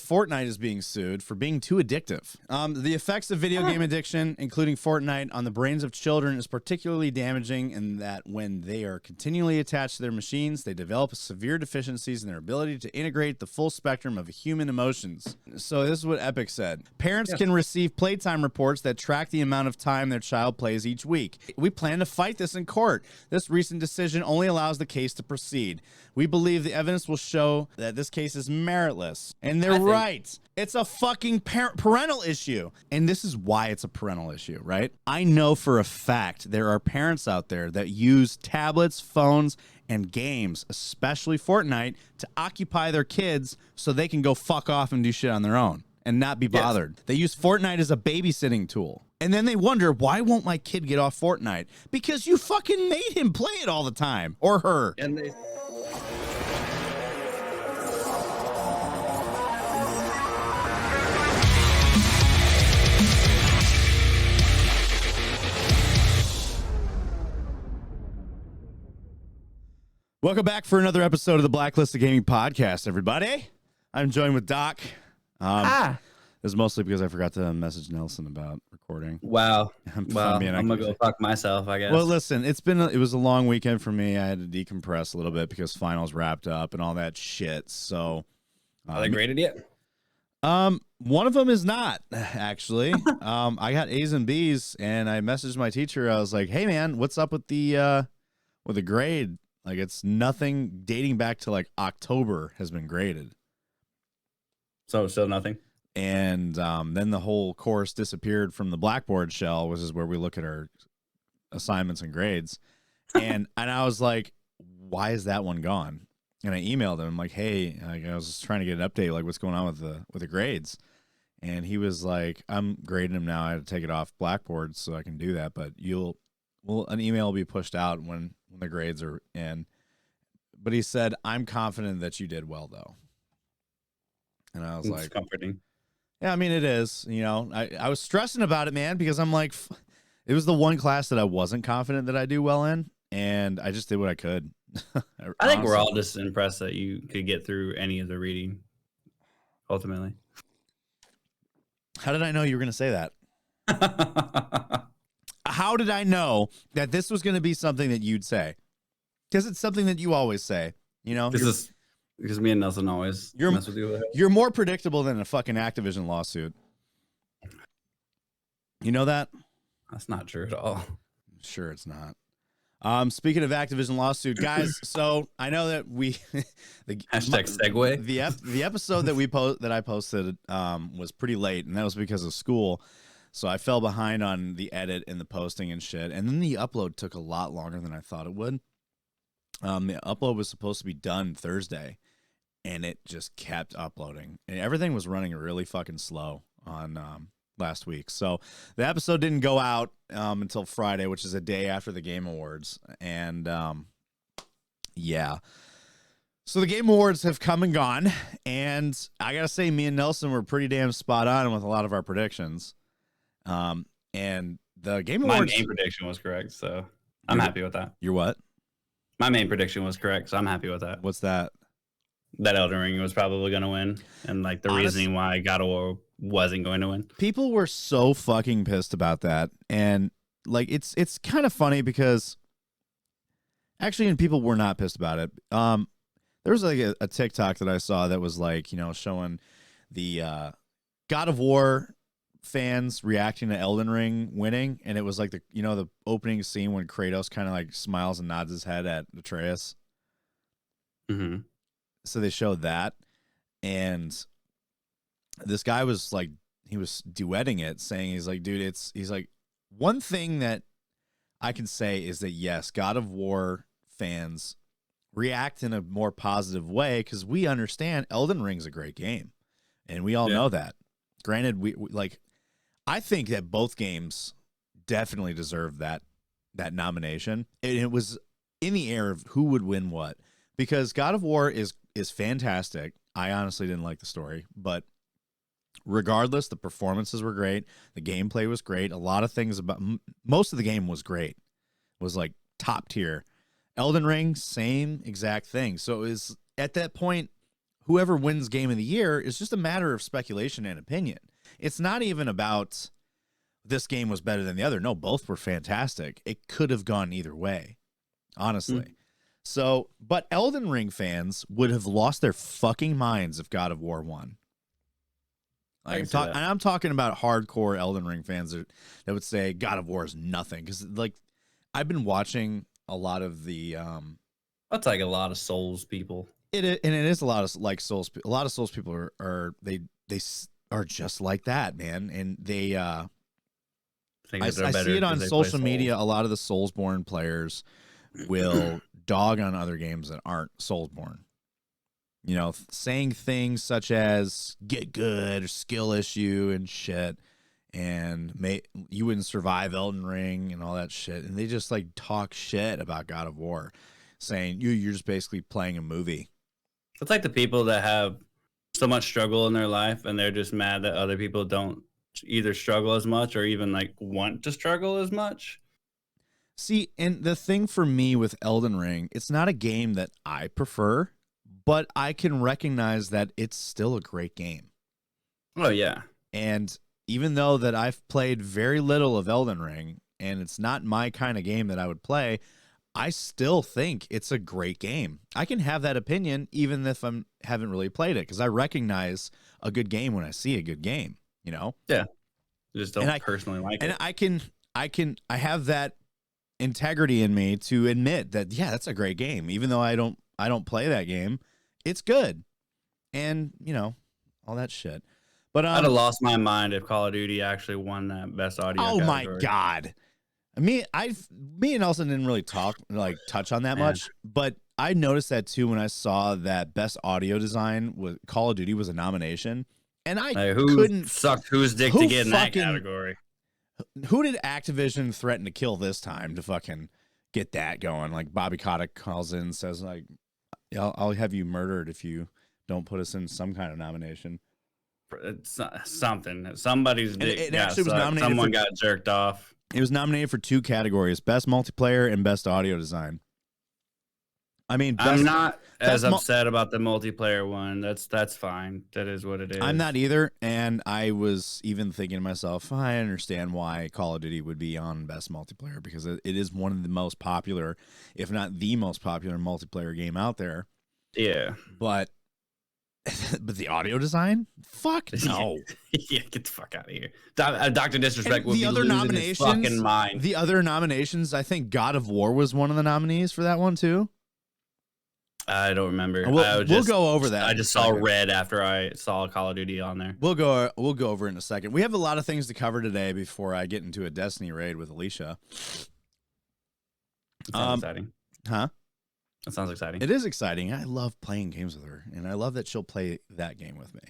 Fortnite is being sued for being too addictive. The effects of video game addiction, including Fortnite, on the brains of children is particularly damaging in that when they are continually attached to their machines, they develop severe deficiencies in their ability to integrate the full spectrum of human emotions. So this is what Epic said. Parents can receive playtime reports that track the amount of time their child plays each week. We plan to fight this in court. This recent decision only allows the case to proceed. We believe the evidence will show that this case is meritless. And they're right. It's a fucking parental issue. And this is why it's a parental issue, right? I know for a fact there are parents out there that use tablets, phones, and games, especially Fortnite, to occupy their kids so they can go fuck off and do shit on their own and not be bothered. Yes. They use Fortnite as a babysitting tool. And then they wonder, why won't my kid get off Fortnite? Because you fucking made him play it all the time. Or her. And they... Welcome back for another episode of the Blacklisted Gaming Podcast, everybody. I'm joined with Doc. This is mostly because I forgot to message Nelson about recording. Wow. I'm gonna go fuck myself, I guess. Well, listen, it was a long weekend for me. I had to decompress a little bit because finals wrapped up and all that shit. So, are they graded yet? One of them is not actually. I got A's and B's, and I messaged my teacher. I was like, "Hey, man, what's up with the grade?" Like, it's nothing dating back to like October has been graded. So still nothing. And then the whole course disappeared from the Blackboard shell, which is where we look at our assignments and grades. And I was like, why is that one gone? And I emailed him. I'm like, hey, I was just trying to get an update, like what's going on with the grades. And he was like, I'm grading them now. I had to take it off Blackboard so I can do that. But an email will be pushed out when the grades are in. But he said, I'm confident that you did well, though. And I was it's like, comforting. Yeah, I mean, it is. You know, I was stressing about it, man, because I'm like, it was the one class that I wasn't confident that I do well in. And I just did what I could. I think we're all just impressed that you could get through any of the reading, ultimately. How did I know you were going to say that? How did I know that this was going to be something that you'd say? Because it's something that you always say. You know, because me and Nelson always mess with you. You're more predictable than a fucking Activision lawsuit. You know that? That's not true at all. Sure, it's not. Speaking of Activision lawsuit, guys, so I know that hashtag segue. The episode that I posted was pretty late, and that was because of school. So I fell behind on the edit and the posting and shit. And then the upload took a lot longer than I thought it would. The upload was supposed to be done Thursday, and it just kept uploading. And everything was running really fucking slow on last week. So the episode didn't go out until Friday, which is a day after the Game Awards. And yeah. So the Game Awards have come and gone. And I got to say, me and Nelson were pretty damn spot on with a lot of our predictions. And the Game Awards... My main prediction was correct, so I'm happy with that. Your what? My main prediction was correct, so I'm happy with that. What's that? That Elden Ring was probably going to win, and like the reasoning why God of War wasn't going to win. People were so fucking pissed about that, and like it's kind of funny because actually, and people were not pissed about it. There was like a TikTok that I saw that was like, you know, showing the God of War fans reacting to Elden Ring winning, and it was like the opening scene when Kratos kind of like smiles and nods his head at Atreus. Mm-hmm. So they showed that, and this guy was like, he was duetting it, saying he's like, dude, he's like, one thing that I can say is that yes, God of War fans react in a more positive way because we understand Elden Ring's a great game, and we all know that. Granted, we like. I think that both games definitely deserve that nomination. And it was in the air of who would win what, because God of War is fantastic. I honestly didn't like the story, but regardless, the performances were great. The gameplay was great. A lot of things about most of the game was great. It was like top tier. Elden Ring, same exact thing. So it was at that point, whoever wins game of the year is just a matter of speculation and opinion. It's not even about this game was better than the other. No, both were fantastic. It could have gone either way, honestly. So, but Elden Ring fans would have lost their fucking minds if God of War won. And I'm talking about hardcore Elden Ring fans that would say God of War is nothing. Because, like, I've been watching a lot of the... That's like a lot of Souls people. And it is a lot of, like, Souls... A lot of Souls people are just like that, man. And they... I see it on social media. A lot of the Soulsborne players will dog on other games that aren't Soulsborne. You know, saying things such as get good or skill issue and shit, and you wouldn't survive Elden Ring and all that shit. And they just like talk shit about God of War, saying you're just basically playing a movie. It's like the people that have so much struggle in their life and they're just mad that other people don't either struggle as much or even like want to struggle as much. See, and the thing for me with Elden Ring, it's not a game that I prefer, but I can recognize that it's still a great game. Oh, yeah. And even though that I've played very little of Elden Ring, and it's not my kind of game that I would play, I still think it's a great game. I can have that opinion even if I haven't really played it, because I recognize a good game when I see a good game, you know? Yeah. I just don't personally like it. And I have that integrity in me to admit that, yeah, that's a great game. Even though I don't play that game, it's good. And, you know, all that shit. But I'd have lost my mind if Call of Duty actually won that best audio category. My God. Me and Elson didn't really touch on that much, but I noticed that too when I saw that best audio design with Call of Duty was a nomination. And couldn't sucked whose dick to get in that category. Who did Activision threaten to kill this time to fucking get that going? Like Bobby Kotick calls in and says, like, I'll have you murdered if you don't put us in some kind of nomination. It's something. Somebody's dick it actually was nominated. Someone got jerked off. It was nominated for 2 categories: best multiplayer and best audio design. I mean, I'm not as upset about the multiplayer one. That's fine. That is what it is. I'm not either. And I was even thinking to myself, I understand why Call of Duty would be on best multiplayer, because it is one of the most popular, if not the most popular multiplayer game out there. Yeah. But the audio design? Fuck no. Yeah, get the fuck out of here. Dr. Disrespect would be losing his fucking mind. The other nominations, I think God of War was one of the nominees for that one too. I don't remember. We'll go over that. I just saw red after I saw Call of Duty on there. We'll go over it in a second. We have a lot of things to cover today before I get into a Destiny raid with Alicia. Sounds exciting. Huh? That sounds exciting. It is exciting. I love playing games with her, and I love that she'll play that game with me.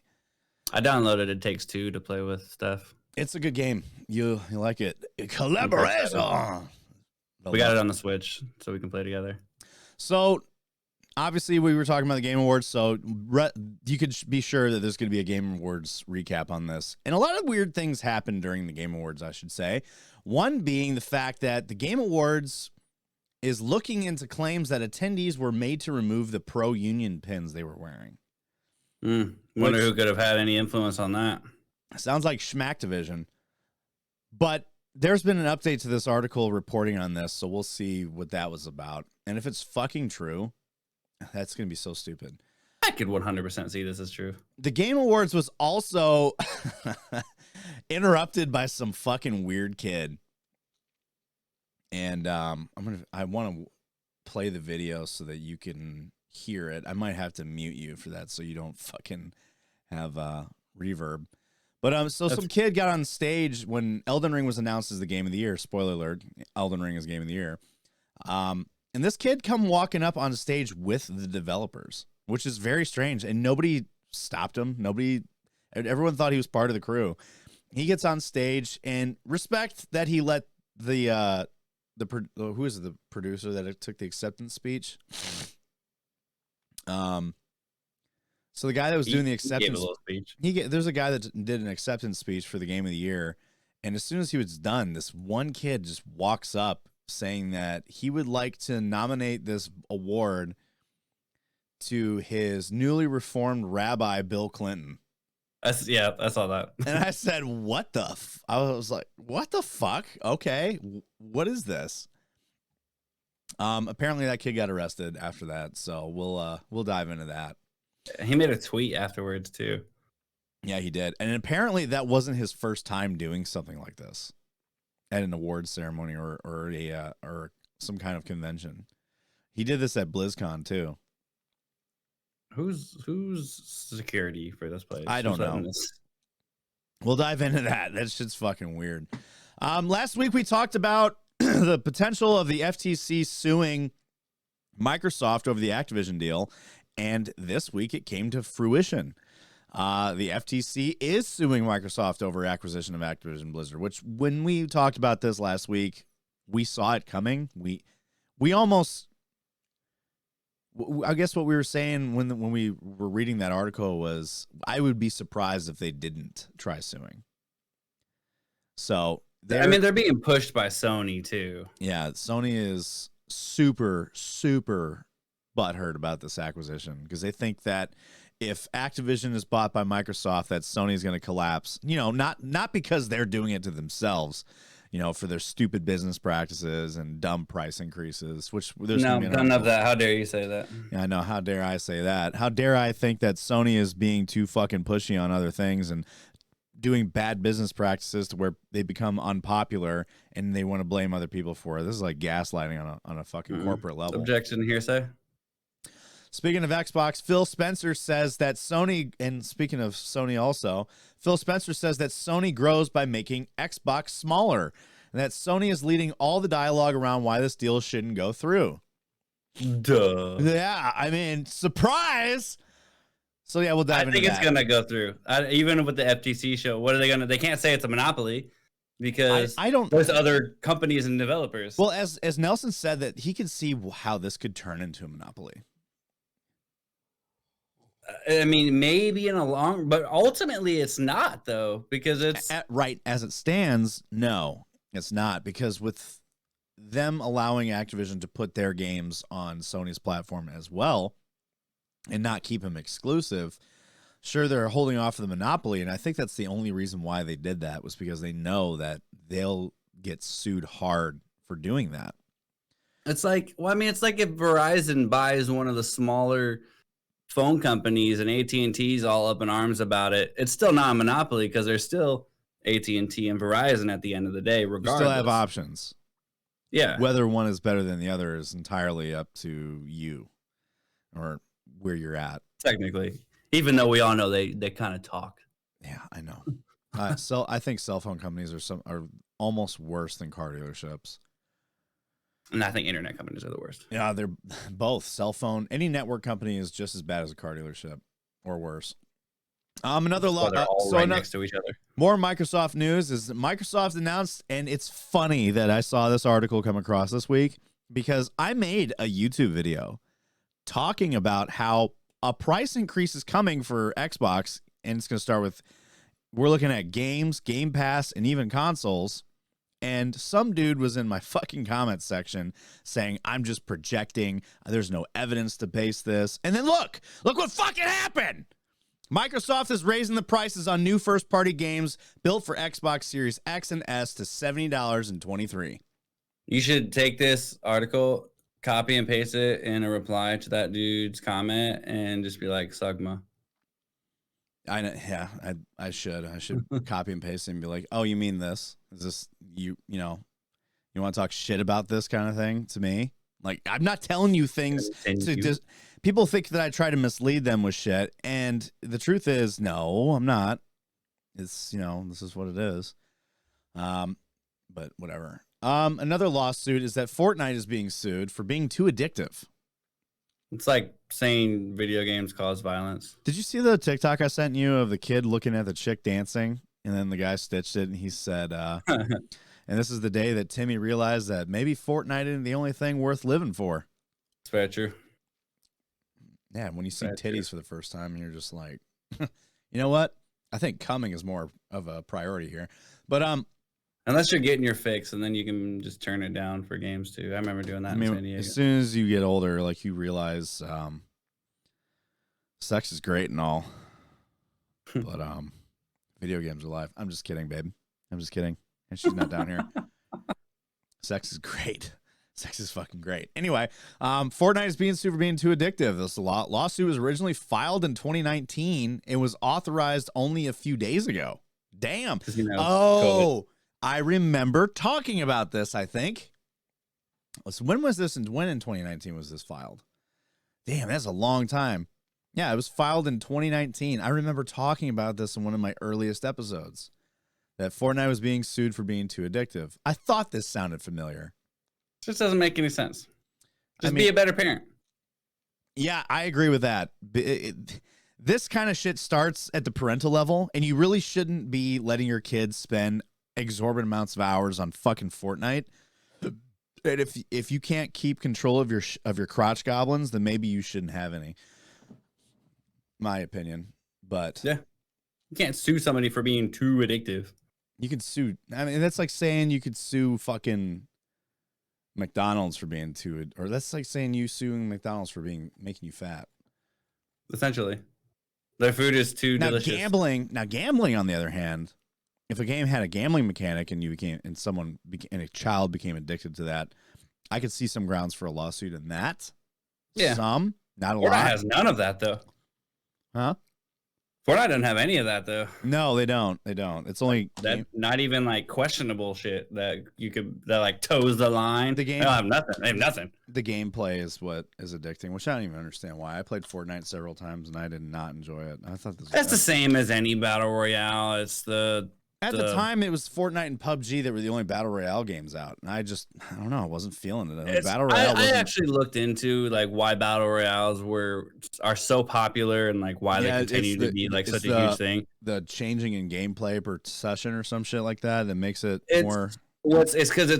I downloaded It Takes Two to play with stuff. It's a good game. You like it. Collaboration. We got it on the Switch, so we can play together. So, obviously, we were talking about the Game Awards, so you could be sure that there's going to be a Game Awards recap on this. And a lot of weird things happened during the Game Awards, I should say. One being the fact that the Game Awards is looking into claims that attendees were made to remove the pro-union pins they were wearing. Wonder who could have had any influence on that. Sounds like Schmactivision. But there's been an update to this article reporting on this, so we'll see what that was about. And if it's fucking true, that's going to be so stupid. I could 100% see this as true. The Game Awards was also interrupted by some fucking weird kid. And I want to play the video so that you can hear it. I might have to mute you for that so you don't fucking have reverb. But some kid got on stage when Elden Ring was announced as the game of the year. Spoiler alert, Elden Ring is game of the year. And this kid come walking up on stage with the developers, which is very strange. And nobody stopped him. Everyone thought he was part of the crew. He gets on stage, and respect that he let who is the producer that took the acceptance speech? So the guy that was doing the acceptance speech, there's a guy that did an acceptance speech for the game of the year, and as soon as he was done, this one kid just walks up saying that he would like to nominate this award to his newly reformed rabbi, Bill Clinton. I saw that. And I said, what the I was like, what the fuck? Okay. What is this? Apparently that kid got arrested after that. So we'll dive into that. He made a tweet afterwards too. Yeah, he did. And apparently that wasn't his first time doing something like this at an awards ceremony or some kind of convention. He did this at BlizzCon too. Who's security for this place? I don't know. We'll dive into that. That shit's fucking weird. Last week we talked about the potential of the FTC suing Microsoft over the Activision deal, and this week it came to fruition. The FTC is suing Microsoft over acquisition of Activision Blizzard, which when we talked about this last week, we saw it coming. We almost, I guess what we were saying when we were reading that article was I would be surprised if they didn't try suing. So they're being pushed by Sony too. Yeah, Sony is super, super butthurt about this acquisition because they think that if Activision is bought by Microsoft, that Sony is going to collapse. You know, not because they're doing it to themselves, you know, for their stupid business practices and dumb price increases, which there's none of that. How dare you say that? Yeah, I know. How dare I say that? How dare I think that Sony is being too fucking pushy on other things and doing bad business practices to where they become unpopular and they want to blame other people for it. This is like gaslighting on a fucking corporate level. Objection hearsay. Speaking of Xbox, Phil Spencer says that Sony, and speaking of Sony also, Phil Spencer says that Sony grows by making Xbox smaller, and that Sony is leading all the dialogue around why this deal shouldn't go through. Duh. Yeah, I mean, surprise. So yeah, we'll dive into that. I think it's gonna go through. Even with the FTC show, what are they gonna? They can't say it's a monopoly because I don't. There's other companies and developers. Well, as Nelson said, that he could see how this could turn into a monopoly. I mean, maybe in a long, but ultimately it's not though, because it's right as it stands. No, it's not, because with them allowing Activision to put their games on Sony's platform as well and not keep them exclusive, sure, they're holding off for the monopoly. And I think that's the only reason why they did that was because they know that they'll get sued hard for doing that. It's like, well, I mean, it's like if Verizon buys one of the smaller phone companies and AT&T's all up in arms about it, it's still not a monopoly because there's still AT&T and Verizon at the end of the day, regardless. You still have options. Yeah. Whether one is better than the other is entirely up to you or where you're at. Technically, even though we all know they kind of talk. Yeah, I know. So I think cell phone companies are almost worse than car dealerships. And I think internet companies are the worst. Yeah, they're both. Cell phone, any network company is just as bad as a car dealership or worse. Another they're all right next to each other. More Microsoft news is that Microsoft announced, and it's funny that I saw this article come across this week because I made a YouTube video talking about how a price increase is coming for Xbox, and it's going to start with, we're looking at games, Game Pass, and even consoles. And some dude was in my fucking comments section saying, I'm just projecting. There's no evidence to base this. And then look what fucking happened. Microsoft is raising the prices on new first-party games built for Xbox Series X and S to $70.23. You should take this article, copy and paste it in a reply to that dude's comment, and just be like, Sugma. I know, yeah, I should copy and paste it and be like, oh, you mean this? Is this you know, you want to talk shit about this kind of thing to me? Like, I'm not telling you things to just, people think that I try to mislead them with shit, and the truth is, no, I'm not. It's, you know, this is what it is. But whatever. Another lawsuit is that Fortnite is being sued for being too addictive. It's like saying video games cause violence. Did you see the TikTok I sent you of the kid looking at the chick dancing? And then the guy stitched it and he said, and this is the day that Timmy realized that maybe Fortnite isn't the only thing worth living for. It's very true. Yeah, when you see titties for the first time and you're just like, you know what? I think coming is more of a priority here. But unless you're getting your fix, and then you can just turn it down for games too. I remember doing that in San Diego. As soon as you get older, like you realize Sex is great and all, but video games are life. I'm just kidding, babe. I'm just kidding. And she's not down here. Sex is great. Sex is fucking great. Anyway, Fortnite is being sued for being too addictive. This lawsuit was originally filed in 2019. It was authorized only a few days ago. Damn. COVID. I remember talking about this, I think. So when was this? When in 2019 was this filed? Damn, that's a long time. Yeah, it was filed in 2019. I remember talking about this in one of my earliest episodes, that Fortnite was being sued for being too addictive. I thought this sounded familiar. Just doesn't make any sense. Just be a better parent. Yeah, I agree with that. This kind of shit starts at the parental level, and you really shouldn't be letting your kids spend exorbitant amounts of hours on fucking Fortnite. And if you can't keep control of your crotch goblins, then maybe you shouldn't have any. My opinion, but yeah, you can't sue somebody for being too addictive. You could sue. I mean, that's like saying you could sue fucking McDonald's for being too, or that's like saying you suing McDonald's for making you fat. Essentially, their food is too delicious. Gambling, on the other hand, if a game had a gambling mechanic and a child became addicted to that, I could see some grounds for a lawsuit in that. Yeah, not a lot. Fortnite has none of that though. Huh? Fortnite doesn't have any of that though. No, they don't. They don't. It's only that not even like questionable shit that like toes the line. The game, they don't have nothing. They have nothing. The gameplay is what is addicting, which I don't even understand why. I played Fortnite several times and I did not enjoy it. I thought that's the same as any battle royale. It's at the time it was Fortnite and PUBG that were the only battle royale games out, and I don't know, I wasn't feeling it. Battle royale. I actually looked into like why battle royales are so popular and like why they continue to be like such a huge thing. The changing in gameplay per session or some shit like that makes it more. Well, it's because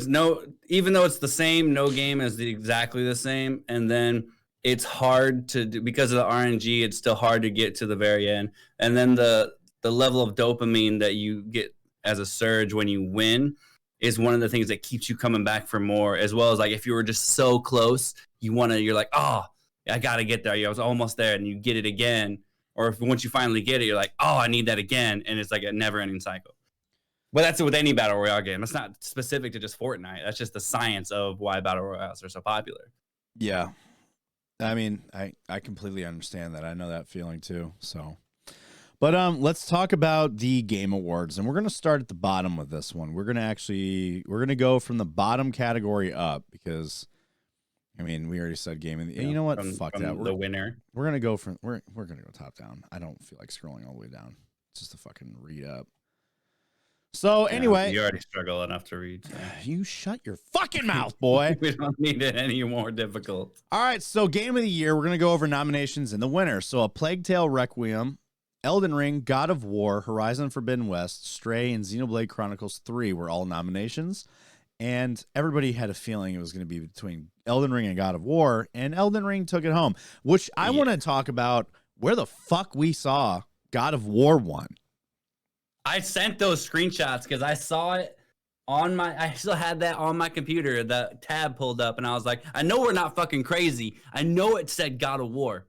even though it's the same, no game is exactly the same, and then it's hard to do because of the RNG. It's still hard to get to the very end, and then the level of dopamine that you get as a surge when you win is one of the things that keeps you coming back for more, as well as like if you were just so close, you're like, oh, I gotta get there. I was almost there, and you get it again. Or once you finally get it, you're like, oh, I need that again, and it's like a never-ending cycle. But that's it with any battle royale game. It's not specific to just Fortnite. That's just the science of why battle royales are so popular. Yeah, I mean, I completely understand that. I know that feeling too. So. But let's talk about the Game Awards, and we're going to start at the bottom with this one. We're going to go from the bottom category up because, I mean, we already said Game of the Year. You know what? Fuck that. The winner. We're going to go we're going to go top down. I don't feel like scrolling all the way down. It's just a fucking read up. So anyway, you already struggle enough to read. So. You shut your fucking mouth, boy. We don't need it any more difficult. All right, so Game of the Year. We're going to go over nominations and the winner. So A Plague Tale: Requiem, Elden Ring, God of War, Horizon Forbidden West, Stray, and Xenoblade Chronicles 3 were all nominations. And everybody had a feeling it was going to be between Elden Ring and God of War, and Elden Ring took it home, which I want to talk about where the fuck we saw God of War 1. I sent those screenshots because I saw it I still had that on my computer, the tab pulled up, and I was like, I know we're not fucking crazy. I know it said God of War.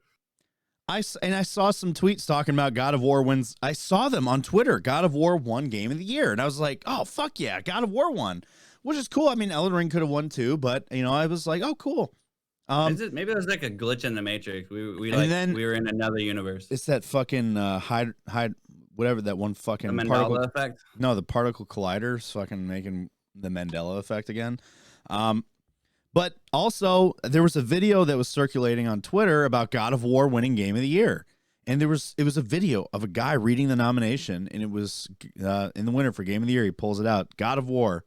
I saw some tweets talking about God of War wins. I saw them on Twitter. God of War won Game of the Year. And I was like, oh, fuck yeah. God of War won, which is cool. I mean, Elden Ring could have won too, but, I was like, oh, cool. Maybe it was like a glitch in the Matrix. We were in another universe. It's that fucking whatever that one fucking the Mandela effect. No, the particle collider's fucking making the Mandela effect again. But also, there was a video that was circulating on Twitter about God of War winning Game of the Year. And it was a video of a guy reading the nomination, and it was in the winner for Game of the Year. He pulls it out. God of War.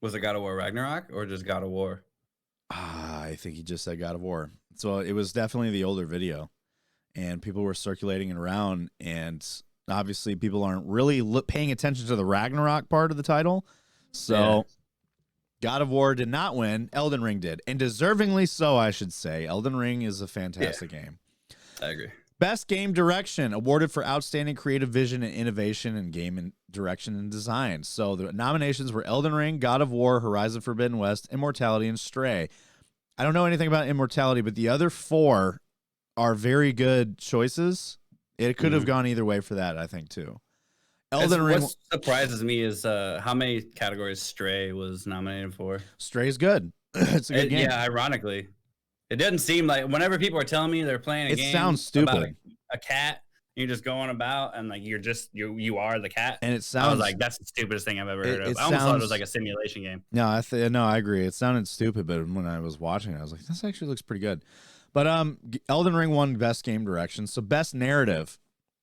Was it God of War Ragnarok or just God of War? I think he just said God of War. So it was definitely the older video. And people were circulating it around. And obviously, people aren't really paying attention to the Ragnarok part of the title. So... Yeah. God of War did not win. Elden Ring did. And deservingly so, I should say. Elden Ring is a fantastic game. I agree. Best Game Direction, awarded for outstanding creative vision and innovation in game and direction and design. So the nominations were Elden Ring, God of War, Horizon Forbidden West, Immortality, and Stray. I don't know anything about Immortality, but the other four are very good choices. It could have gone either way for that, I think, too. Elden Ring. What surprises me is how many categories Stray was nominated for. Stray's good. It's a good game. Yeah, ironically, it doesn't seem like whenever people are telling me they're playing a game, sounds stupid. About a cat. You're just going about and like you are the cat. And it sounds, I was like, that's the stupidest thing I've ever heard of. I almost thought it was like a simulation game. No, I agree. It sounded stupid, but when I was watching it, I was like, this actually looks pretty good. But Elden Ring won best game direction. So best narrative,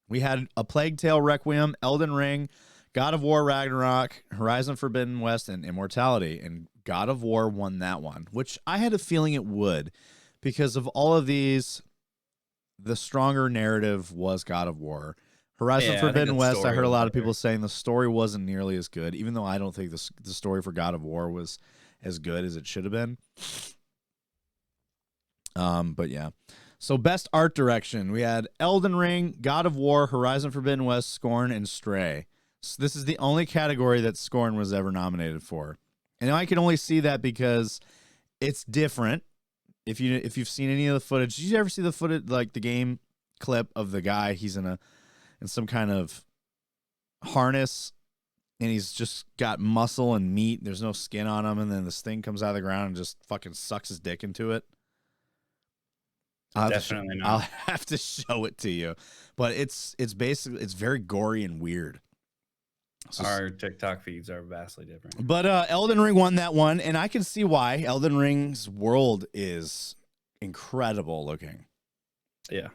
we had A Plague Tale: Requiem, Elden Ring, God of War: Ragnarok, Horizon Forbidden West, and Immortality. And God of War won that one, which I had a feeling it would, because of all of these. The stronger narrative was God of War. Horizon Forbidden West, I heard a lot of people saying the story wasn't nearly as good, even though I don't think the story for God of War was as good as it should have been. But yeah. So best art direction, we had Elden Ring, God of War, Horizon Forbidden West, Scorn, and Stray. So this is the only category that Scorn was ever nominated for. And I can only see that because it's different. If you've seen any of the footage, did you ever see the footage, like the game clip of the guy? He's in some kind of harness, and he's just got muscle and meat. There's no skin on him, and then this thing comes out of the ground and just fucking sucks his dick into it. Definitely not. I'll have to show it to you, but it's basically, it's very gory and weird. So, our TikTok feeds are vastly different. But Elden Ring won that one, and I can see why. Elden Ring's world is incredible looking. Yeah.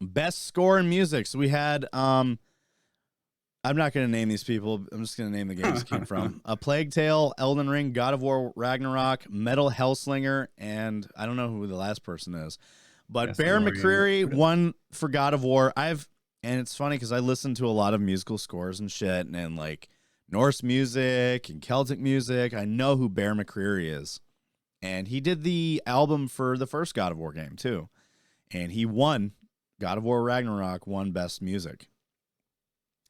Best score and music. So we had I'm not going to name these people. I'm just going to name the games it came from. A Plague Tale, Elden Ring, God of War, Ragnarok, Metal Hellslinger, and I don't know who the last person is. But Bear McCreary won for God of War. And it's funny because I listen to a lot of musical scores and shit, and like Norse music and Celtic music. I know who Bear McCreary is. And he did the album for the first God of War game, too. And he won. God of War Ragnarok won best music.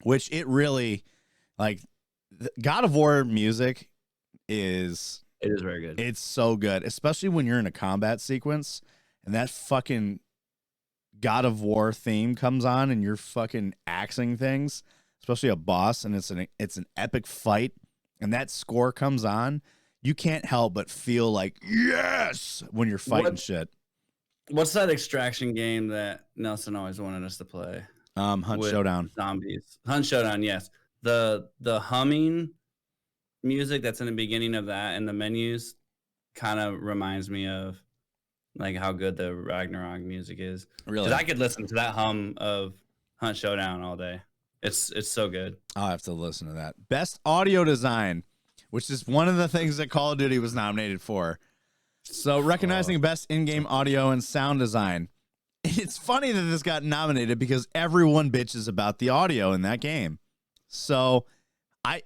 Which it really, like, God of War music is... It is very good. It's so good, especially when you're in a combat sequence, and that fucking God of War theme comes on and you're fucking axing things, especially a boss, and it's an epic fight, and that score comes on, you can't help but feel like yes when you're fighting shit. What's that extraction game that Nelson always wanted us to play? Hunt Showdown. Zombies. Hunt Showdown, yes. The humming music that's in the beginning of that and the menus kind of reminds me of like how good the Ragnarok music is. Really? Because I could listen to that hum of Hunt Showdown all day. It's so good. I'll have to listen to that. Best audio design, which is one of the things that Call of Duty was nominated for. So recognizing best in-game audio and sound design. It's funny that this got nominated because everyone bitches about the audio in that game. So I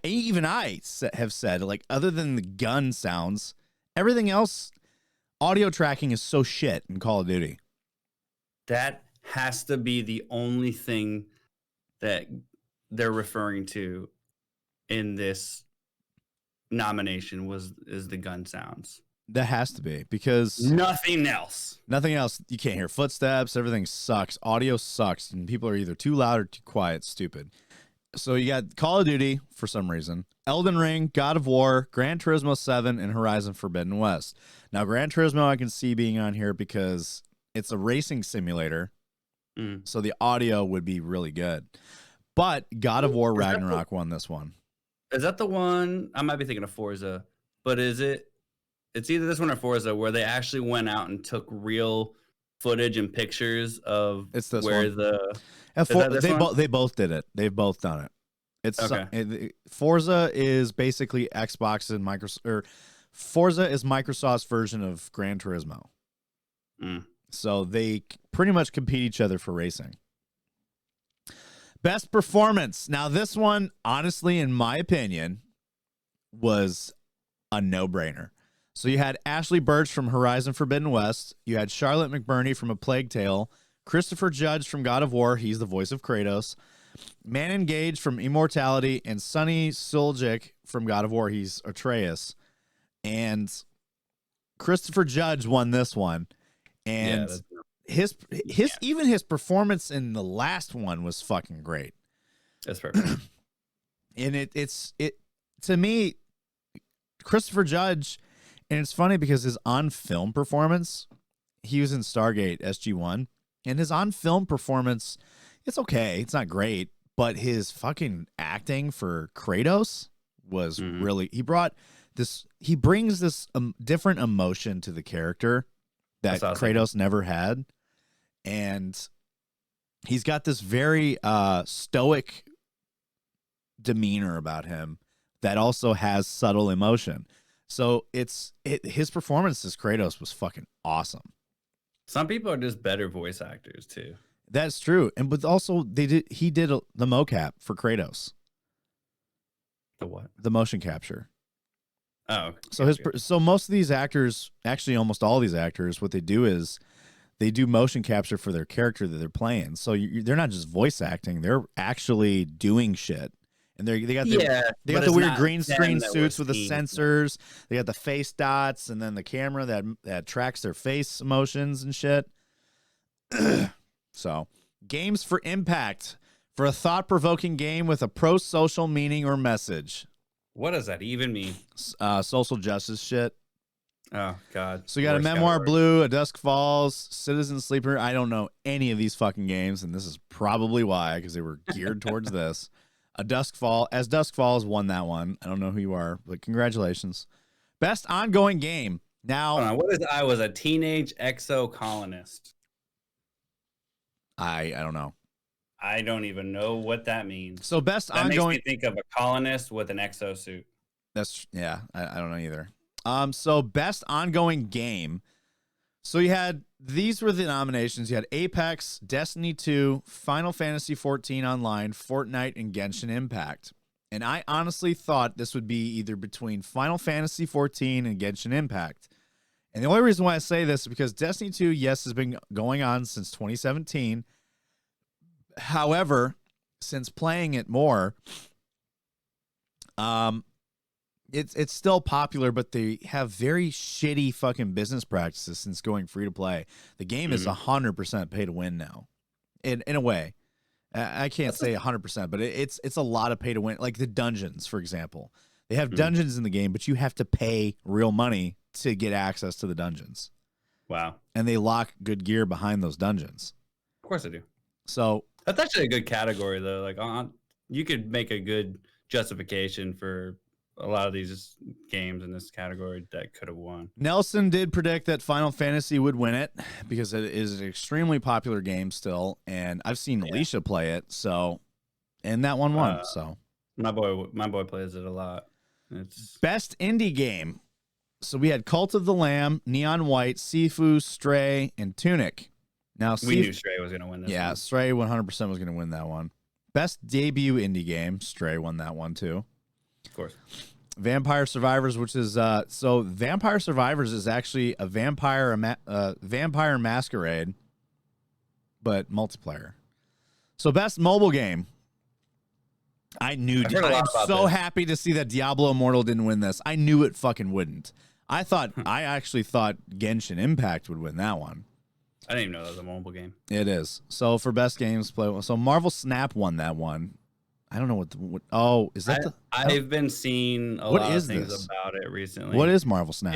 have said, like, other than the gun sounds, everything else, audio tracking is so shit in Call of Duty. That has to be the only thing that they're referring to in this nomination is the gun sounds. That has to be, because nothing else. You can't hear footsteps. Everything sucks. Audio sucks, and people are either too loud or too quiet. Stupid. So you got Call of Duty for some reason, Elden Ring, God of War, Gran Turismo 7, and Horizon Forbidden West. Now, Gran Turismo I can see being on here because it's a racing simulator, so the audio would be really good. But God of War Ragnarok won this one. Is that the one? I might be thinking of Forza, but is it? It's either this one or Forza where they actually went out and took real footage and pictures of where one. They both did it. They've both done it. It's okay. Forza is basically Xbox and Microsoft, or Forza is Microsoft's version of Gran Turismo. So they pretty much compete each other for racing. Best performance. Now this one, honestly, in my opinion, was a no-brainer. So you had Ashley Birch from Horizon Forbidden West. You had Charlotte McBurney from A Plague Tale. Christopher Judge from God of War. He's the voice of Kratos. Manon Gage from Immortality. And Sonny Suljic from God of War. He's Atreus. And Christopher Judge won this one. And his even his performance in the last one was fucking great. That's perfect. And it's to me, Christopher Judge, and it's funny because his on-film performance, he was in Stargate SG-1, and his on-film performance, it's okay, it's not great, but his fucking acting for Kratos was really, he brings this different emotion to the character that Kratos never had, and he's got this very stoic demeanor about him that also has subtle emotion. So his performance as Kratos was fucking awesome. Some people are just better voice actors too. That's true, but also he did the mocap for Kratos. The what? The motion capture. Oh, so so most of these actors, actually almost all these actors, what they do is they do motion capture for their character that they're playing. So they're not just voice acting; they're actually doing shit. And they got the weird green screen suits with the sensors. They got the face dots, and then the camera that tracks their face emotions and shit. So, games for impact, for a thought-provoking game with a pro-social meaning or message. What does that even mean? Social justice shit. Oh, God. So you got a Memoir Blue, A Dusk Falls, Citizen Sleeper. I don't know any of these fucking games, and this is probably why, because they were geared towards this. Dusk Falls won that one. I don't know who you are, but congratulations. Best ongoing game. Now, hold on, what is I was a teenage exo colonist. I don't know. I don't even know what that means. So best that ongoing. Makes me think of a colonist with an exo suit. That's I don't know either. So best ongoing game. So you had, these were the nominations. You had Apex, Destiny 2, Final Fantasy 14 Online, Fortnite, and Genshin Impact. And I honestly thought this would be either between Final Fantasy 14 and Genshin Impact. And the only reason why I say this is because Destiny 2, yes, has been going on since 2017. However, since playing it more, it's still popular, but they have very shitty fucking business practices since going free to play. The game is 100% pay to win now, in a way. I can't say 100%, but it's a lot of pay to win. Like the dungeons, for example, they have dungeons in the game, but you have to pay real money to get access to the dungeons. Wow! And they lock good gear behind those dungeons. Of course they do. So that's actually a good category, though. Like you could make a good justification for a lot of these games in this category that could have won. Nelson did predict that Final Fantasy would win it because it is an extremely popular game still, and I've seen Alicia play it. So, and that one won. So, my boy plays it a lot. It's best indie game. So we had Cult of the Lamb, Neon White, Sifu, Stray, and Tunic. Now we knew Stray was going to win this. Yeah, one. Stray 100% was going to win that one. Best debut indie game, Stray won that one too. Of course. Vampire Survivors, which is so Vampire Survivors is actually a vampire masquerade, but multiplayer. So best mobile game. I'm so happy to see that Diablo Immortal didn't win this. I knew it fucking wouldn't. I actually thought Genshin Impact would win that one. I didn't even know that was a mobile game. It is. So for best games play, so Marvel Snap won that one. I don't know what oh, is that I've been seeing a lot of things about it recently. What is Marvel Snap?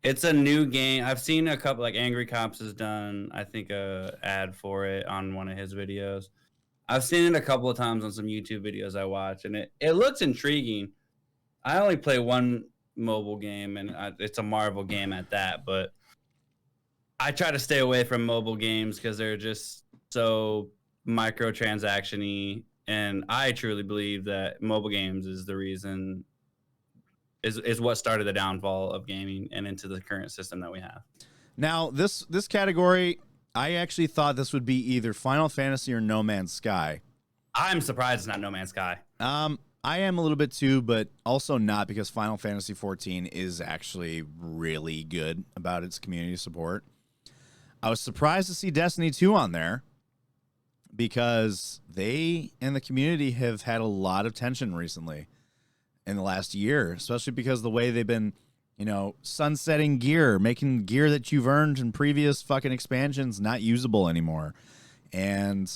It's a new game. I've seen a couple, like Angry Cops has done, I think, a ad for it on one of his videos. I've seen it a couple of times on some YouTube videos I watch, and it looks intriguing. I only play one mobile game, and it's a Marvel game at that, but I try to stay away from mobile games because they're just so microtransaction-y. And I truly believe that mobile games is the reason, is what started the downfall of gaming and into the current system that we have. Now, this category, I actually thought this would be either Final Fantasy or No Man's Sky. I'm surprised it's not No Man's Sky. I am a little bit too, but also not, because Final Fantasy 14 is actually really good about its community support. I was surprised to see Destiny 2 on there, because they and the community have had a lot of tension recently in the last year, especially because the way they've been You know, sunsetting gear, making gear that you've earned in previous fucking expansions not usable anymore, and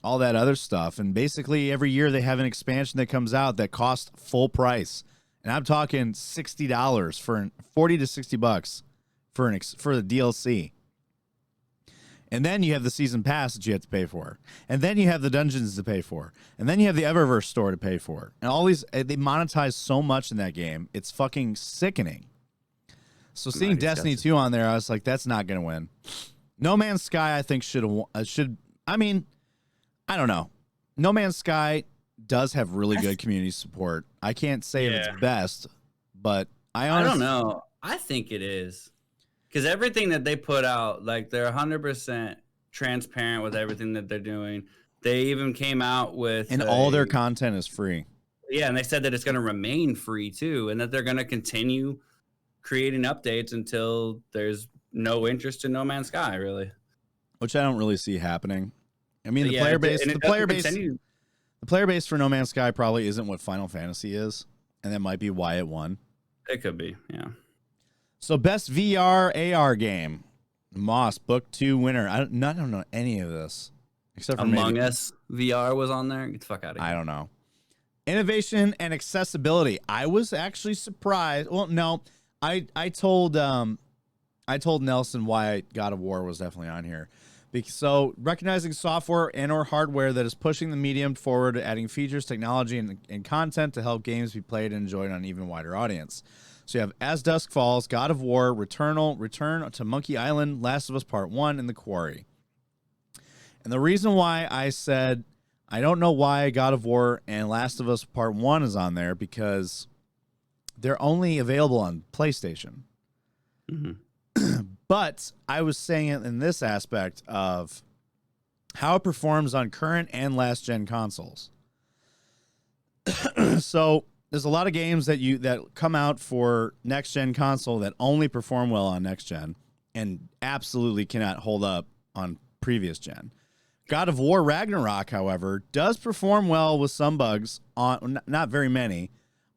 all that other stuff. And basically every year they have an expansion that comes out that costs full price. And I'm talking $60 for $40 to $60 for the DLC. And then you have the season pass that you have to pay for. And then you have the dungeons to pay for. And then you have the Eververse store to pay for. And all these, they monetize so much in that game. It's fucking sickening. So seeing Destiny 2 on there, I was like, that's not going to win. No Man's Sky, I think I mean, I don't know. No Man's Sky does have really good community support. I can't say if it's best, but I don't know. I think it is. Because everything that they put out, like they're 100% transparent with everything that they're doing. They even came out with... And all their content is free. Yeah, and they said that it's going to remain free too, and that they're going to continue creating updates until there's no interest in No Man's Sky, really. Which I don't really see happening. I mean, the player base for No Man's Sky probably isn't what Final Fantasy is, and that might be why it won. It could be, yeah. So best VR AR game, Moss Book 2 winner. I don't know any of this except for Among Us VR was on there. Get the fuck out of here. I don't know. Innovation and accessibility. I was actually surprised. Well, no, I told Nelson why God of War was definitely on here. So recognizing software and or hardware that is pushing the medium forward, adding features, technology, and content to help games be played and enjoyed on an even wider audience. So you have As Dusk Falls, God of War, Return to Monkey Island, Last of Us Part 1, and The Quarry. And the reason why I said I don't know why God of War and Last of Us Part 1 is on there, because they're only available on PlayStation. Mm-hmm. But I was saying it in this aspect of how it performs on current and last gen consoles. So there's a lot of games that come out for next gen console that only perform well on next gen and absolutely cannot hold up on previous gen. God of War Ragnarok, however, does perform well with some bugs on, not very many,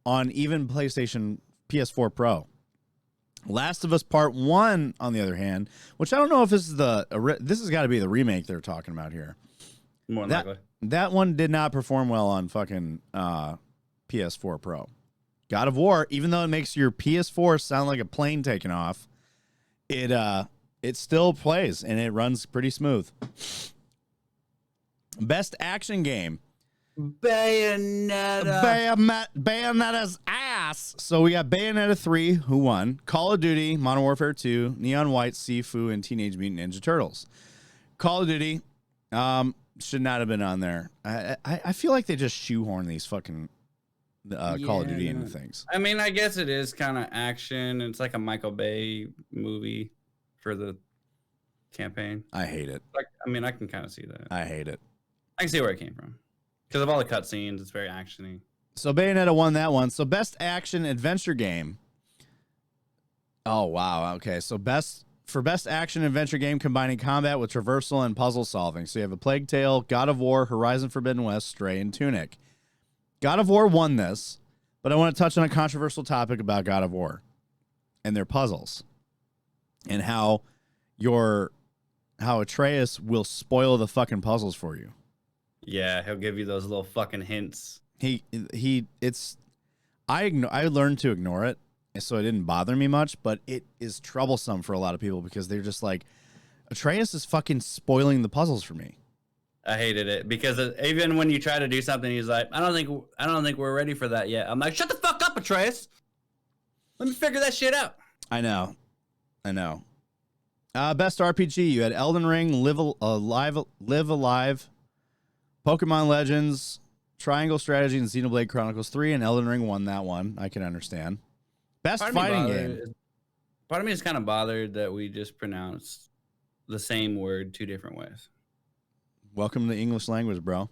on even PlayStation PS4 Pro. Last of Us Part 1, on the other hand, which I don't know if this is this has got to be the remake they're talking about here. More likely. That one did not perform well on fucking PS4 Pro. God of War, even though it makes your PS4 sound like a plane taking off, it still plays and it runs pretty smooth. Best action game. Bayonetta's ass. So we got Bayonetta 3, who won. Call of Duty, Modern Warfare 2, Neon White, Sifu, and Teenage Mutant Ninja Turtles. Call of Duty should not have been on there. I feel like they just shoehorn these fucking Call of Duty into things. I mean, I guess it is kind of action. It's like a Michael Bay movie for the campaign. I hate it. Like, I mean, I can kind of see that. I hate it. I can see where it came from. Because of all the cutscenes, it's very actiony. So Bayonetta won that one. So best action adventure game. Oh, wow. Okay. So best action adventure game combining combat with traversal and puzzle solving. So you have A Plague Tale, God of War, Horizon Forbidden West, Stray, and Tunic. God of War won this, but I want to touch on a controversial topic about God of War and their puzzles and how Atreus will spoil the fucking puzzles for you. Yeah, he'll give you those little fucking hints. I learned to ignore it, so it didn't bother me much, but it is troublesome for a lot of people because they're just like, Atreus is fucking spoiling the puzzles for me. I hated it because even when you try to do something, he's like, I don't think we're ready for that yet. I'm like, shut the fuck up, Atreus. Let me figure that shit out. I know. Best RPG, you had Elden Ring, Live Alive, Pokemon Legends, Triangle Strategy, and Xenoblade Chronicles 3, and Elden Ring won that one. I can understand. Best fighting game. Part of me is kind of bothered that we just pronounced the same word two different ways. Welcome to the English language, bro.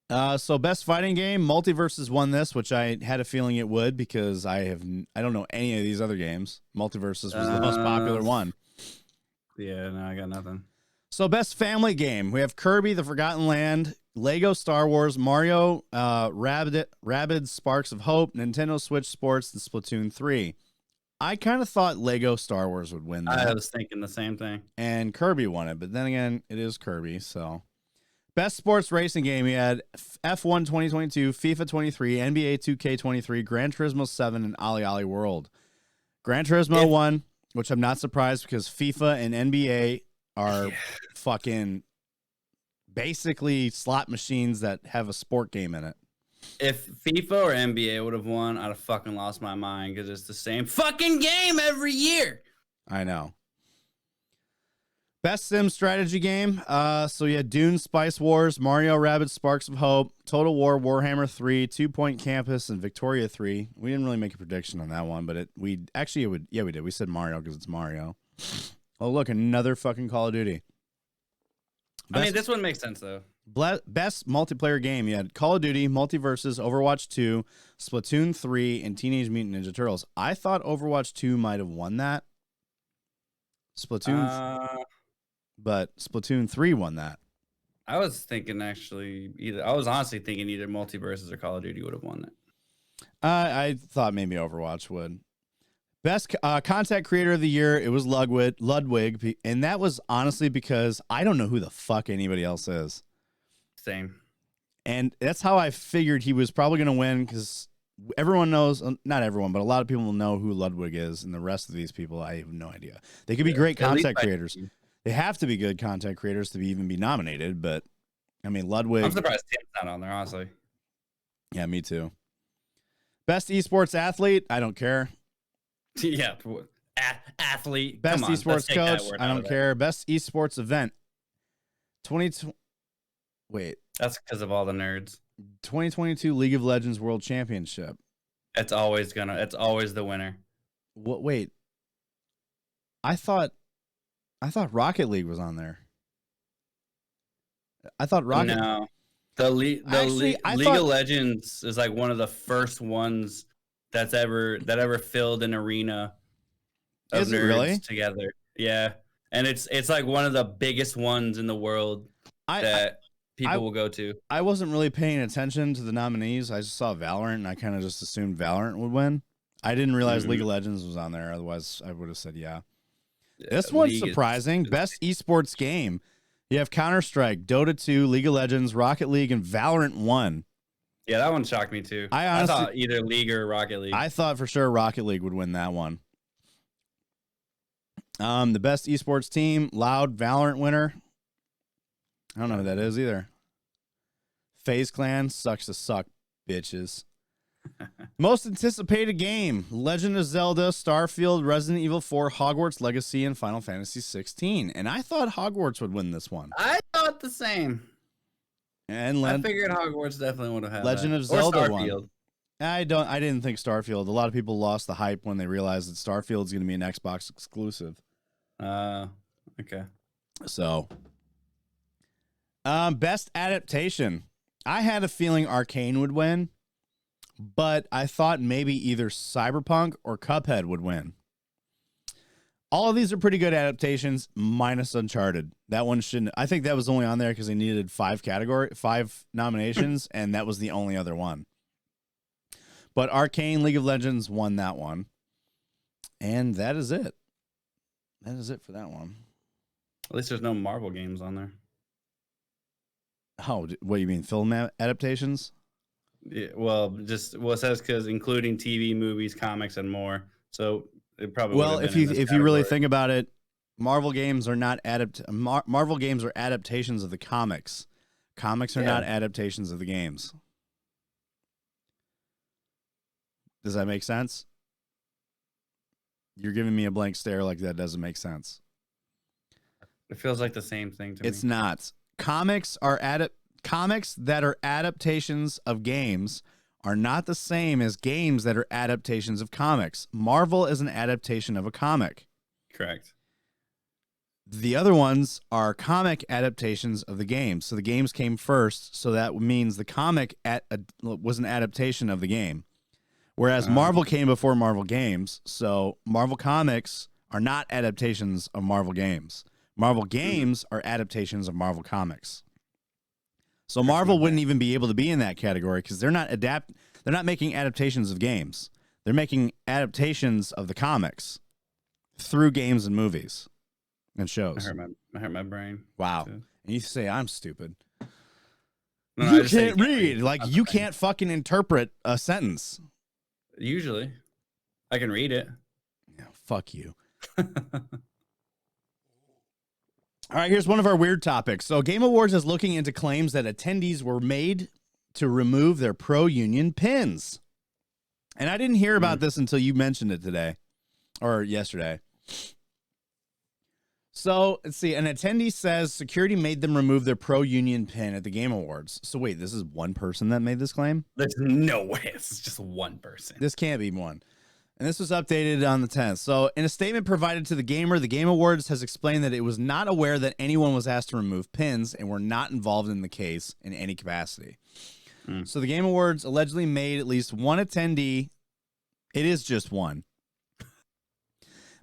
So best fighting game, Multiverses won this, which I had a feeling it would because I don't know any of these other games. Multiverses was the most popular one. Yeah, no, I got nothing. So best family game, we have Kirby: The Forgotten Land, Lego Star Wars, Mario, Rabbids Sparks of Hope, Nintendo Switch Sports, and Splatoon 3. I kind of thought Lego Star Wars would win that. I was thinking the same thing. And Kirby won it, but then again, it is Kirby, so. Best sports racing game, we had F1 2022, FIFA 23, NBA 2K23, Gran Turismo 7, and Ollie Ollie World. Gran Turismo won, which I'm not surprised because FIFA and NBA are fucking basically slot machines that have a sport game in it. If FIFA or NBA would have won, I'd have fucking lost my mind because it's the same fucking game every year. I know. Best sim strategy game. So you had Dune, Spice Wars, Mario, Rabbids Sparks of Hope, Total War, Warhammer 3, 2 Point Campus, and Victoria 3. We didn't really make a prediction on that one, but we did. We said Mario because it's Mario. Oh, look, another fucking Call of Duty. I mean, this one makes sense, though. Best multiplayer game. You had Call of Duty, Multiverses, Overwatch 2, Splatoon 3, and Teenage Mutant Ninja Turtles. I thought Overwatch 2 might have won that. But Splatoon 3 won that. I was thinking I was honestly thinking either Multiverses or Call of Duty would have won it. I thought maybe Overwatch would. Best content creator of the year, it was Ludwig, and that was honestly because I don't know who the fuck anybody else is. Same. And that's how I figured he was probably going to win because everyone knows, not everyone, but a lot of people will know who Ludwig is, and the rest of these people, I have no idea. They could be great content creators. They have to be good content creators to even be nominated, but I mean, Ludwig. I'm surprised Tim's not on there, honestly. Yeah, me too. Best esports athlete, I don't care. Yeah, athlete. Best esports coach, I don't care. Best esports event, 2020. Wait, that's because of all the nerds. 2022 League of Legends World Championship. It's always the winner. What? Wait, I thought Rocket League was on there. I thought Rocket. No, League of Legends is like one of the first ones that ever filled an arena of nerds really? Together. Yeah, and it's like one of the biggest ones in the world that people will go to. I wasn't really paying attention to the nominees. I just saw Valorant, and I kind of just assumed Valorant would win. I didn't realize League of Legends was on there. Otherwise, I would have said yeah. This one's surprising. Best esports game. You have Counter-Strike, Dota 2, League of Legends, Rocket League, and Valorant 1. Yeah, that one shocked me too. I thought either League or Rocket League. I thought for sure Rocket League would win that one. The best esports team, Loud, Valorant winner. I don't know who that is either. FaZe Clan sucks to suck, bitches. Most anticipated game, Legend of Zelda, Starfield, Resident Evil 4, Hogwarts Legacy, and Final Fantasy 16. And I thought Hogwarts would win this one. I thought the same. And I figured Hogwarts definitely would have had Legend that. of Zelda won. I didn't think Starfield. A lot of people lost the hype when they realized that Starfield's going to be an Xbox exclusive. Okay. So, best adaptation. I had a feeling Arcane would win, but I thought maybe either Cyberpunk or Cuphead would win. All of these are pretty good adaptations, minus Uncharted. That one shouldn't. I think that was only on there because they needed 5 nominations, and that was the only other one. But Arcane League of Legends won that one, and that is it. That is it for that one. At least there's no Marvel games on there. Oh, what do you mean, film adaptations? Yeah, well, it says because including TV, movies, comics, and more. So it probably if you really think about it, Marvel games are not Marvel games are adaptations of the comics. Comics are not adaptations of the games. Does that make sense? You're giving me a blank stare like that doesn't make sense. It feels like the same thing to me. It's not. Comics that are adaptations of games are not the same as games that are adaptations of comics. Marvel is an adaptation of a comic. Correct. The other ones are comic adaptations of the games. So the games came first, so that means the comic was an adaptation of the game. Whereas Marvel came before Marvel games, so Marvel comics are not adaptations of Marvel games. Marvel games are adaptations of Marvel comics. So Marvel wouldn't even be able to be in that category because they're not making adaptations of games. They're making adaptations of the comics through games and movies and shows. I hurt my brain. Wow. Too. And you say I'm stupid. No, you can't read. Like, you can't fucking interpret a sentence. Usually. I can read it. Yeah, fuck you. All right, here's one of our weird topics. So Game Awards is looking into claims that attendees were made to remove their pro-union pins. And I didn't hear about this until you mentioned it today or yesterday. So, let's see. An attendee says security made them remove their pro-union pin at the Game Awards. So, wait, this is one person that made this claim? There's no way. It's just one person. This can't be one. And this was updated on the 10th. So, in a statement provided to the Gamer, the Game Awards has explained that it was not aware that anyone was asked to remove pins and were not involved in the case in any capacity. So, the Game Awards allegedly made at least one attendee. It is just one.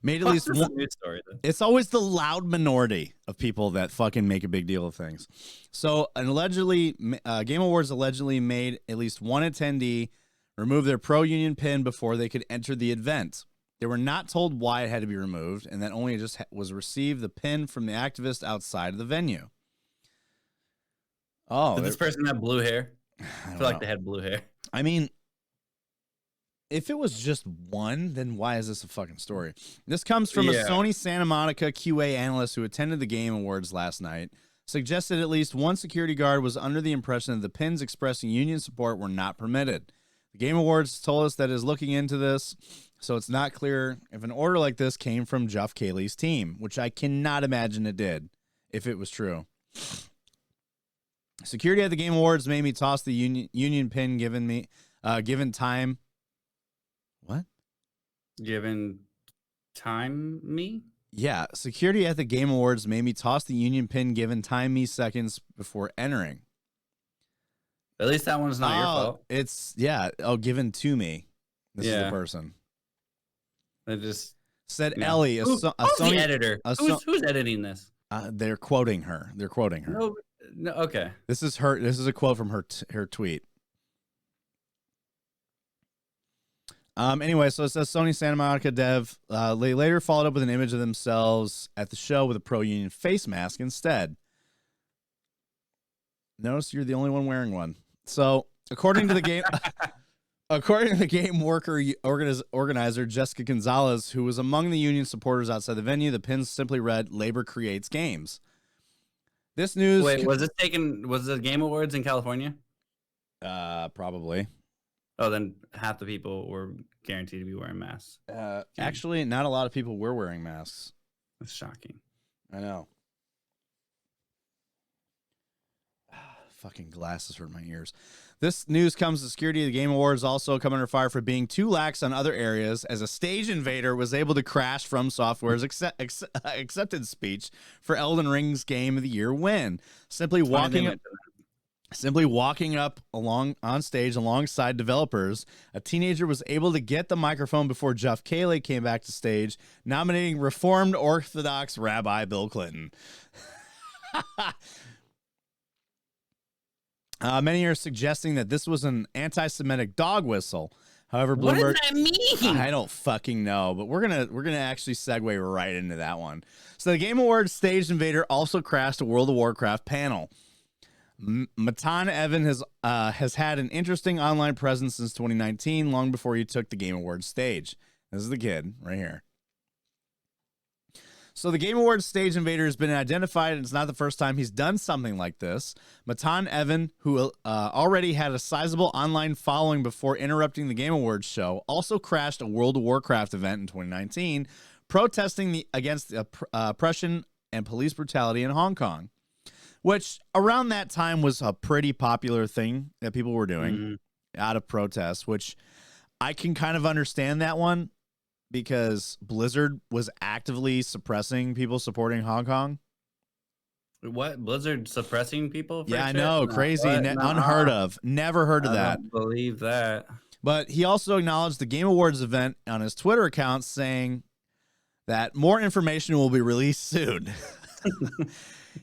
Made at least one. Story, it's always the loud minority of people that fucking make a big deal of things. So, Game Awards allegedly made at least one attendee remove their pro-union pin before they could enter the event. They were not told why it had to be removed, and that only just was received the pin from the activist outside of the venue. Oh, did this person have blue hair? I feel like they had blue hair. I mean, if it was just one, then why is this a fucking story? This comes from a Sony Santa Monica QA analyst who attended the Game Awards last night. Suggested at least one security guard was under the impression that the pins expressing union support were not permitted. The Game Awards told us that it is looking into this, so it's not clear if an order like this came from Geoff Keighley's team, which I cannot imagine it did, if it was true. Security at the Game Awards made me toss the union pin given time. What? Given time me? Yeah, security at the Game Awards made me toss the union pin given time me seconds before entering. At least that one's not your fault. It's, given to me. This is the person. They just said Ellie, who's Sony the editor? Who's editing this? They're quoting her. No, okay. This is her. This is a quote from her tweet. Anyway, so it says Sony Santa Monica dev. They later followed up with an image of themselves at the show with a pro-union face mask instead. Notice you're the only one wearing one. So, according to the game, organizer Jessica Gonzalez, who was among the union supporters outside the venue, the pins simply read "Labor creates games." This news. Wait, was the Game Awards in California? Probably. Oh, then half the people were guaranteed to be wearing masks. Actually, not a lot of people were wearing masks. That's shocking. I know. Fucking glasses hurt my ears. This news comes to security. The Game Awards also come under fire for being too lax on other areas, as a stage invader was able to crash From Software's acceptance speech for Elden Ring's Game of the Year win. Simply walking up on stage alongside developers, a teenager was able to get the microphone before Geoff Keighley came back to stage, nominating Reformed Orthodox Rabbi Bill Clinton. Many are suggesting that this was an anti-Semitic dog whistle. However, Bloomberg, what does that mean? I don't fucking know, but we're gonna actually segue right into that one. So the Game Awards stage invader also crashed a World of Warcraft panel. Matan Evan has had an interesting online presence since 2019, long before he took the Game Awards stage. This is the kid right here. So the Game Awards stage invader has been identified, and it's not the first time he's done something like this. Matan Evan, who already had a sizable online following before interrupting the Game Awards show, also crashed a World of Warcraft event in 2019, protesting against the oppression and police brutality in Hong Kong, which around that time was a pretty popular thing that people were doing out of protest, which I can kind of understand that one, because Blizzard was actively suppressing people supporting Hong Kong. What? Blizzard suppressing people? Yeah, I know. Crazy. Unheard of. Never heard of that. I don't believe that. But he also acknowledged the Game Awards event on his Twitter account, saying that more information will be released soon.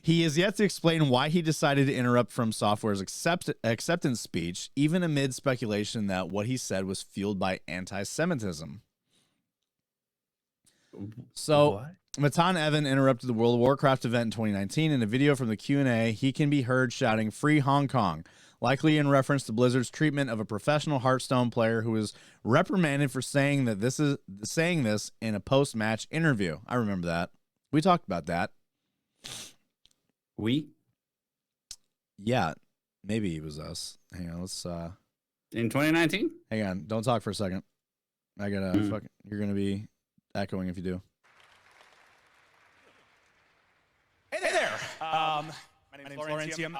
He is yet to explain why he decided to interrupt From Software's acceptance speech, even amid speculation that what he said was fueled by anti-Semitism. So, What? Matan Evan interrupted the World of Warcraft event in 2019. In a video from the Q&A, he can be heard shouting, "Free Hong Kong," likely in reference to Blizzard's treatment of a professional Hearthstone player who was reprimanded for saying this in a post-match interview. I remember that. We talked about that. Yeah, maybe it was us. Hang on, let's in 2019. Hang on, don't talk for a second. I gotta you're gonna be echoing if you do. Hey there. My name's Laurentium.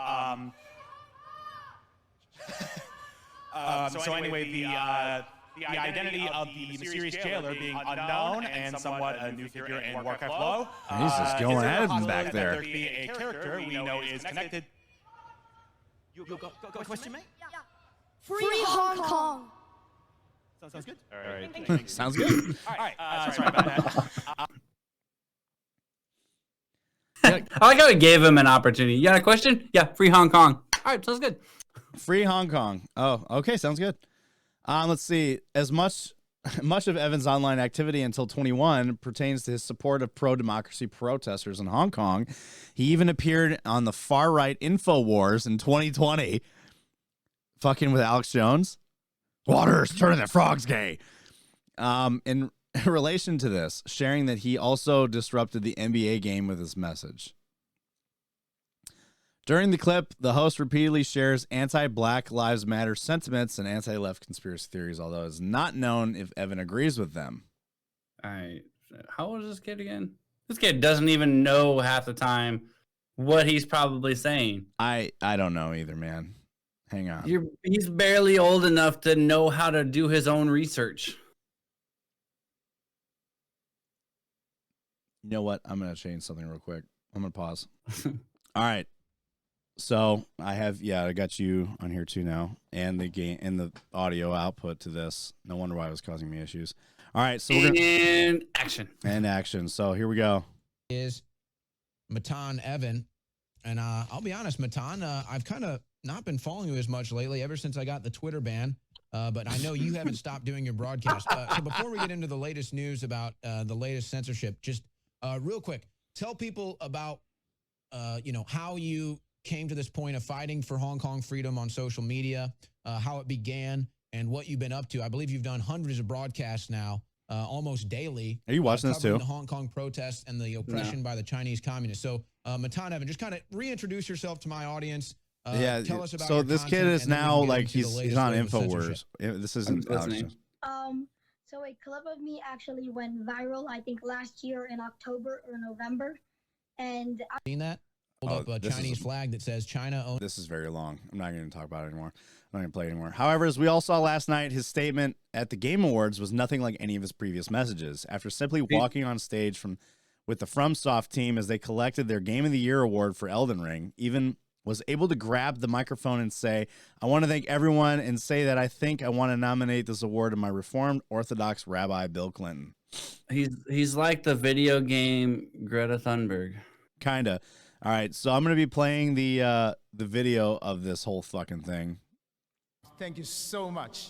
So anyway, the identity of the mysterious jailer being unknown and somewhat a new figure in Warcraft Low. He's just going at him back there. There be a character we know is connected. You go question me? Yeah. Free Hong Kong. Sounds good. All right. Sounds good. All right. Sorry about that. I like how we gave him an opportunity. You got a question? Yeah, free Hong Kong. All right, sounds good. Free Hong Kong. Oh, okay, sounds good. Let's see. As much of Evan's online activity until 21 pertains to his support of pro-democracy protesters in Hong Kong. He even appeared on the far-right InfoWars in 2020, fucking with Alex Jones. Water's turning the frogs gay. In relation to this, sharing that he also disrupted the NBA game with his message. During the clip, the host repeatedly shares anti-Black Lives Matter sentiments and anti-left conspiracy theories, although it's not known if Evan agrees with them. All right. How old is this kid again? This kid doesn't even know half the time what he's probably saying. I don't know either, man. Hang on. He's barely old enough to know how to do his own research. You know what? I'm going to change something real quick. I'm going to pause. All right. So I got you on here too now, and the game and the audio output to this. No wonder why it was causing me issues. All right, so action. So here we go. Is Matan Evan, and I'll be honest, Matan, I've kind of not been following you as much lately ever since I got the Twitter ban. But I know you haven't stopped doing your broadcast. So before we get into the latest news about the latest censorship, just real quick, tell people about how you came to this point of fighting for Hong Kong freedom on social media, how it began, and what you've been up to. I believe you've done hundreds of broadcasts now, almost daily. Are you watching this too? The Hong Kong protests and the oppression by the Chinese communists. So, Matan Evan, just kind of reintroduce yourself to my audience. Tell us about so your this kid is now like he's on InfoWars. InfoWars. This isn't Alex. So a clip of me actually went viral, I think last year in October or November. And seen that? Hold up a Chinese flag that says China owns. This is very long. I'm not going to talk about it anymore. I'm not going to play it anymore. However, as we all saw last night, his statement at the Game Awards was nothing like any of his previous messages. After simply walking on stage with the FromSoft team as they collected their Game of the Year award for Elden Ring, even was able to grab the microphone and say, "I want to thank everyone and say that I think I want to nominate this award to my Reformed Orthodox Rabbi Bill Clinton." He's like the video game Greta Thunberg. Kinda. All right, so I'm going to be playing the video of this whole fucking thing. Thank you so much.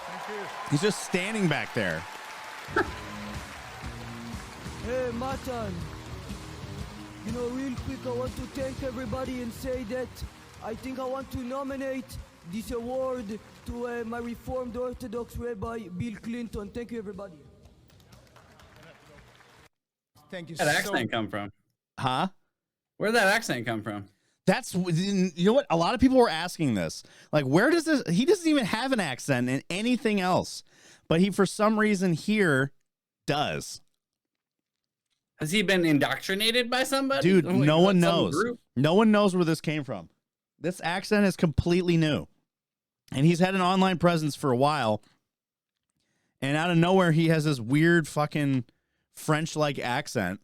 Thank you. He's just standing back there. Hey, Matan. Real quick, I want to thank everybody and say that I think I want to nominate this award to my Reformed Orthodox Rabbi Bill Clinton. Thank you, everybody. Thank you. Where'd that accent come from? Huh? Where'd that accent come from? That's, you know what? A lot of people were asking this. Like, where does this, he doesn't even have an accent in anything else. But he, for some reason here, does. Has he been indoctrinated by somebody? Dude, no one knows. No one knows where this came from. This accent is completely new. And he's had an online presence for a while. And out of nowhere, he has this weird fucking French-like accent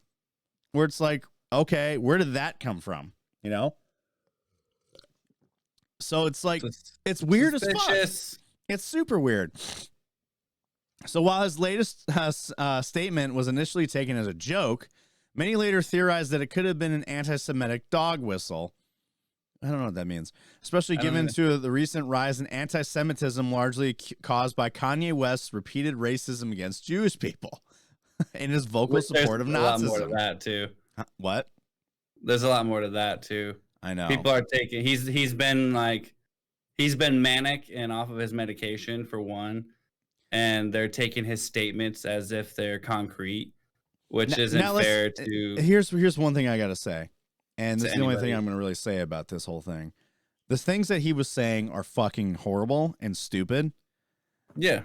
where it's like, okay, where did that come from? You know? So it's like, it's weird as fuck. It's super weird. So while his latest statement was initially taken as a joke Many later theorized that it could have been an anti-Semitic dog whistle. I don't know what that means, especially given to the recent rise in anti-Semitism, largely caused by Kanye West's repeated racism against Jewish people and his vocal support of Nazism. There's a lot more to that too. What? There's a lot more to that too. I know. People are taking. He's been manic and off of his medication for one, and they're taking his statements as if they're concrete, which isn't fair to. Here's one thing I gotta say. And this is the only thing I'm going to really say about this whole thing. The things that he was saying are fucking horrible and stupid. Yeah.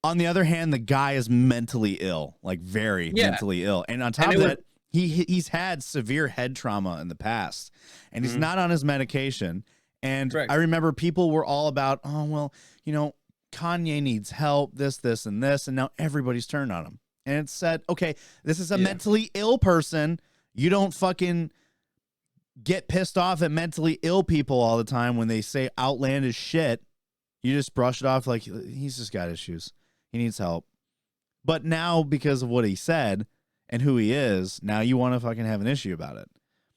On the other hand, the guy is mentally ill, like very mentally ill. And on top of that, he's had severe head trauma in the past, and he's not on his medication. And Correct. I remember people were all about, oh, well, you know, Kanye needs help, this, and this. And now everybody's turned on him. And it said, okay, this is a mentally ill person. You don't fucking get pissed off at mentally ill people all the time when they say outlandish shit. You just brush it off like he's just got issues. He needs help. But now, because of what he said and who he is, now you want to fucking have an issue about it.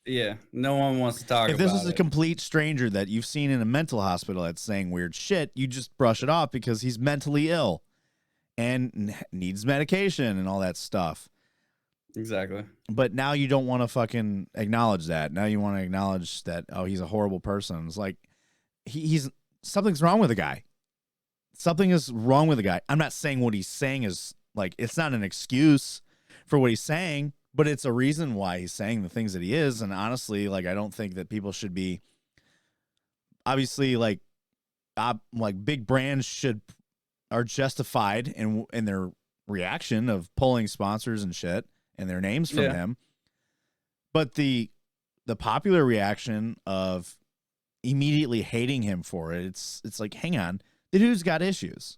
Yeah, no one wants to talk about it. If this is a complete stranger that you've seen in a mental hospital that's saying weird shit, you just brush it off because he's mentally ill and needs medication and all that stuff. Exactly. But now you don't want to fucking acknowledge that. Now you want to acknowledge that, oh, he's a horrible person. It's like he's something's wrong with the guy. Something is wrong with the guy. I'm not saying what he's saying is like, it's not an excuse for what he's saying, but it's a reason why he's saying the things that he is. And honestly, like, I don't think that people should be, obviously, like big brands are justified in their reaction of pulling sponsors and shit and their names from him. But the popular reaction of immediately hating him for it, it's like, hang on, the dude's got issues.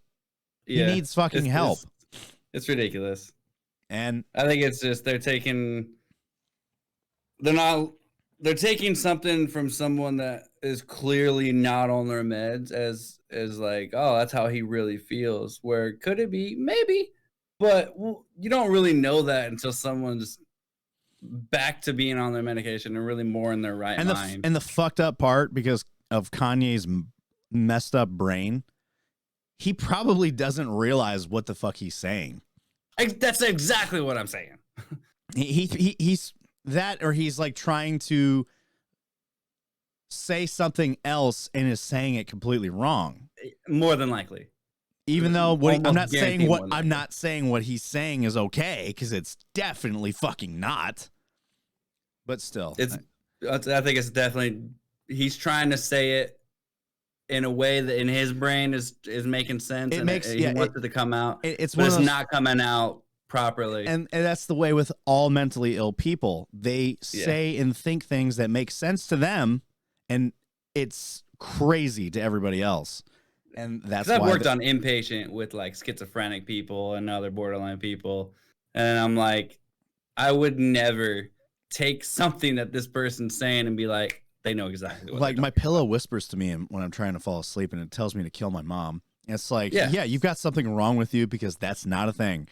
He needs fucking help. It's ridiculous. And I think it's just they're taking something from someone that is clearly not on their meds as like, oh, that's how he really feels. Where could it be? Maybe. But you don't really know that until someone's back to being on their medication and really more in their right mind. And the fucked up part, because of Kanye's messed up brain, he probably doesn't realize what the fuck he's saying. That's exactly what I'm saying. He's that, or he's like trying to say something else and is saying it completely wrong. More than likely. Even though I'm not saying what he's saying is okay, because it's definitely fucking not. But still, I think it's definitely, he's trying to say it in a way that in his brain is making sense. He wants it to come out. It's not coming out properly. And that's the way with all mentally ill people. They say and think things that make sense to them, and it's crazy to everybody else. And that's why I've worked on inpatient with like schizophrenic people and other borderline people, and I'm like, I would never take something that this person's saying and be like, they know exactly what. Like, my pillow whispers to me when I'm trying to fall asleep, and it tells me to kill my mom. It's like, yeah, you've got something wrong with you, because that's not a thing.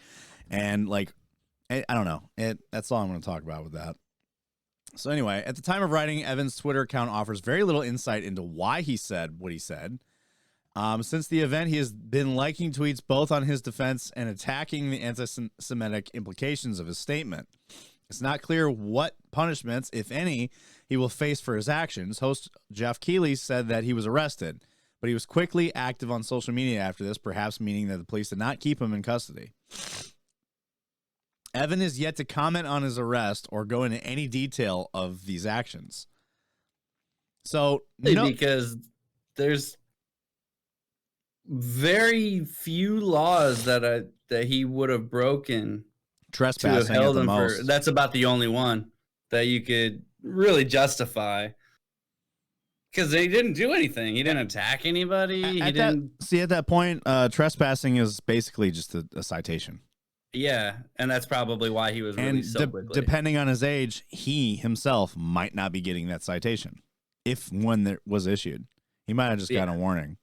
And like, I don't know. That's all I'm going to talk about with that. So anyway, at the time of writing, Evan's Twitter account offers very little insight into why he said what he said. Since the event, he has been liking tweets both on his defense and attacking the anti-Semitic implications of his statement. It's not clear what punishments, if any, he will face for his actions. Host Jeff Keighley said that he was arrested, but he was quickly active on social media after this, perhaps meaning that the police did not keep him in custody. Evan is yet to comment on his arrest or go into any detail of these actions. So, because there's very few laws that he would have broken. Trespassing at the most. That's about the only one that you could really justify, because they didn't do anything. He didn't attack anybody. At that point, trespassing is basically just a citation. Yeah, and that's probably why he was released so quickly. Depending on his age, he himself might not be getting that citation when it was issued. He might have just got a warning.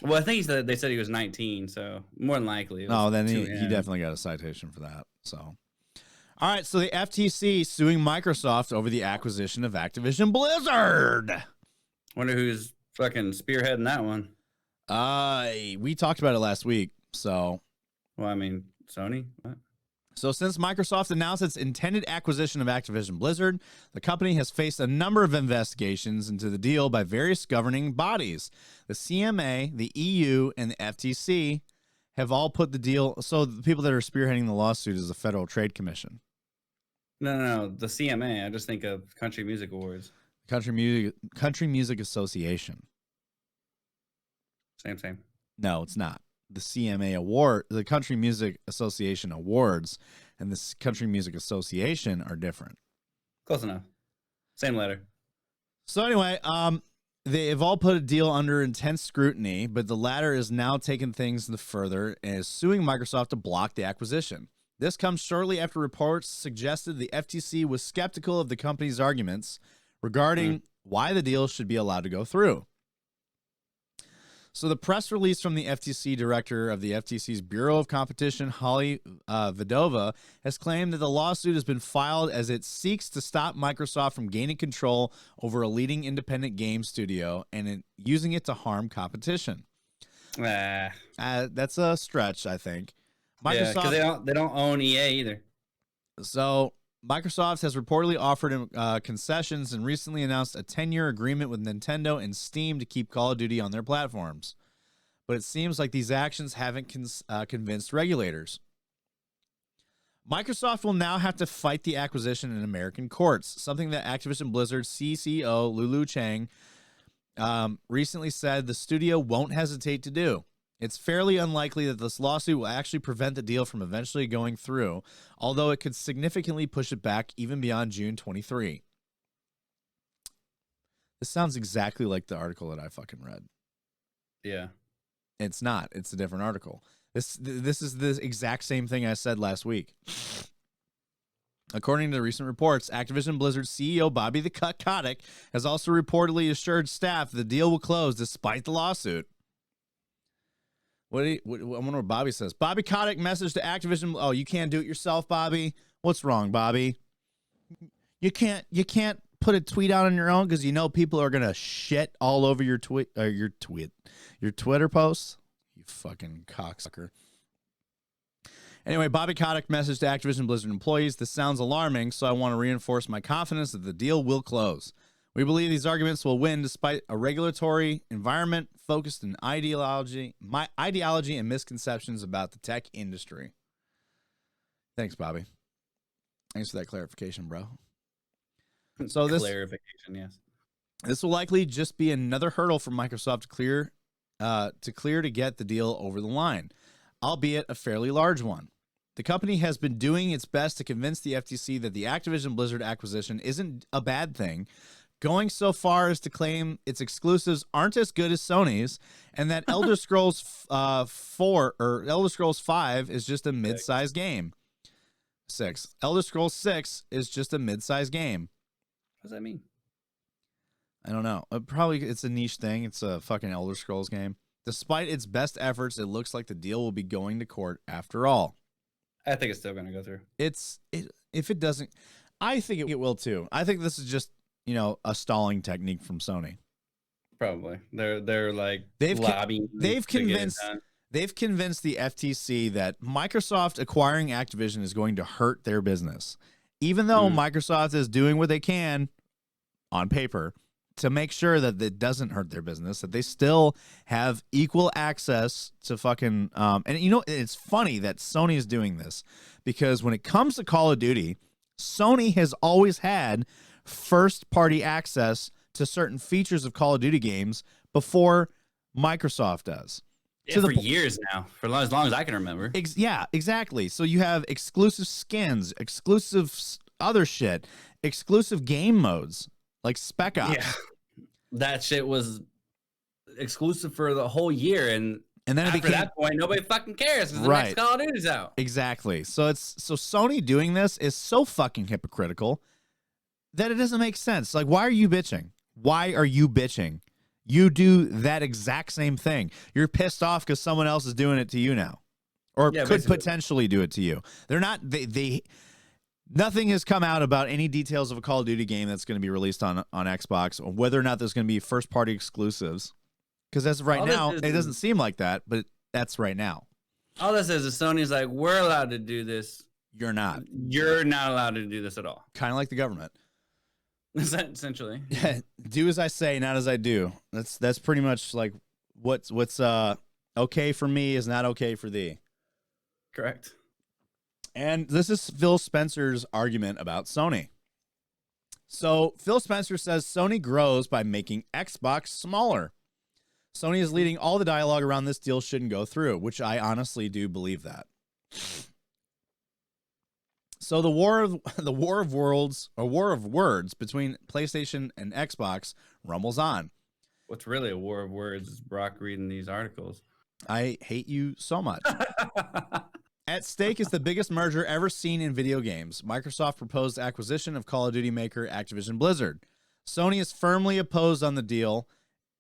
Well, I think they said he was 19, so more than likely. Then he definitely got a citation for that. So, all All right, so the FTC suing Microsoft over the acquisition of Activision Blizzard. Wonder who's fucking spearheading that one. We talked about it last week. So, Well, I mean, Sony. What? So since Microsoft announced its intended acquisition of Activision Blizzard, the company has faced a number of investigations into the deal by various governing bodies. The CMA, the EU, and the FTC have all put the deal. So the people that are spearheading the lawsuit is the Federal Trade Commission. No. The CMA. I just think of Country Music Awards. Country Music Association. Same. No, it's not. The CMA Award, the Country Music Association Awards, and the Country Music Association are different. Close enough. Same letter. So anyway, they have all put a deal under intense scrutiny, but the latter is now taking things further and is suing Microsoft to block the acquisition. This comes shortly after reports suggested the FTC was skeptical of the company's arguments regarding why the deal should be allowed to go through. So the press release from the FTC director of the FTC's Bureau of Competition, Holly Vidova, has claimed that the lawsuit has been filed as it seeks to stop Microsoft from gaining control over a leading independent game studio and using it to harm competition. That's a stretch, I think. Microsoft, because they don't own EA either. So Microsoft has reportedly offered concessions and recently announced a 10-year agreement with Nintendo and Steam to keep Call of Duty on their platforms. But it seems like these actions haven't convinced regulators. Microsoft will now have to fight the acquisition in American courts, something that Activision Blizzard CCO Lulu Chang recently said the studio won't hesitate to do. It's fairly unlikely that this lawsuit will actually prevent the deal from eventually going through, although it could significantly push it back even beyond June 23. This sounds exactly like the article that I fucking read. Yeah. It's not. It's a different article. This is the exact same thing I said last week. According to recent reports, Activision Blizzard CEO Bobby the Cut Kotick has also reportedly assured staff the deal will close despite the lawsuit. I wonder what Bobby says. Bobby Kotick messaged to Activision. Oh, you can't do it yourself, Bobby? What's wrong, Bobby? You can't put a tweet out on your own because you know people are gonna shit all over your Twitter posts. You fucking cocksucker. Anyway, Bobby Kotick messaged to Activision Blizzard employees. This sounds alarming, so I want to reinforce my confidence that the deal will close. We believe these arguments will win despite a regulatory environment focused on ideology and misconceptions about the tech industry. Thanks, Bobby. Thanks for that clarification, bro. So Clarification, yes. This will likely just be another hurdle for Microsoft to get the deal over the line, albeit a fairly large one. The company has been doing its best to convince the FTC that the Activision Blizzard acquisition isn't a bad thing, going so far as to claim its exclusives aren't as good as Sony's, and that Elder Scrolls 4 or Elder Scrolls 5 is just a mid-sized game. 6. Elder Scrolls 6 is just a mid-sized game. What does that mean? I don't know. Probably it's a niche thing. It's a fucking Elder Scrolls game. Despite its best efforts, it looks like the deal will be going to court after all. I think it's still going to go through. If it doesn't, I think it will too. I think this is just, a stalling technique from Sony. Probably. They're like lobbying. They've convinced the FTC that Microsoft acquiring Activision is going to hurt their business. Even though Microsoft is doing what they can on paper to make sure that it doesn't hurt their business, that they still have equal access to fucking and it's funny that Sony is doing this because when it comes to Call of Duty, Sony has always had first party access to certain features of Call of Duty games before Microsoft does. Yeah, for years now, for as long as I can remember. Yeah, exactly. So you have exclusive skins, exclusive other shit, exclusive game modes like Spec Ops. Yeah. That shit was exclusive for the whole year, and then after that point, nobody fucking cares because the next Call of Duty's out. Exactly. So Sony doing this is so fucking hypocritical that it doesn't make sense. Like, why are you bitching? Why are you bitching? You do that exact same thing. You're pissed off because someone else is doing it to you now, or could potentially do it to you. They're not. Nothing has come out about any details of a Call of Duty game that's going to be released on Xbox, or whether or not there's going to be first-party exclusives. Because as of right now, it doesn't seem like that, but that's right now. All this is Sony's like, we're allowed to do this. You're not. You're not allowed to do this at all. Kind of like the government. Essentially. Do as I say, not as I do. That's pretty much like what's okay for me is not okay for thee. Correct. And this is Phil Spencer's argument about Sony. So Phil Spencer says Sony grows by making Xbox smaller. Sony is leading all the dialogue around this deal shouldn't go through, which I honestly do believe that. So the war of words between PlayStation and Xbox rumbles on. What's really a war of words is Brock reading these articles. I hate you so much. At stake is the biggest merger ever seen in video games. Microsoft proposed acquisition of Call of Duty maker Activision Blizzard. Sony is firmly opposed on the deal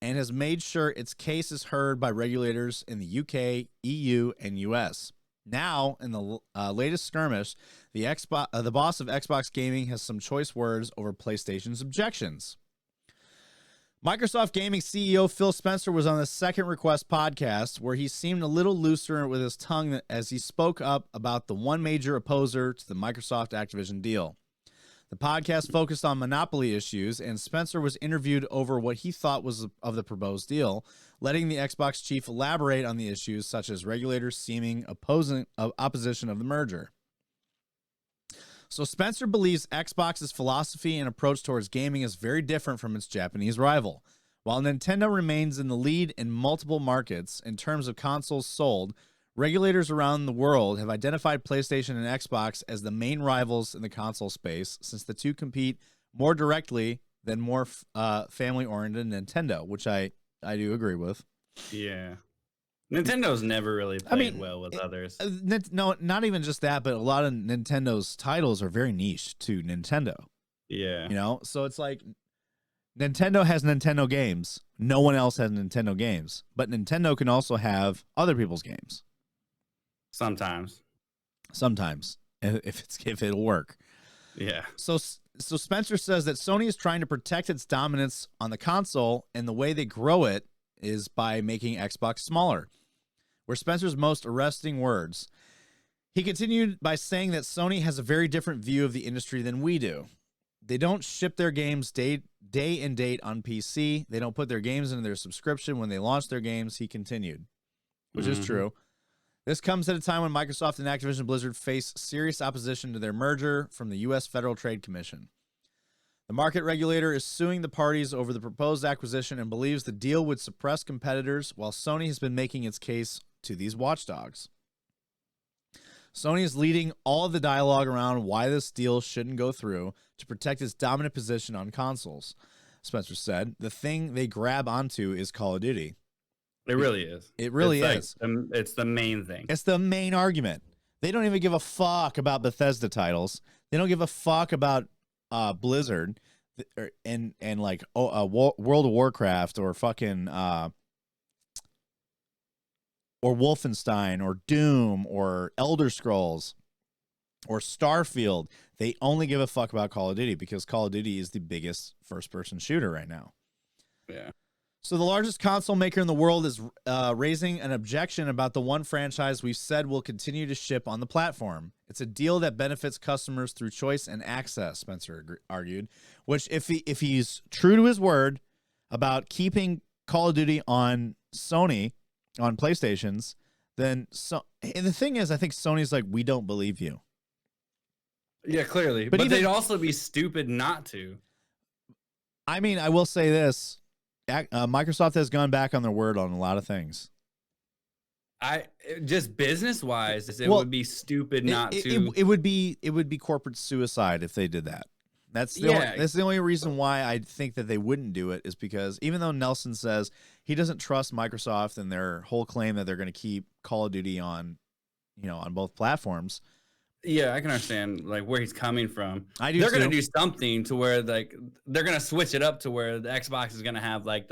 and has made sure its case is heard by regulators in the UK, EU, and US. Now, in the latest skirmish, the boss of Xbox Gaming has some choice words over PlayStation's objections. Microsoft Gaming CEO Phil Spencer was on the Second Request podcast, where he seemed a little looser with his tongue as he spoke up about the one major opposer to the Microsoft Activision deal. The podcast focused on monopoly issues, and Spencer was interviewed over what he thought was of the proposed deal, letting the Xbox chief elaborate on the issues such as regulators seeming opposition of the merger. So Spencer believes Xbox's philosophy and approach towards gaming is very different from its Japanese rival. While Nintendo remains in the lead in multiple markets in terms of consoles sold, regulators around the world have identified PlayStation and Xbox as the main rivals in the console space, since the two compete more directly than more family-oriented Nintendo, which I do agree with. Yeah. Nintendo's never really played well with others. No, not even just that, but a lot of Nintendo's titles are very niche to Nintendo. Yeah. You know, so it's like Nintendo has Nintendo games. No one else has Nintendo games, but Nintendo can also have other people's games. Sometimes, if it'll work. Yeah. So Spencer says that Sony is trying to protect its dominance on the console, and the way they grow it is by making Xbox smaller. Were Spencer's most arresting words. He continued by saying that Sony has a very different view of the industry than we do. They don't ship their games day and date on PC. They don't put their games into their subscription when they launch their games, he continued, which is true. This comes at a time when Microsoft and Activision Blizzard face serious opposition to their merger from the U.S. Federal Trade Commission. The market regulator is suing the parties over the proposed acquisition and believes the deal would suppress competitors, while Sony has been making its case to these watchdogs. Sony is leading all of the dialogue around why this deal shouldn't go through to protect its dominant position on consoles. Spencer said, the thing they grab onto is Call of Duty. It really is. It really is. It's the main thing. It's the main argument. They don't even give a fuck about Bethesda titles. They don't give a fuck about Blizzard and like World of Warcraft or fucking or Wolfenstein or Doom or Elder Scrolls or Starfield. They only give a fuck about Call of Duty because Call of Duty is the biggest first-person shooter right now. Yeah. So the largest console maker in the world is raising an objection about the one franchise we've said will continue to ship on the platform. It's a deal that benefits customers through choice and access, Spencer argued, which if he's true to his word about keeping Call of Duty on Sony, on PlayStations, then and the thing is, I think Sony's like, we don't believe you. Yeah, clearly. But they'd also be stupid not to. I mean, I will say this. Microsoft has gone back on their word on a lot of things. Just business wise, would be stupid not to. It would be corporate suicide if they did that. That's the only reason why I think that they wouldn't do it, is because even though Nelson says he doesn't trust Microsoft and their whole claim that they're going to keep Call of Duty on, on both platforms. Yeah, I can understand like where he's coming from. I do. They're going to do something to where like they're going to switch it up to where the Xbox is going to have like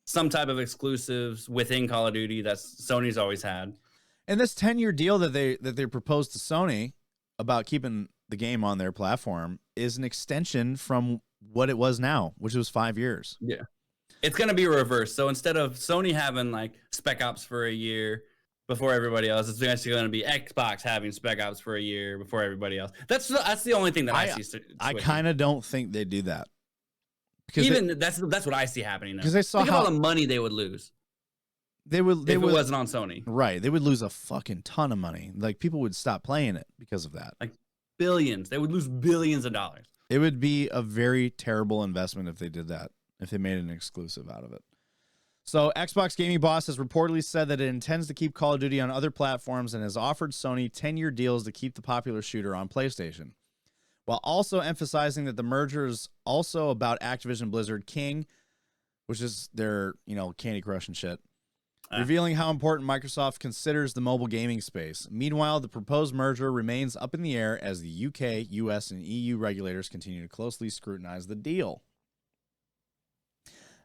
some type of exclusives within Call of Duty that Sony's always had. And this 10-year deal that they proposed to Sony about keeping the game on their platform is an extension from what it was now, which was 5 years. Yeah. It's going to be reversed. So instead of Sony having like Spec Ops for a year before everybody else, it's actually going to be Xbox having Spec Ops for a year before everybody else. That's the only thing that I see. I kind of don't think they do that. Because that's what I see happening now. Because they saw Think how of all the money they would lose. If it wasn't on Sony. Right. They would lose a fucking ton of money. Like, people would stop playing it because of that. Like billions. They would lose billions of dollars. It would be a very terrible investment if they did that, if they made an exclusive out of it. So, Xbox gaming boss has reportedly said that it intends to keep Call of Duty on other platforms and has offered Sony 10-year deals to keep the popular shooter on PlayStation, while also emphasizing that the merger is also about Activision Blizzard King, which is their, Candy Crush and shit. Revealing how important Microsoft considers the mobile gaming space. Meanwhile, the proposed merger remains up in the air as the UK, US, and EU regulators continue to closely scrutinize the deal.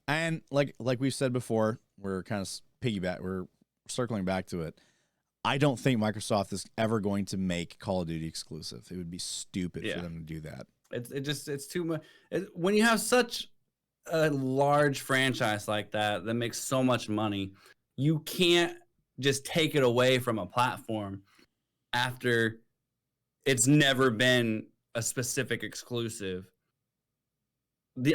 And like we've said before, we're kind of we're circling back to it. I don't think Microsoft is ever going to make Call of Duty exclusive. It would be stupid for them to do that. It's too much. When you have such a large franchise like that makes so much money, you can't just take it away from a platform after it's never been a specific exclusive.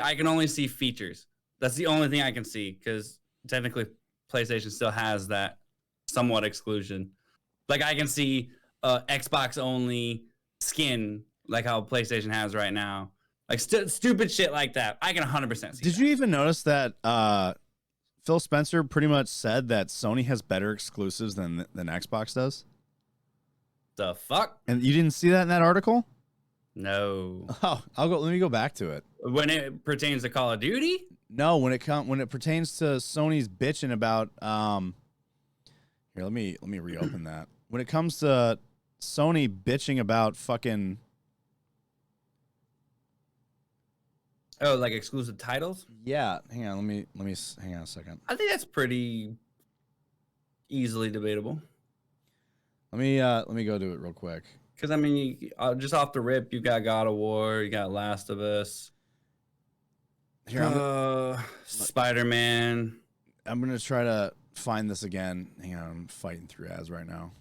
I can only see features. That's the only thing I can see, because technically PlayStation still has that somewhat exclusion. Like, I can see Xbox only skin, like how PlayStation has right now. Like stupid shit like that. I can 100% see. Did you even notice that Phil Spencer pretty much said that Sony has better exclusives than Xbox does? The fuck? And you didn't see that in that article? No. Oh, let me go back to it. When it pertains to Call of Duty? No, when it pertains to Sony's bitching about here, let me reopen that. When it comes to Sony bitching about fucking like exclusive titles? Yeah, hang on, let me hang on a second. I think that's pretty easily debatable. Let me go to it real quick. Because I mean, just off the rip, you got God of War, you got Last of Us, Spider-Man. I'm gonna try to find this again. Hang on, I'm fighting through ads right now.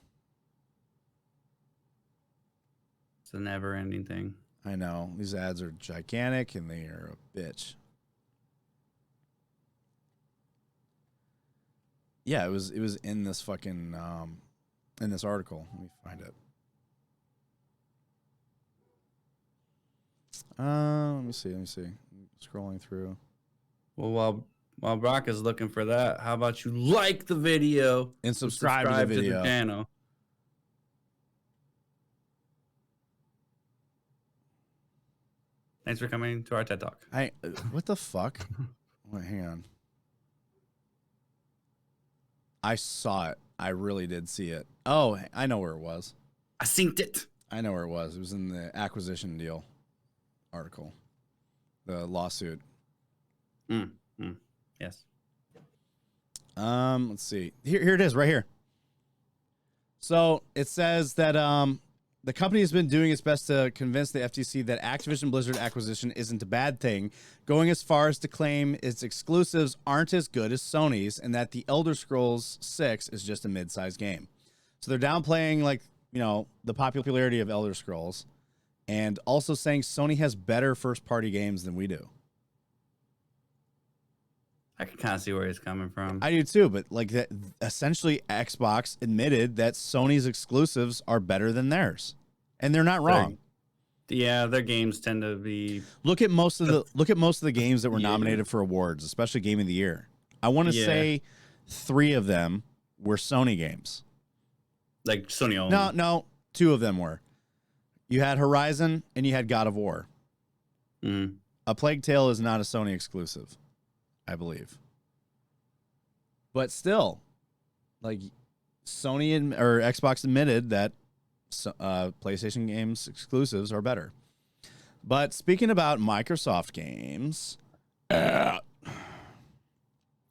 It's a never-ending thing. I know these ads are gigantic and they are a bitch. Yeah, it was in this fucking in this article. Let me find it. Let me see. I'm scrolling through. Well, while Brock is looking for that, how about you like the video and subscribe to the video. To the channel? Thanks for coming to our TED Talk. What the fuck? Wait, hang on. I saw it. I really did see it. Oh, I know where it was. I synced it. I know where it was. It was in the acquisition deal article. The lawsuit. Yes. Let's see. Here it is, right here. So it says that the company has been doing its best to convince the FTC that Activision Blizzard acquisition isn't a bad thing, going as far as to claim its exclusives aren't as good as Sony's and that The Elder Scrolls 6 is just a mid-sized game. So they're downplaying, like, the popularity of Elder Scrolls and also saying Sony has better first-party games than we do. I can kind of see where he's coming from. I do too, but like that, essentially Xbox admitted that Sony's exclusives are better than theirs, and they're not wrong. Their games tend to be. Look at most of the games that were nominated for awards, especially Game of the Year. I want to say 3 of them were Sony games. Like Sony only. No, 2 of them were. You had Horizon and you had God of War. Mm. A Plague Tale is not a Sony exclusive, I believe. But still, like, Sony or Xbox admitted that PlayStation games exclusives are better. But speaking about Microsoft games, now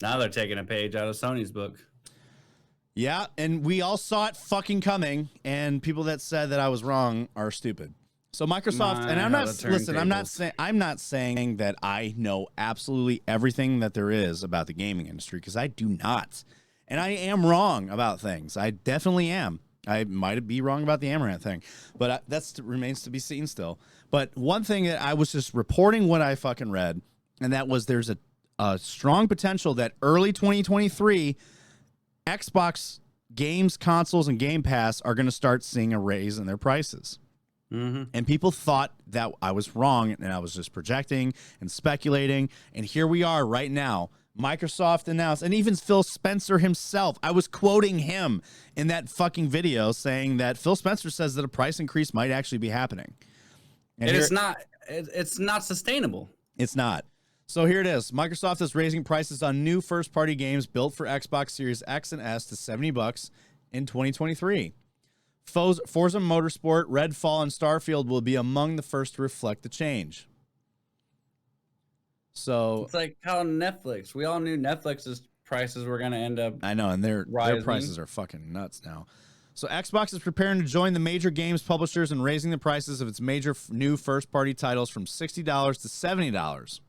they're taking a page out of Sony's book. Yeah, and we all saw it fucking coming, and people that said that I was wrong are stupid. So Microsoft, and I'm My, not how the listen. turntables. I'm not saying that I know absolutely everything that there is about the gaming industry, because I do not, and I am wrong about things. I definitely am. I might be wrong about the Amaranth thing, but that remains to be seen still. But one thing that I was just reporting what I fucking read, and that was there's a strong potential that early 2023 Xbox games, consoles, and Game Pass are going to start seeing a raise in their prices. And people thought that I was wrong and I was just projecting and speculating. And here we are right now. Microsoft announced, and even Phil Spencer himself, I was quoting him in that fucking video saying that Phil Spencer says that a price increase might actually be happening. And it's not sustainable. It's not. So here it is. Microsoft is raising prices on new first-party games built for Xbox Series X and S to $70 in 2023. Forza Motorsport, Redfall, and Starfield will be among the first to reflect the change. So It's like how Netflix. We all knew Netflix's prices were going to end up. I know, and their prices are fucking nuts now. So Xbox is preparing to join the major games publishers and raising the prices of its major new first-party titles from $60 to $70.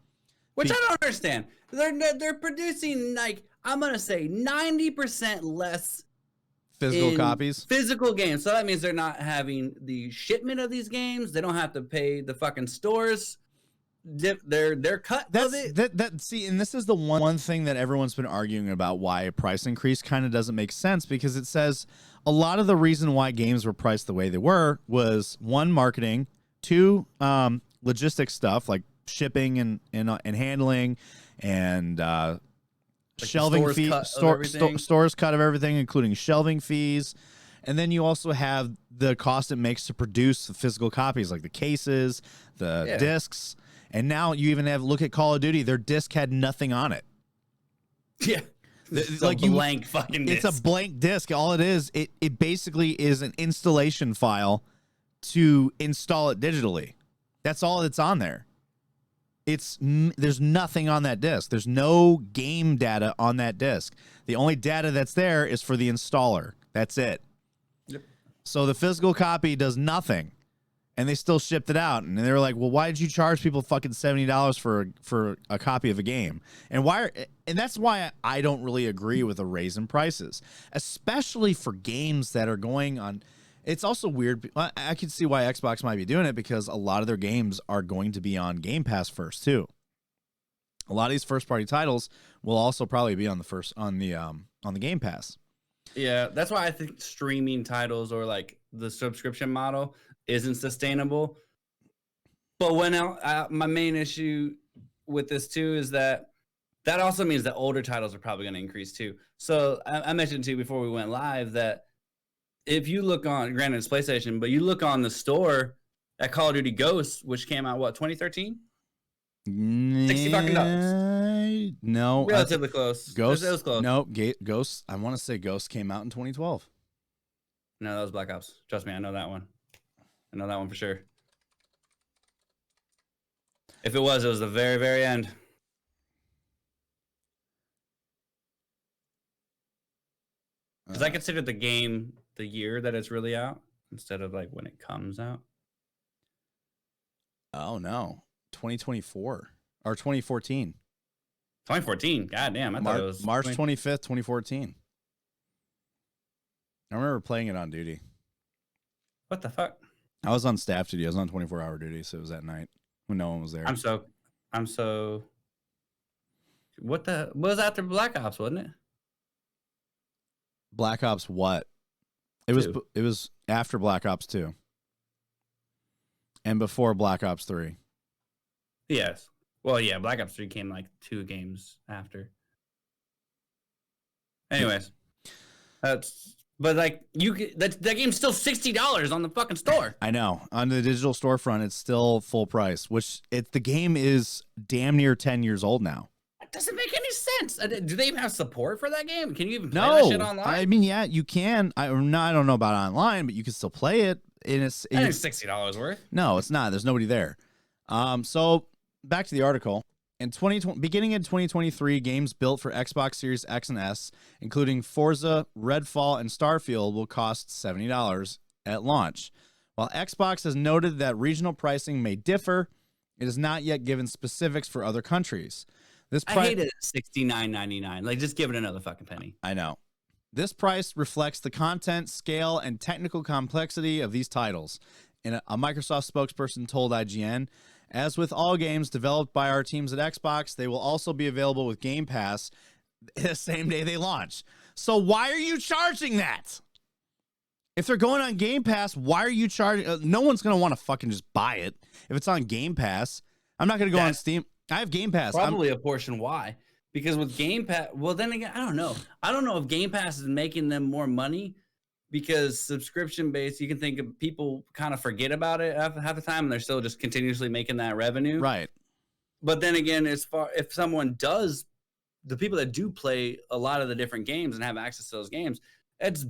Which I don't understand. They're producing, like, I'm going to say 90% less Physical copies? Physical games. So that means they're not having the shipment of these games. They don't have to pay the fucking stores. They're cut of it. See, and this is the one thing that everyone's been arguing about why a price increase kind of doesn't make sense, because it says a lot of the reason why games were priced the way they were was, one, marketing, two, logistics stuff like shipping and handling, and like shelving fees, stores cut of everything, including shelving fees. And then you also have the cost it makes to produce the physical copies, like the cases, the discs. And now you even look at Call of Duty, their disc had nothing on it. Yeah. It's like blank fucking disc. It's a blank disc. All it is, it basically is an installation file to install it digitally. That's all that's on there. There's nothing on that disc. There's no game data on that disc. The only data that's there is for the installer. That's it. Yep. So the physical copy does nothing, and they still shipped it out. And they were like, "Well, why did you charge people fucking $70 for a copy of a game?" And that's why I don't really agree with a raise in prices, especially for games that are going on. It's also weird. I can see why Xbox might be doing it, because a lot of their games are going to be on Game Pass first too. A lot of these first-party titles will also probably be on the Game Pass. Yeah, that's why I think streaming titles or like the subscription model isn't sustainable. But my main issue with this too is that also means that older titles are probably going to increase too. So I mentioned to you before we went live that if you look on, granted it's PlayStation, but you look on the store at Call of Duty Ghosts, which came out, 2013? $60 No. Relatively close. Ghosts? It was close. No, Ghosts. I want to say Ghosts came out in 2012. No, that was Black Ops. Trust me, I know that one. I know that one for sure. If it was the very, very end. Because I consider the game the year that it's really out instead of like when it comes out. Oh no, 2024 or 2014. 2014. God damn, I thought it was March 25th, 2014. I remember playing it on duty. What the fuck? I was on staff duty. I was on 24-hour duty, so it was at night when no one was there. I'm so. What was after Black Ops, wasn't it? Black Ops what? It was after Black Ops 2. And before Black Ops 3. Yes. Well, yeah, Black Ops 3 came like 2 games after. Anyways. But like that game's still $60 on the fucking store. I know. On the digital storefront, it's still full price, which the game is damn near 10 years old now. That doesn't make any sense. Do they even have support for that game? Can you even play that shit online? I mean, yeah, you can. I don't know about online, but you can still play it. And it's $60 worth. No, it's not. There's nobody there. So back to the article. Beginning in 2023, games built for Xbox Series X and S, including Forza, Redfall, and Starfield, will cost $70 at launch, While Xbox has noted that regional pricing may differ, it is not yet given specifics for other countries. I hate it at $69.99. Like, just give it another fucking penny. I know. This price reflects the content, scale, and technical complexity of these titles. And a Microsoft spokesperson told IGN, as with all games developed by our teams at Xbox, they will also be available with Game Pass the same day they launch. So why are you charging that? If they're going on Game Pass, why are you charging? No one's going to want to fucking just buy it. If it's on Game Pass, I'm not going to go on Steam. I have Game Pass. Probably a portion why. Because with Game Pass, well, then again, I don't know. I don't know if Game Pass is making them more money because subscription-based, you can think of people kind of forget about it half the time and they're still just continuously making that revenue. Right. But then again, if someone does, the people that do play a lot of the different games and have access to those games, that's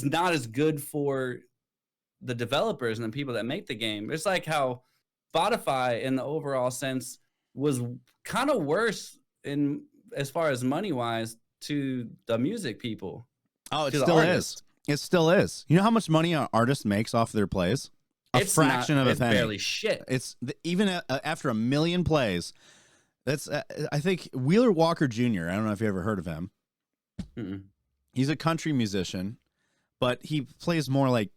not as good for the developers and the people that make the game. It's like how Spotify in the overall sense was kind of worse in as far as money wise to the music people. Oh, it still is. It still is. You know how much money an artist makes off their plays? It's fraction of a penny. It's barely shit. It's even after 1 million plays. That's I think Wheeler Walker Jr. I don't know if you ever heard of him. Mm-mm. He's a country musician, but he plays more like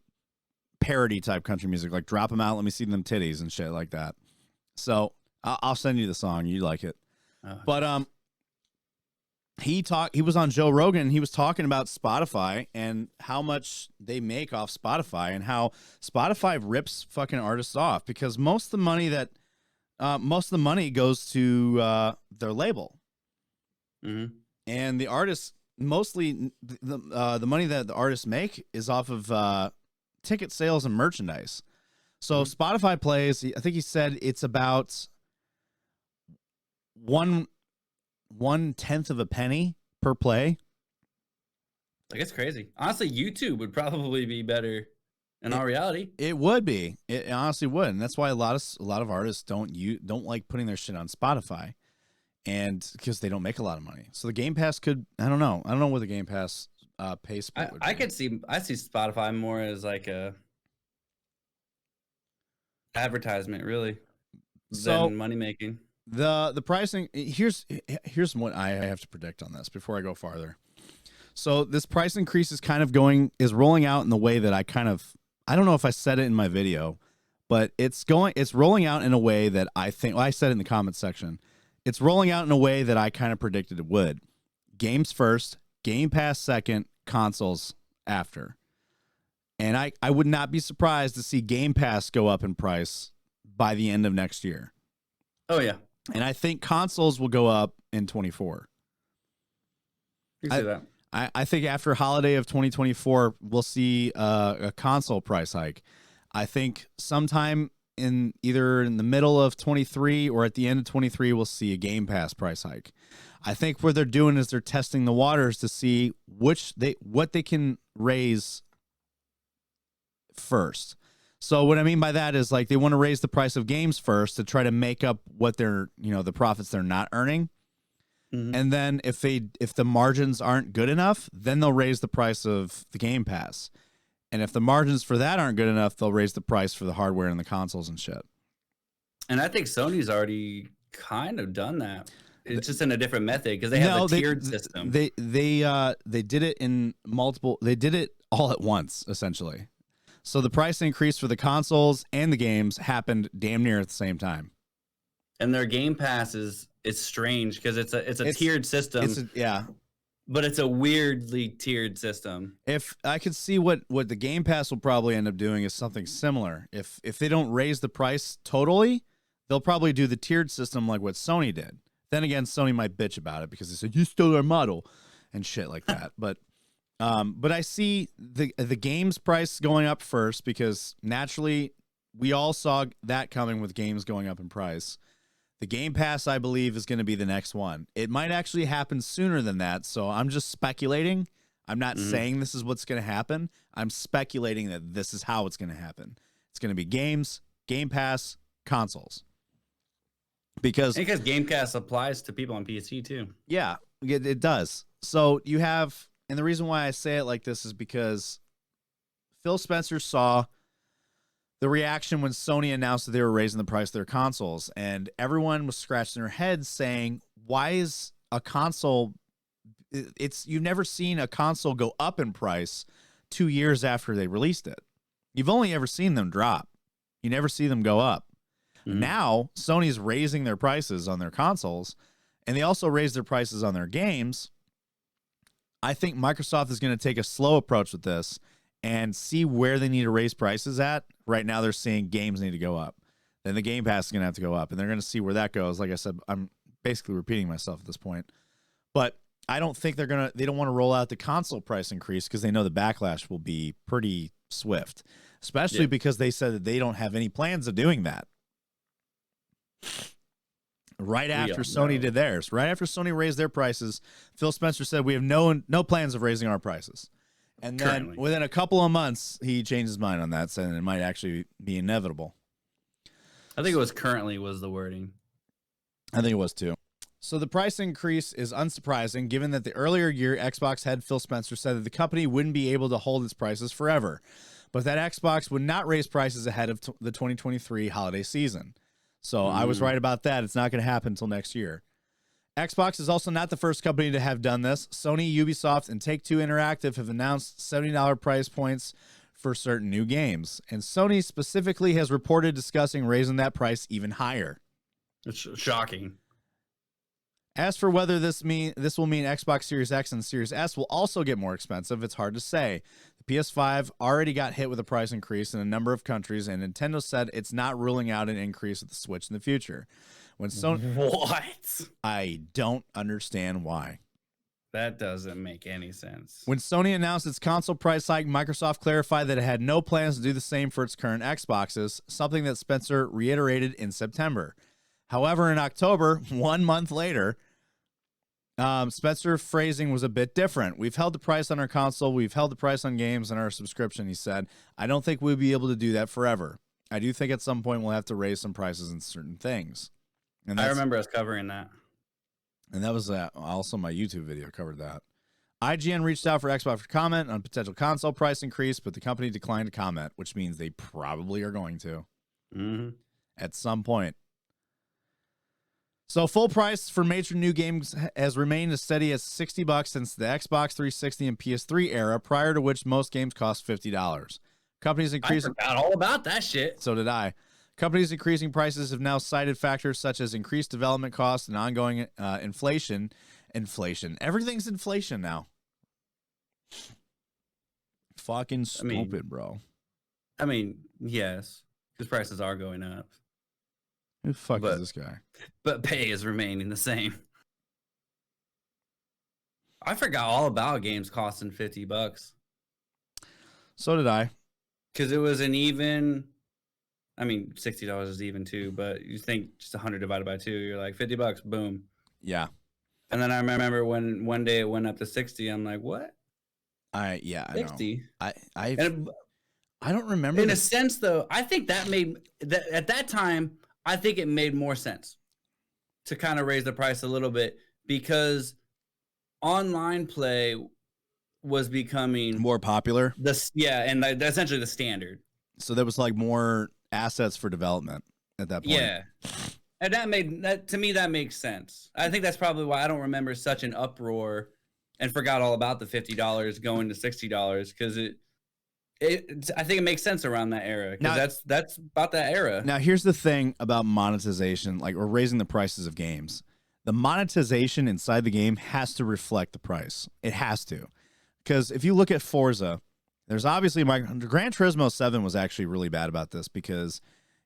parody type country music, like "Drop 'Em Out, Let Me See Them Titties" and shit like that. So I'll send you the song. You like it. But he was on Joe Rogan and he was talking about Spotify and how much they make off Spotify and how Spotify rips fucking artists off because most of the money goes to their label. Mm-hmm. And the artists mostly the money that the artists make is off of ticket sales and merchandise. So Spotify plays, I think he said it's about 1/10 of a penny per play. Like, it's crazy. Honestly, YouTube would probably be better in all reality. It would be. It honestly would, and that's why a lot of artists don't like putting their shit on Spotify, and because they don't make a lot of money. So the Game Pass could. I don't know what the Game Pass pay split would be. I see Spotify more as like a advertisement, really, than money making. The pricing, here's what I have to predict on this before I go farther. So this price increase is rolling out in the way that I don't know if I said it in my video, but it's rolling out in a way that I think, I said it in the comments section. It's rolling out in a way that I kind of predicted it would. Games first, Game Pass second, consoles after. And I would not be surprised to see Game Pass go up in price by the end of next year. Oh yeah. And I think consoles will go up in 24. You see that. I think after holiday of 2024, we'll see a console price hike. I think sometime either in the middle of 23 or at the end of 23, we'll see a Game Pass price hike. I think what they're doing is they're testing the waters to see what they can raise first. So what I mean by that is like they want to raise the price of games first to try to make up what they're, the profits they're not earning. Mm-hmm. And then if the margins aren't good enough, then they'll raise the price of the Game Pass. And if the margins for that aren't good enough, they'll raise the price for the hardware and the consoles and shit. And I think Sony's already kind of done that. It's just in a different method because they have a tiered system. They did it in multiple. They did it all at once, essentially. So the price increase for the consoles and the games happened damn near at the same time. And their Game Pass is strange because it's a tiered system. But it's a weirdly tiered system. If I could see what the Game Pass will probably end up doing is something similar. If they don't raise the price totally, they'll probably do the tiered system like what Sony did. Then again, Sony might bitch about it because they said you stole our model and shit like that. But I see the games price going up first because naturally we all saw that coming with games going up in price. The Game Pass, I believe, is going to be the next one. It might actually happen sooner than that, so I'm just speculating. I'm not saying this is what's going to happen. I'm speculating that this is how it's going to happen. It's going to be games, Game Pass, consoles. Because Game Pass applies to people on PC too. Yeah, it does. So you have, and the reason why I say it like this is because Phil Spencer saw the reaction when Sony announced that they were raising the price of their consoles, and everyone was scratching their heads saying, why is a console, you've never seen a console go up in price 2 years after they released it. You've only ever seen them drop. You never see them go up. Now Sony's raising their prices on their consoles, and they also raised their prices on their games. I think Microsoft is going to take a slow approach with this and see where they need to raise prices at. Right now, they're saying games need to go up. Then the Game Pass is going to have to go up, and they're going to see where that goes. Like I said, I'm basically repeating myself at this point. But I don't think they don't want to roll out the console price increase because they know the backlash will be pretty swift, especially because they said that they don't have any plans of doing that. Right after Sony did theirs, right after Sony raised their prices, Phil Spencer said, we have no plans of raising our prices. And then within a couple of months, he changed his mind on that, saying it might actually be inevitable. I think it was currently was the wording. I think it was too. So the price increase is unsurprising, given that the earlier year Xbox head Phil Spencer said that the company wouldn't be able to hold its prices forever, but that Xbox would not raise prices ahead of the 2023 holiday season. So I was right about that. It's not going to happen until next year. Xbox is also not the first company to have done this. Sony, Ubisoft, and Take-Two Interactive have announced $70 price points for certain new games. And Sony specifically has reported discussing raising that price even higher. It's shocking. As for whether this will mean Xbox Series X and Series S will also get more expensive, it's hard to say. The PS5 already got hit with a price increase in a number of countries, and Nintendo said it's not ruling out an increase of the Switch in the future. When Sony, what? I don't understand why. That doesn't make any sense. When Sony announced its console price hike, Microsoft clarified that it had no plans to do the same for its current Xboxes, something that Spencer reiterated in September. However, in October, 1 month later, Spencer's phrasing was a bit different. We've held the price on our console. We've held the price on games and our subscription, he said. I don't think we'll be able to do that forever. I do think at some point we'll have to raise some prices in certain things. And I remember us covering that. And that was also my YouTube video covered that. IGN reached out for Xbox for comment on potential console price increase, but the company declined to comment, which means they probably are going to at some point. So full price for major new games has remained as steady as $60 since the Xbox 360 and PS3 era, prior to which most games cost $50. Companies increasing. I forgot all about that shit. So did I. Companies increasing prices have now cited factors such as increased development costs and ongoing inflation. Everything's inflation now. Fucking stupid, bro. I mean, yes, because prices are going up. Who the fuck is this guy? But pay is remaining the same. I forgot all about games costing $50. So did I. Because it was an even. I mean, $60 is even too, but you think just 100 divided by 2, you're like $50, boom. Yeah. And then I remember when one day it went up to 60, I'm like, what? I 60. know. I don't remember. In a sense, though, I think that made that at that time. I think it made more sense to kind of raise the price a little bit because online play was becoming more popular. And essentially the standard. So there was like more assets for development at that point. Yeah. And to me, that makes sense. I think that's probably why I don't remember such an uproar and forgot all about the $50 going to $60 because I think it makes sense around that era because that's about that era. Now, here's the thing about monetization, like we're raising the prices of games. The monetization inside the game has to reflect the price. It has to. Because if you look at Forza, there's obviously Gran Turismo 7 was actually really bad about this because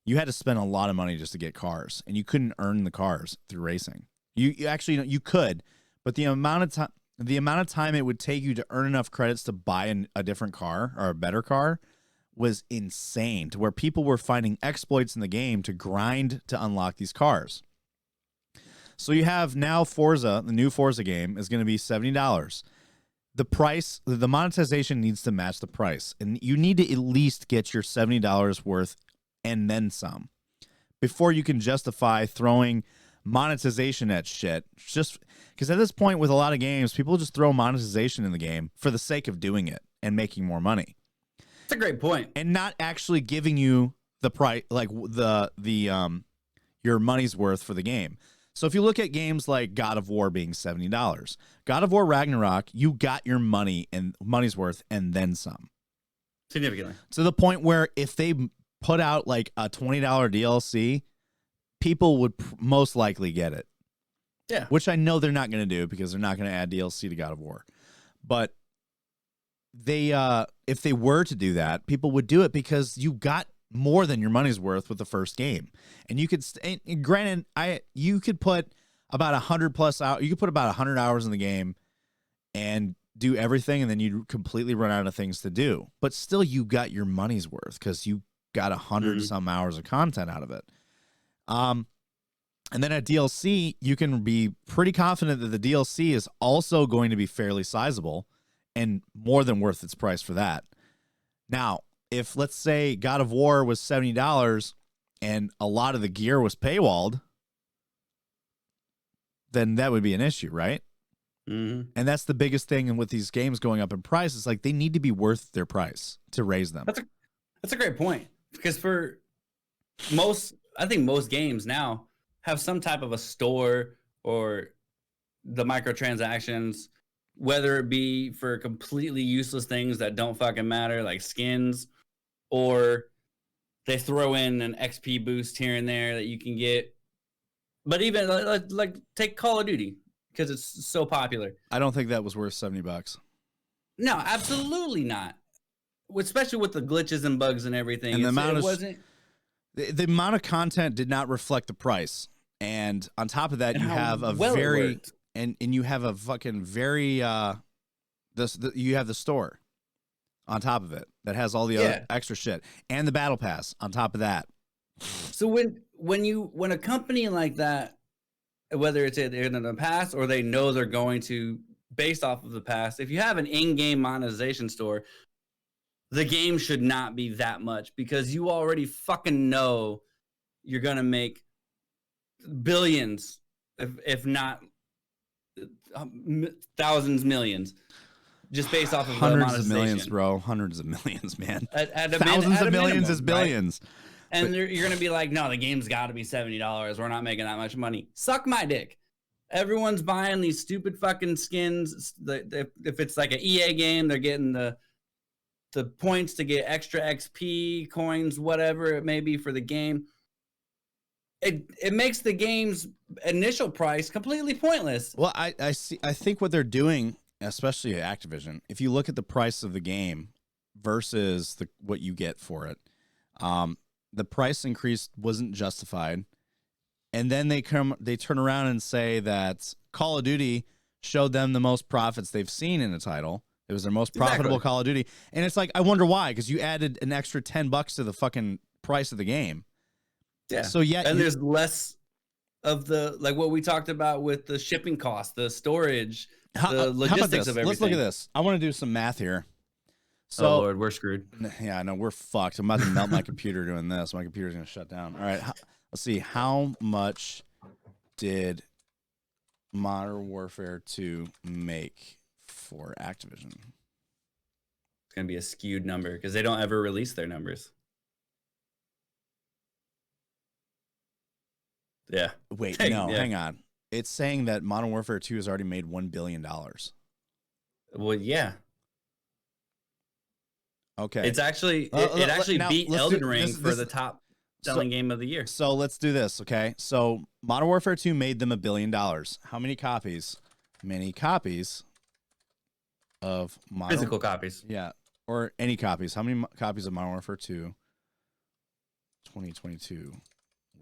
you had to spend a lot of money just to get cars, and you couldn't earn the cars through racing. You could, but the amount of time it would take you to earn enough credits to buy a different car or a better car was insane, to where people were finding exploits in the game to grind to unlock these cars. So you have now Forza, the new Forza game is going to be $70. The price, the monetization needs to match the price, and you need to at least get your $70 worth and then some before you can justify throwing monetization at shit. Just because at this point with a lot of games, people just throw monetization in the game for the sake of doing it and making more money. That's a great point. And not actually giving you the price, like the your money's worth for the game. So if you look at games like God of War being $70, God of War Ragnarok, you got your money's worth and then some. Significantly. To the point where if they put out like a $20 DLC, people would most likely get it. Yeah. Which I know they're not going to do because they're not going to add DLC to God of War. But they if they were to do that, people would do it because you got more than your money's worth with the first game. And you could granted you could put about 100 plus out, you could put about 100 hours in the game and do everything, and then you completely run out of things to do. But still you got your money's worth because you got 100 some hours of content out of it. And then at DLC, you can be pretty confident that the DLC is also going to be fairly sizable and more than worth its price for that. Now, if let's say God of War was $70 and a lot of the gear was paywalled, then that would be an issue, right? Mm-hmm. And that's the biggest thing. And with these games going up in price, it's like they need to be worth their price to raise them. That's a great point, because for I think most games now have some type of a store or the microtransactions, whether it be for completely useless things that don't fucking matter, like skins, or they throw in an XP boost here and there that you can get. But even like take Call of Duty, because it's so popular. I don't think that was worth $70. No, absolutely not. Especially with the glitches and bugs and everything. And the amount the amount of content did not reflect the price. And on top of that, you have a you have a fucking very you have the store on top of it that has all the other extra shit, and the battle pass on top of that. So when a company like that, whether it's in the past or they know they're going to based off of the past, if you have an in-game monetization store, the game should not be that much, because you already fucking know you're gonna make billions, if not thousands, millions, just based off of hundreds of millions, bro. Hundreds of millions, man. Thousands of millions is billions. Right? And you're gonna be like, no, the game's got to be $70. We're not making that much money. Suck my dick. Everyone's buying these stupid fucking skins. If it's like an EA game, they're getting the points to get extra XP coins, whatever it may be for the game. It makes the game's initial price completely pointless. Well, I think what they're doing, especially at Activision, if you look at the price of the game versus what you get for it, the price increase wasn't justified. And then they turn around and say that Call of Duty showed them the most profits they've seen in a title. It was their most profitable Call of Duty. And it's like, I wonder why, because you added an extra $10 to the fucking price of the game. Yeah. So yeah, and there's less of the, like what we talked about with the shipping cost, the storage, the logistics of everything. Let's look at this. I want to do some math here. So, oh Lord, we're screwed. Yeah, I know, we're fucked. I'm about to melt my computer doing this. My computer's gonna shut down. All right, let's see. How much did Modern Warfare 2 make for Activision? It's gonna be a skewed number because they don't ever release their numbers. Yeah. Wait, no, hang on. It's saying that Modern Warfare 2 has already made $1 billion. Well, yeah. Okay. It's actually it actually beat Elden Ring for the top selling game of the year. So let's do this, okay? So Modern Warfare 2 made them $1 billion. How many copies? Many copies of physical copies. Yeah, or any copies. How many copies of Modern Warfare 2 2022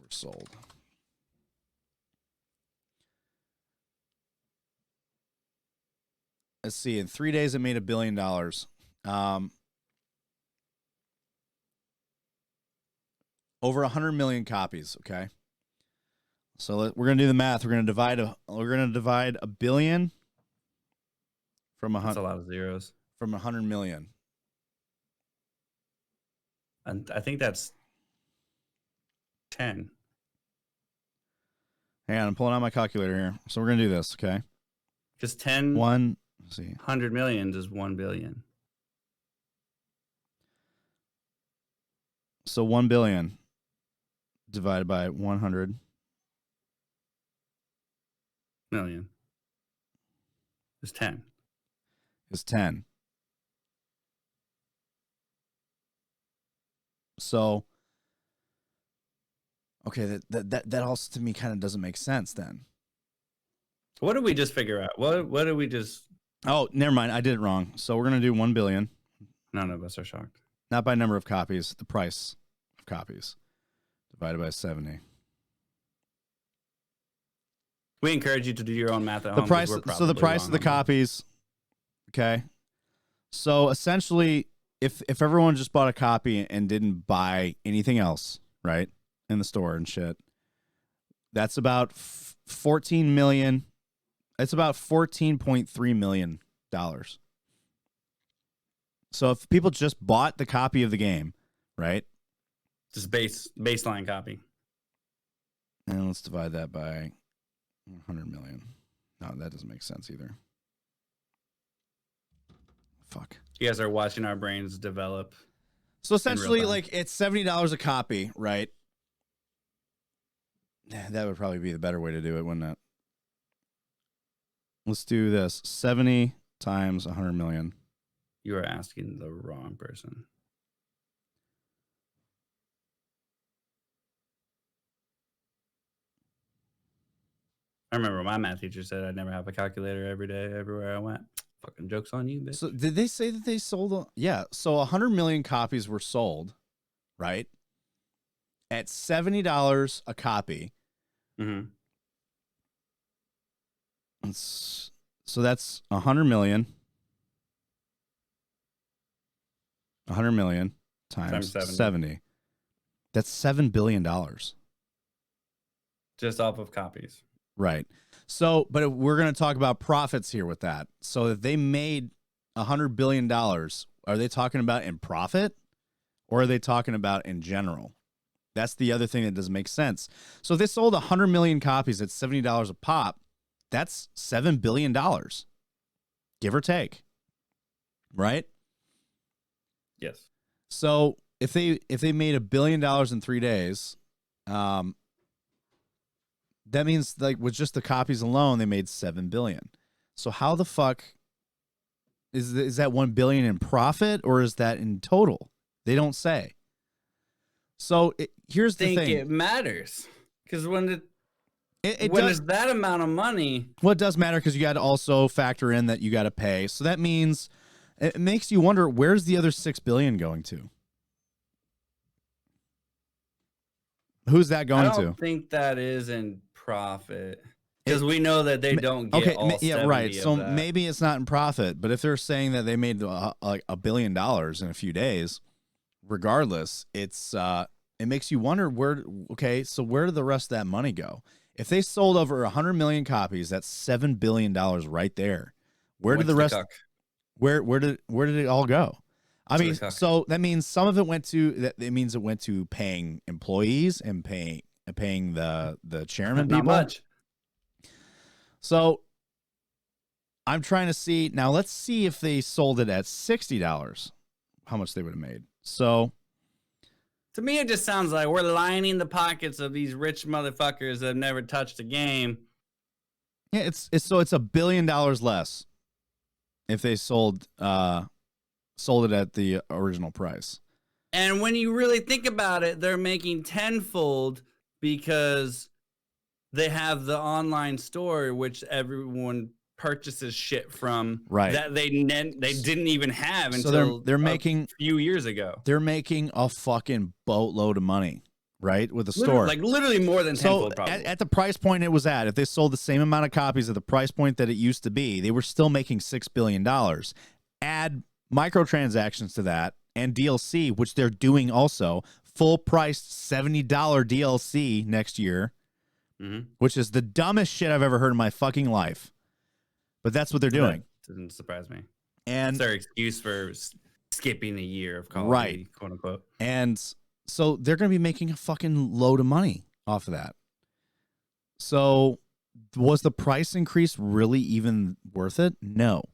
were sold? Let's see. In 3 days, it made $1 billion. Over 100 million copies. Okay. So we're gonna do the math. We're gonna divide a billion from That's a lot of zeros. From 100 million. And I think that's 10. Hang on, I'm pulling out my calculator here. So we're gonna do this, okay? Because 10 let's see. 100 million is 1 billion. So 1 billion divided by 100 million is 10. is 10. So, okay, that also to me kind of doesn't make sense then. What did we just figure out? What did we just? Oh, never mind. I did it wrong. So we're going to do 1 billion. None of us are shocked. Not by number of copies, the price of copies divided by 70. We encourage you to do your own math at The home. price, so the price of the copies. Okay. So essentially, if everyone just bought a copy and didn't buy anything else, right, in the store and shit, that's about 14 million. It's about $14.3 million. So if people just bought the copy of the game, right? Just baseline copy. And let's divide that by 100 million. No, that doesn't make sense either. Fuck. You guys are watching our brains develop. So essentially, time. like, it's $70 a copy, right? That would probably be the better way to do it, wouldn't it? Let's do this. 70 times 100 million. You are asking the wrong person. I remember my math teacher said I'd never have a calculator every day, everywhere I went. Fucking joke's on you, bitch. So did they say that they sold? Yeah. So 100 million copies were sold, right? At $70 a copy. Mm-hmm. So that's 100 million. 100 million times 70. That's $7 billion. Just off of copies. Right. So, but we're going to talk about profits here with that. So if they made $100 billion, are they talking about in profit or are they talking about in general? That's the other thing that doesn't make sense. So if they sold 100 million copies at $70 a pop, that's $7 billion, give or take. Right? Yes. So if they made $1 billion in 3 days, that means like with just the copies alone, they made $7 billion. So how the fuck is that $1 billion in profit or is that in total? They don't say. So here's the thing. I think it matters because when it when does, it's that amount of money. Well, it does matter because you got to also factor in that you got to pay. So that means it makes you wonder, where's the other $6 billion going to? Who's that going to? I don't think that is in profit because we know that they don't get all 70 right. So of that. maybe it's not in profit, but if they're saying that they made like $1 billion in a few days, regardless, it's it makes you wonder where. Okay, so where did the rest of that money go? If they sold over 100 million copies, that's $7 billion right there. Where did the rest? Where did it all go? I mean, so that means some of it went to that. It means it went to paying employees and paying the chairman people. Not much. So I'm trying to see now. Let's see if they sold it at $60, how much they would have made. So to me, it just sounds like we're lining the pockets of these rich motherfuckers that have never touched a game. Yeah, it's $1 billion less if they sold it at the original price. And when you really think about it, they're making tenfold because they have the online store, which everyone purchases shit from, right? That they didn't even have until so they're making a few years ago. They're making a fucking boatload of money, right, with the store, like literally more than tenfold. So probably. At the price point it was at, if they sold the same amount of copies at the price point that it used to be, they were still making $6 billion. Add microtransactions to that and DLC, which they're doing also, full priced $70 DLC next year, which is the dumbest shit I've ever heard in my fucking life. But that's what they're doing. That doesn't surprise me. And it's their excuse for skipping a year of Call right. of Duty, quote unquote. And so they're going to be making a fucking load of money off of that. So was the price increase really even worth it? No.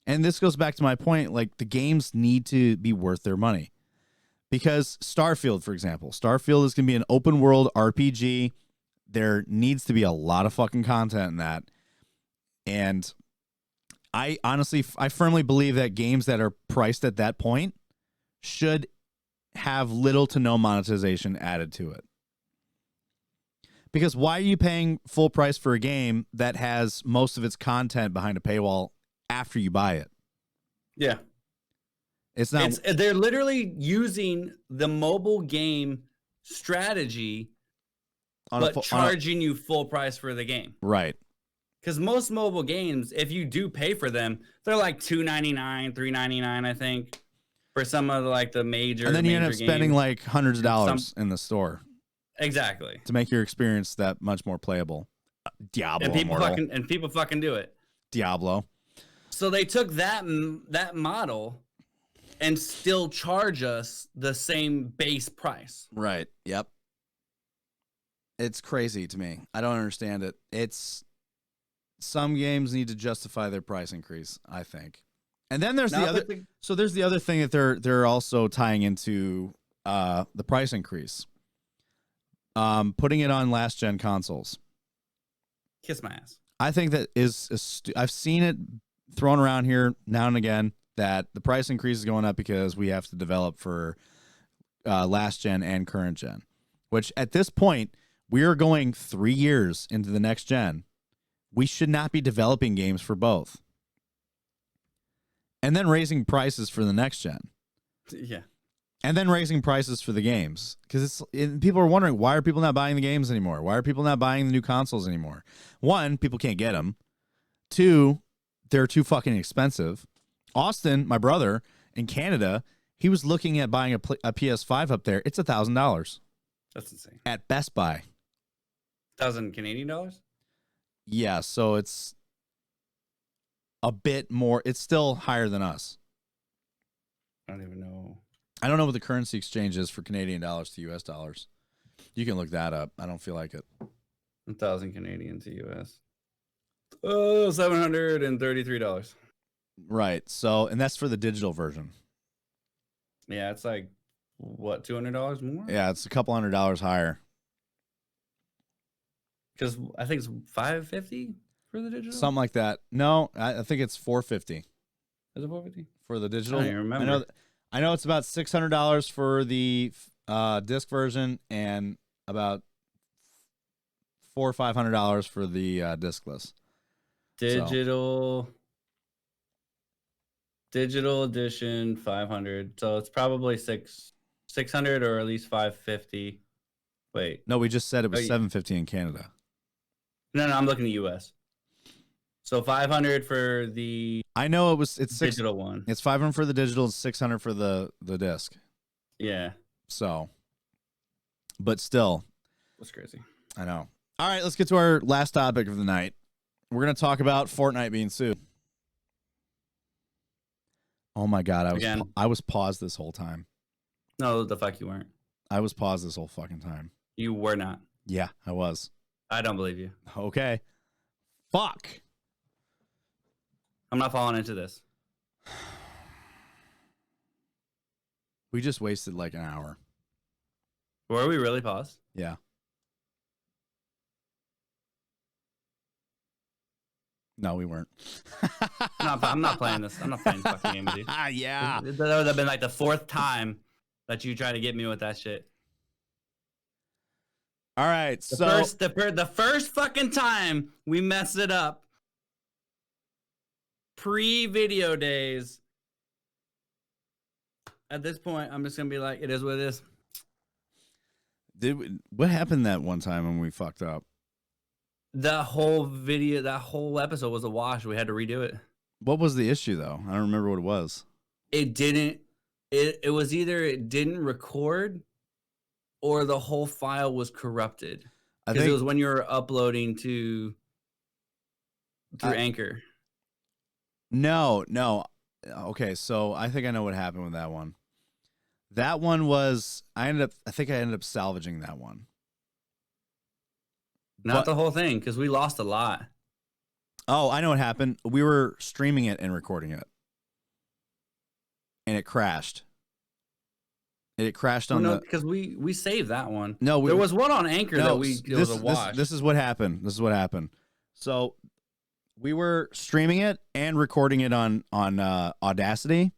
And this goes back to my point, like the games need to be worth their money. Because Starfield, for example, Starfield is going to be an open world RPG. There needs to be a lot of fucking content in that. And I firmly believe that games that are priced at that point should have little to no monetization added to it. Because why are you paying full price for a game that has most of its content behind a paywall after you buy it? Yeah. It's not. They're literally using the mobile game strategy, but charging you full price for the game. Right. Because most mobile games, if you do pay for them, they're like $2.99, $3.99, I think, for some of the major. And then you end up spending games. like hundreds of dollars in the store. Exactly. To make your experience that much more playable. Diablo. And people fucking do it. Diablo. So they took that model and still charge us the same base price. Right. Yep. It's crazy to me. I don't understand it. Some games need to justify their price increase, I think. And then there's there's the other thing that they're also tying into the price increase. Putting it on last gen consoles. Kiss my ass. I think that I've seen it thrown around here now and again that the price increase is going up because we have to develop for last gen and current gen, which at this point we are going 3 years into the next gen. We should not be developing games for both. And then raising prices for the next gen. Yeah. And then raising prices for the games. Because people are wondering, why are people not buying the games anymore? Why are people not buying the new consoles anymore? One, people can't get them. Two, they're too fucking expensive. Austin, my brother, in Canada, he was looking at buying a PS5 up there. It's $1,000. That's insane. At Best Buy. 1,000 Canadian dollars? Yeah, so it's a bit more. It's still higher than us. I don't even know. I don't know what the currency exchange is for Canadian dollars to US dollars. You can look that up. I don't feel like it. 1,000 Canadian to US. Oh, $733. Right. So, and that's for the digital version. Yeah, it's like, what, $200 more? Yeah, it's a couple $100 higher. Because I think it's $550 for the digital? Something like that. No, I think it's $450. Is it $450? For the digital. I don't even remember. I know it's about $600 for the disc version and about $400 or $500 for the discless. Digital edition 500. So it's probably 600 or at least 550. Wait. No, we just said it was $750 in Canada. No, I'm looking at US. So 500 for the I know it's digital one. It's 500 for the digital and 600 for the disc. Yeah. So, but still, that's crazy. I know. All right, let's get to our last topic of the night. We're going to talk about Fortnite being sued. Oh my God, I was paused this whole time. No, the fuck you weren't. I was paused this whole fucking time. You were not. Yeah, I was. I don't believe you. Okay. Fuck. I'm not falling into this. We just wasted like an hour. Were we really paused? Yeah. No, we weren't. I'm not playing this. I'm not playing this fucking game with you. Yeah. That would have been like the 4th time that you try to get me with that shit. All right. The first fucking time we messed it up, pre-video days. At this point, I'm just gonna be like, it is what it is. What happened that one time when we fucked up? The whole video, that whole episode was a wash. We had to redo it. What was the issue though? I don't remember what it was. It didn't. It was either it didn't record, or the whole file was corrupted. Because it was when you were uploading through Anchor. No. Okay, so I think I know what happened with that one. That one was I think I ended up salvaging that one. Not the whole thing, because we lost a lot. Oh, I know what happened. We were streaming it and recording it. And it crashed. It crashed Oh, on no, the. because we saved that one. No, there was one on Anchor that it was a wash. This is what happened. This is what happened. So we were streaming it and recording it on Audacity,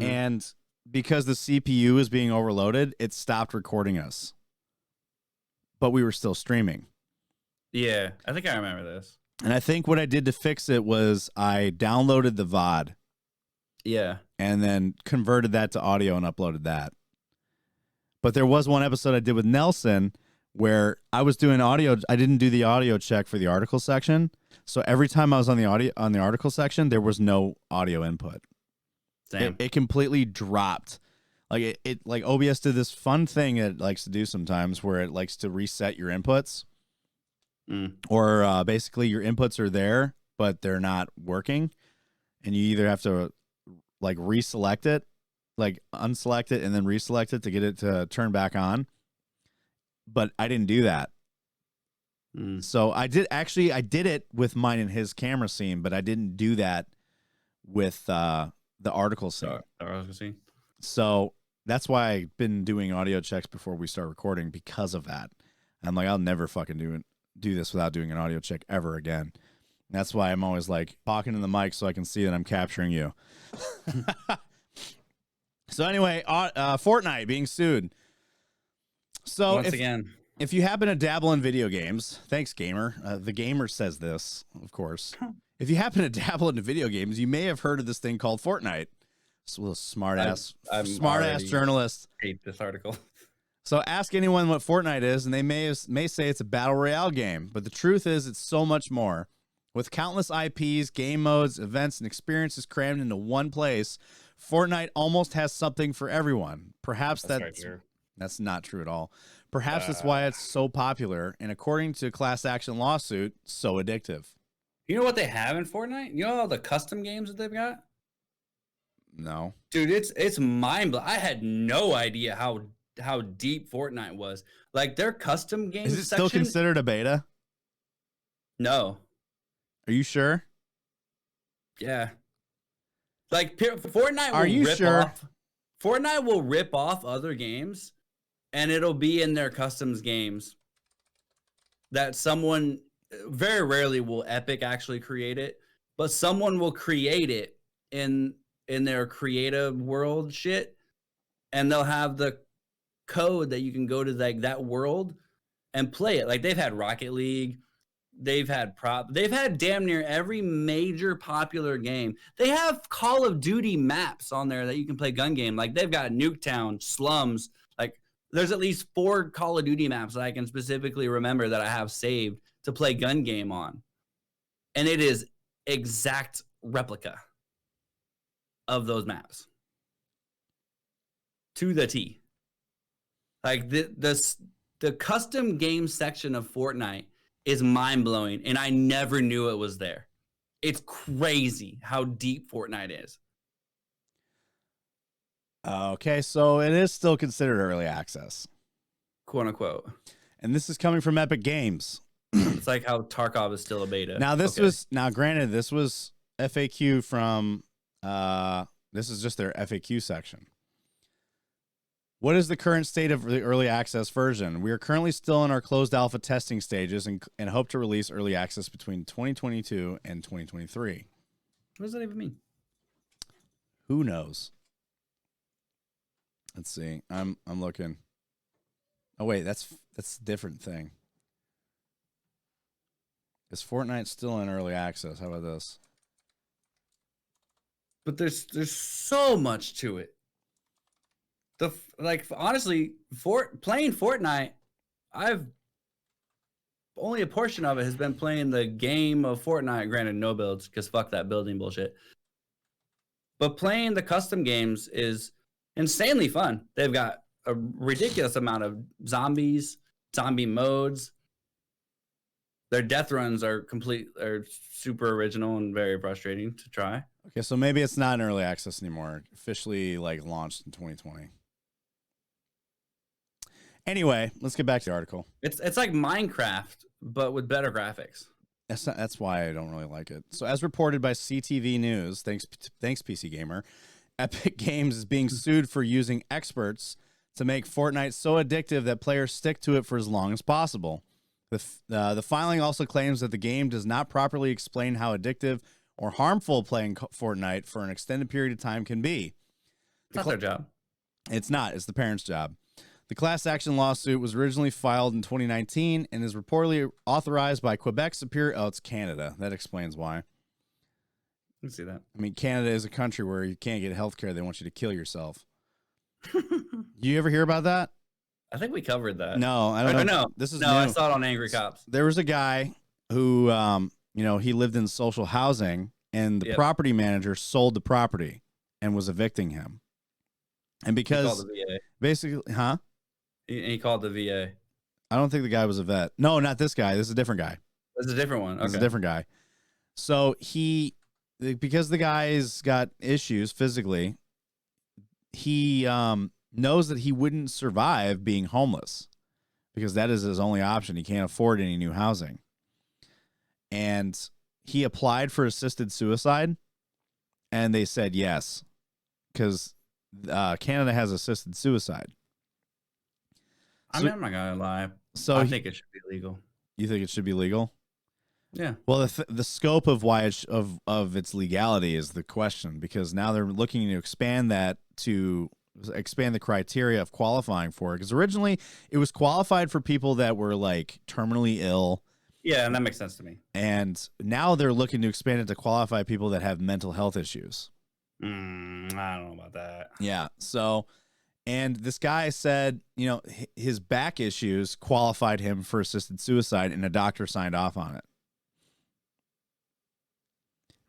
and because the CPU was being overloaded, it stopped recording us. But we were still streaming. Yeah, I think I remember this. And I think what I did to fix it was I downloaded the VOD. Yeah. And then converted that to audio and uploaded that. But there was one episode I did with Nelson where I was doing audio. I didn't do the audio check for the article section. So every time I was on the article section, there was no audio input. Damn. It completely dropped. Like it like OBS did this fun thing it likes to do sometimes where it likes to reset your inputs. Or basically your inputs are there, but they're not working. And you either have to like reselect it, like unselect it and then reselect it to get it to turn back on. But I didn't do that. So I did it with mine and his camera scene, but I didn't do that with the article scene. So that's why I've been doing audio checks before we start recording because of that. I'm like, I'll never fucking do this without doing an audio check ever again. That's why I'm always like talking in the mic so I can see that I'm capturing you. So anyway, Fortnite being sued. So Once again, if you happen to dabble in video games, thanks gamer. The gamer says this, of course. If you happen to dabble into video games, you may have heard of this thing called Fortnite. It's a little smart ass journalist. Hate this article. So ask anyone what Fortnite is, and they may say it's a battle royale game. But the truth is, it's so much more. With countless IPs, game modes, events, and experiences crammed into one place, Fortnite almost has something for everyone. Perhaps that's not true at all. Perhaps that's why it's so popular, and according to a class action lawsuit, so addictive. You know what they have in Fortnite? You know all the custom games that they've got? No. Dude, it's mind-blowing. I had no idea how deep Fortnite was. Like their custom games Is it still considered a beta? No. Are you sure? Yeah. Like Fortnite will Are you sure? Fortnite will rip off other games and it'll be in their customs games that someone very rarely will Epic actually create it, but someone will create it in their creative world shit, and they'll have the code that you can go to like that world and play it. Like they've had Rocket League, they've had damn near every major popular game. They have Call of Duty maps on there that you can play gun game. Like they've got Nuketown, Slums. Like there's at least 4 Call of Duty maps that I can specifically remember that I have saved to play gun game on. And it is exact replica of those maps to the T. Like the custom game section of Fortnite is mind-blowing, and I never knew it was there. It's crazy how deep Fortnite is. Okay, so it is still considered early access, quote unquote. And this is coming from Epic Games. It's like how Tarkov is still a beta. Now granted, this was FAQ from this is just their FAQ section. What is the current state of the early access version? We are currently still in our closed alpha testing stages and hope to release early access between 2022 and 2023. What does that even mean? Who knows? Let's see. I'm looking. Oh wait, that's a different thing. Is Fortnite still in early access? How about this? But there's so much to it. Honestly, playing Fortnite, I've only a portion of it has been playing the game of Fortnite. Granted, no builds because fuck that building bullshit. But playing the custom games is insanely fun. They've got a ridiculous amount of zombies, zombie modes. Their death runs are super original and very frustrating to try. Okay, so maybe it's not in early access anymore. Officially launched in 2020. Anyway, let's get back to the article. It's like Minecraft, but with better graphics. That's why I don't really like it. So as reported by CTV News, thanks PC Gamer, Epic Games is being sued for using experts to make Fortnite so addictive that players stick to it for as long as possible. The filing also claims that the game does not properly explain how addictive or harmful playing Fortnite for an extended period of time can be. It's not their job. It's not. It's the parents' job. The class action lawsuit was originally filed in 2019 and is reportedly authorized by Quebec Superior. Oh, it's Canada. That explains why. I can see that. I mean, Canada is a country where you can't get health care. They want you to kill yourself. You ever hear about that? I think we covered that. No, I don't know. This is no. new. I saw it on Angry Cops. There was a guy who, he lived in social housing, and the property manager sold the property and was evicting him. And because the VA. basically, He called the VA. I don't think the guy was a vet. No, not this guy. This is a different guy. This is a different one. Okay. It's a different guy. So because the guy's got issues physically, he knows that he wouldn't survive being homeless because that is his only option. He can't afford any new housing. And he applied for assisted suicide, and they said yes, because Canada has assisted suicide. I'm not gonna lie. So I think it should be legal. You think it should be legal? Yeah. Well, the scope of why of its legality is the question, because now they're looking to expand the criteria of qualifying for it. Because originally it was qualified for people that were like terminally ill. Yeah, and that makes sense to me. And now they're looking to expand it to qualify people that have mental health issues. I don't know about that. Yeah. So, and this guy said, his back issues qualified him for assisted suicide, and a doctor signed off on it.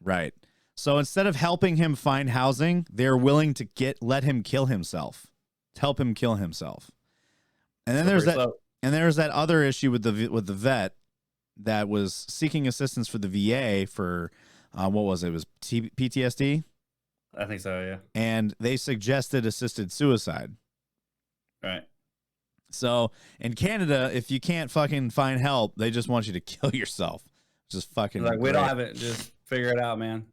Right. So instead of helping him find housing, they're willing to let him kill himself, to help him kill himself. And then there's that other issue with the vet that was seeking assistance for the VA for what was it? It was PTSD? I think so, yeah. And they suggested assisted suicide. Right. So in Canada, if you can't fucking find help, they just want you to kill yourself. Just fucking like, we don't have it. Just figure it out, man.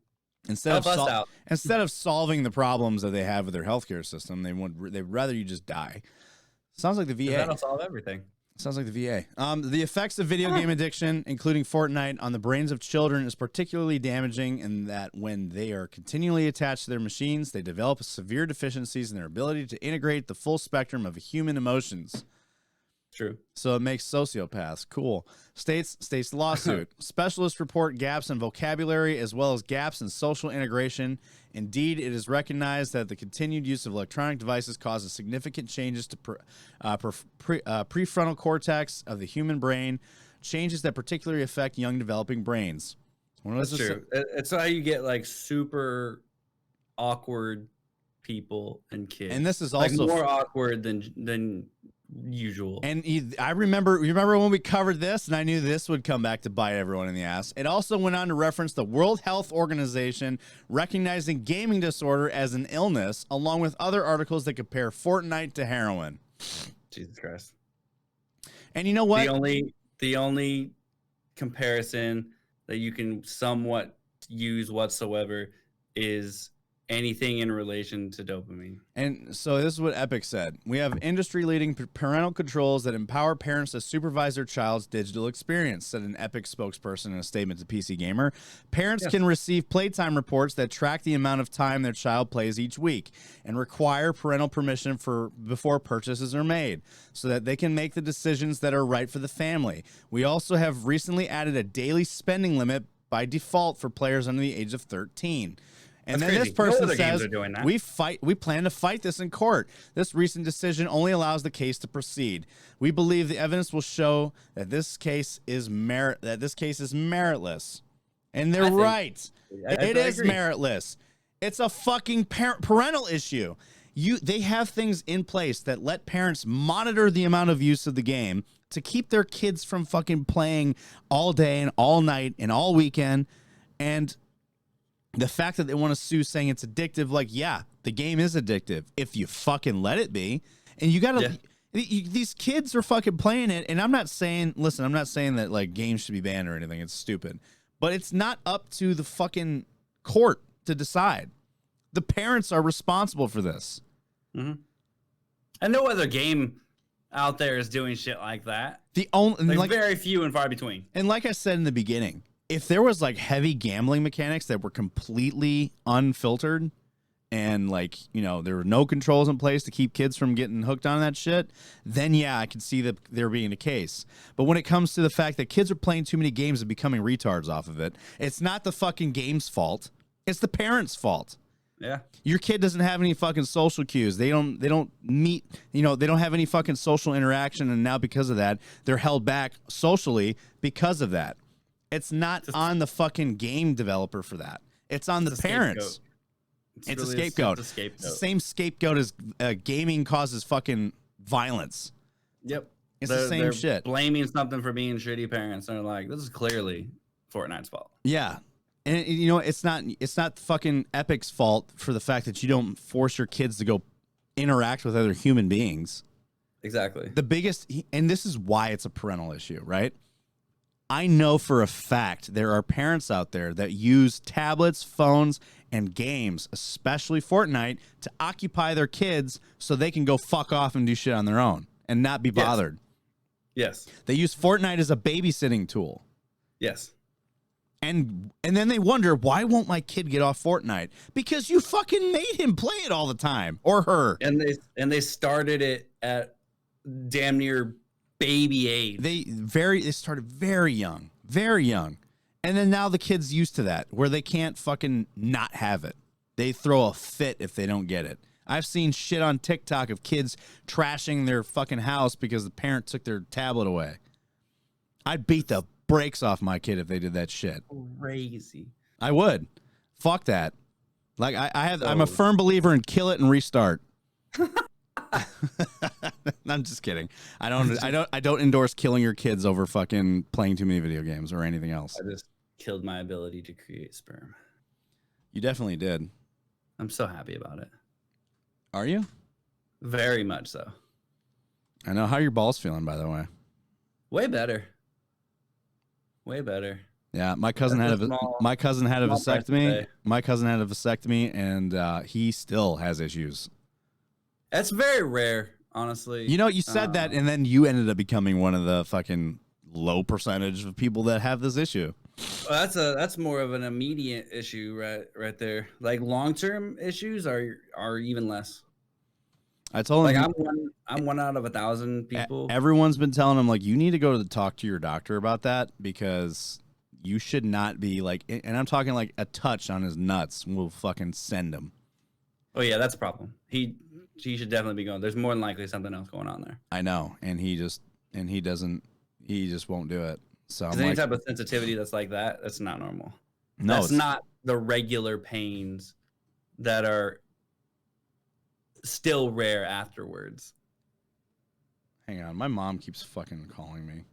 Instead of solving the problems that they have with their healthcare system, they'd rather you just die. Sounds like the VA. That'll solve everything. Sounds like the VA. The effects of video game addiction, including Fortnite, on the brains of children is particularly damaging in that when they are continually attached to their machines, they develop severe deficiencies in their ability to integrate the full spectrum of human emotions. True. So it makes sociopaths. Cool. States lawsuit. Specialists report gaps in vocabulary as well as gaps in social integration. Indeed, it is recognized that the continued use of electronic devices causes significant changes to prefrontal cortex of the human brain, changes that particularly affect young developing brains. That's true. It's how you get like super awkward people and kids. And this is also like more awkward than usual. And I remember when we covered this, and I knew this would come back to bite everyone in the ass. It also went on to reference the World Health Organization recognizing gaming disorder as an illness, along with other articles that compare Fortnite to heroin. Jesus Christ. And you know what? The only comparison that you can somewhat use whatsoever is anything in relation to dopamine. And so this is what Epic said. We have industry-leading parental controls that empower parents to supervise their child's digital experience, said an Epic spokesperson in a statement to PC Gamer. Parents can receive playtime reports that track the amount of time their child plays each week and require parental permission before purchases are made so that they can make the decisions that are right for the family. We also have recently added a daily spending limit by default for players under the age of 13. And then this person says, we plan to fight this in court. This recent decision only allows the case to proceed. We believe the evidence will show that this case is meritless. And they're right. It is meritless. It's a fucking parental issue. They have things in place that let parents monitor the amount of use of the game to keep their kids from fucking playing all day and all night and all weekend. And the fact that they want to sue saying it's addictive, like, yeah, the game is addictive if you fucking let it be. And you got to, these kids are fucking playing it. And I'm not saying that like games should be banned or anything. It's stupid. But it's not up to the fucking court to decide. The parents are responsible for this. Mm-hmm. And no other game out there is doing shit like that. The only like very few and far between. And like I said in the beginning, if there was like heavy gambling mechanics that were completely unfiltered and like, you know, there were no controls in place to keep kids from getting hooked on that shit, then yeah, I could see that there being a case. But when it comes to the fact that kids are playing too many games and becoming retards off of it, it's not the fucking game's fault. It's the parents' fault. Yeah. Your kid doesn't have any fucking social cues. They don't meet, you know, they don't have any fucking social interaction, and now because of that, they're held back socially because of that. It's not on the fucking game developer for that. It's on the parents. It's a scapegoat. It's the same scapegoat as gaming causes fucking violence. Yep. It's the same shit. Blaming something for being shitty parents. They're like, this is clearly Fortnite's fault. Yeah. And you know, it's not fucking Epic's fault for the fact that you don't force your kids to go interact with other human beings. Exactly. The biggest, and this is why it's a parental issue, right? I know for a fact there are parents out there that use tablets, phones, and games, especially Fortnite, to occupy their kids so they can go fuck off and do shit on their own and not be bothered. Yes. They use Fortnite as a babysitting tool. Yes. And then they wonder, why won't my kid get off Fortnite? Because you fucking made him play it all the time, or her. And they started it at damn near baby age. They started very young, and then now the kid's used to that, where they can't fucking not have it. They throw a fit if they don't get it. I've seen shit on TikTok of kids trashing their fucking house because the parent took their tablet away. I'd beat the brakes off my kid if they did that shit. Crazy. I would. Fuck that. Like I'm a firm believer in kill it and restart. I'm just kidding. I don't endorse killing your kids over fucking playing too many video games or anything else. I just killed my ability to create sperm. You definitely did. I'm so happy about it. Are you? Very much so. I know. How are your balls feeling, by the way? Way better. Way better. Yeah, my cousin had a vasectomy. My cousin had a vasectomy, and he still has issues. That's very rare, honestly. You know, you said that, and then you ended up becoming one of the fucking low percentage of people that have this issue. Well, that's more of an immediate issue, right there. Like long-term issues are even less. I told him, I'm one out of 1,000 people. Everyone's been telling him, like, you need to go to talk to your doctor about that, because you should not be like, and I'm talking like a touch on his nuts will fucking send him. Oh yeah, that's a problem. He should definitely be going. There's more than likely something else going on there. I know, and he just won't do it. So any type of sensitivity that's like that, that's not normal. No, that's not the regular pains that are still rare afterwards. Hang on, my mom keeps fucking calling me.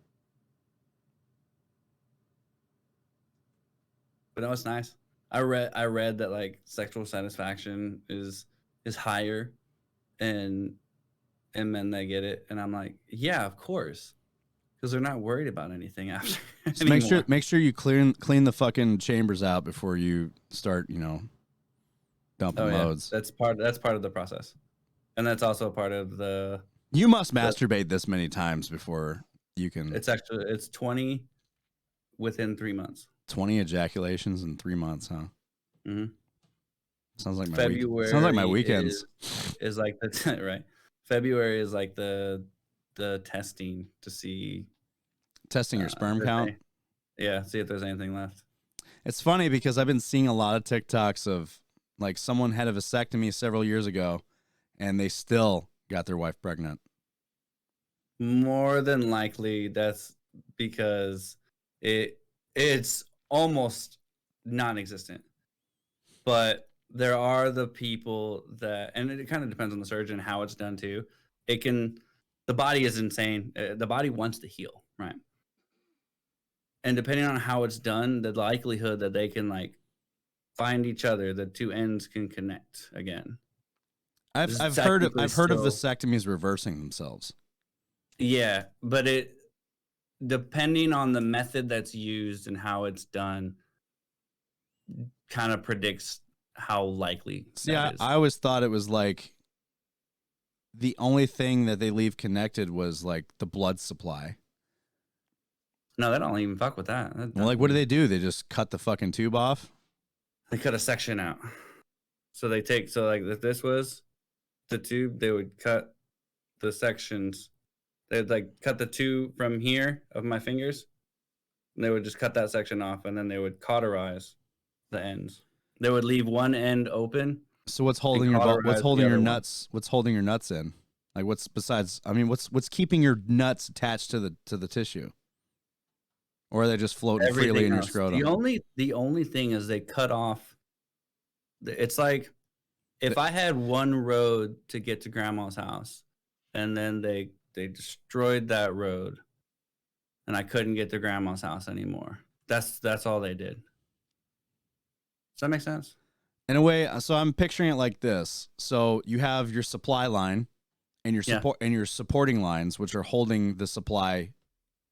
But no, it's nice. I read that like sexual satisfaction is higher in men that get it, and I'm like, yeah, of course, because they're not worried about anything after. So make sure you clean the fucking chambers out before you start, you know, dumping loads. That's part of the process, and that's also part of the. You must masturbate this many times before you can. It's 20 within 3 months. 20 ejaculations in 3 months, huh? Mm-hmm. Sounds like my February. Sounds like my weekends. Is like the right. February is like the testing to see. Testing your sperm count. Yeah, see if there's anything left. It's funny because I've been seeing a lot of TikToks of like someone had a vasectomy several years ago, and they still got their wife pregnant. More than likely, that's because it's almost non-existent. But there are the people that, and it kind of depends on the surgeon how it's done too. The body is insane. The body wants to heal, right? And depending on how it's done, the likelihood that they can like find each other, the two ends can connect again. I've heard of vasectomies reversing themselves. Yeah, but it depending on the method that's used and how it's done kind of predicts how likely. See, that is. I always thought it was like the only thing that they leave connected was like the blood supply. No, they don't even fuck with that. Well, like, what do? They just cut the fucking tube off? They cut a section out. So they take, so like if this was the tube, they would cut the sections. They'd like cut the two from here of my fingers. And they would just cut that section off, and then they would cauterize the ends. They would leave one end open. So what's holding your what's cauterize holding the your other nuts? What's holding your nuts in? Like, what's besides? I mean, what's keeping your nuts attached to the tissue? Or are they just floating freely Everything in your else. scrotum? The only thing is they cut off. It's like if I had one road to get to grandma's house, and then they destroyed that road, and I couldn't get to grandma's house anymore. That's all they did. Does that make sense? In a way, so I'm picturing it like this. So you have your supply line and your support and your supporting lines, which are holding the supply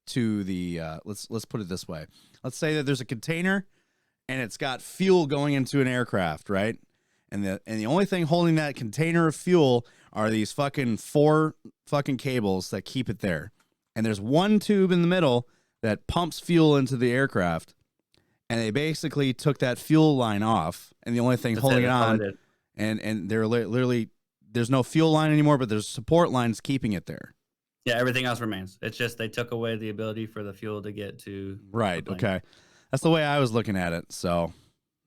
to the let's put it this way. Let's say that there's a container and it's got fuel going into an aircraft, right? And the only thing holding that container of fuel are these fucking 4 fucking cables that keep it there. And there's one tube in the middle that pumps fuel into the aircraft. And they basically took that fuel line off, and the only thing holding it on, and they're literally, there's no fuel line anymore, but there's support lines keeping it there. Yeah, everything else remains. It's just they took away the ability for the fuel to get to. Right. Okay. That's the way I was looking at it. So,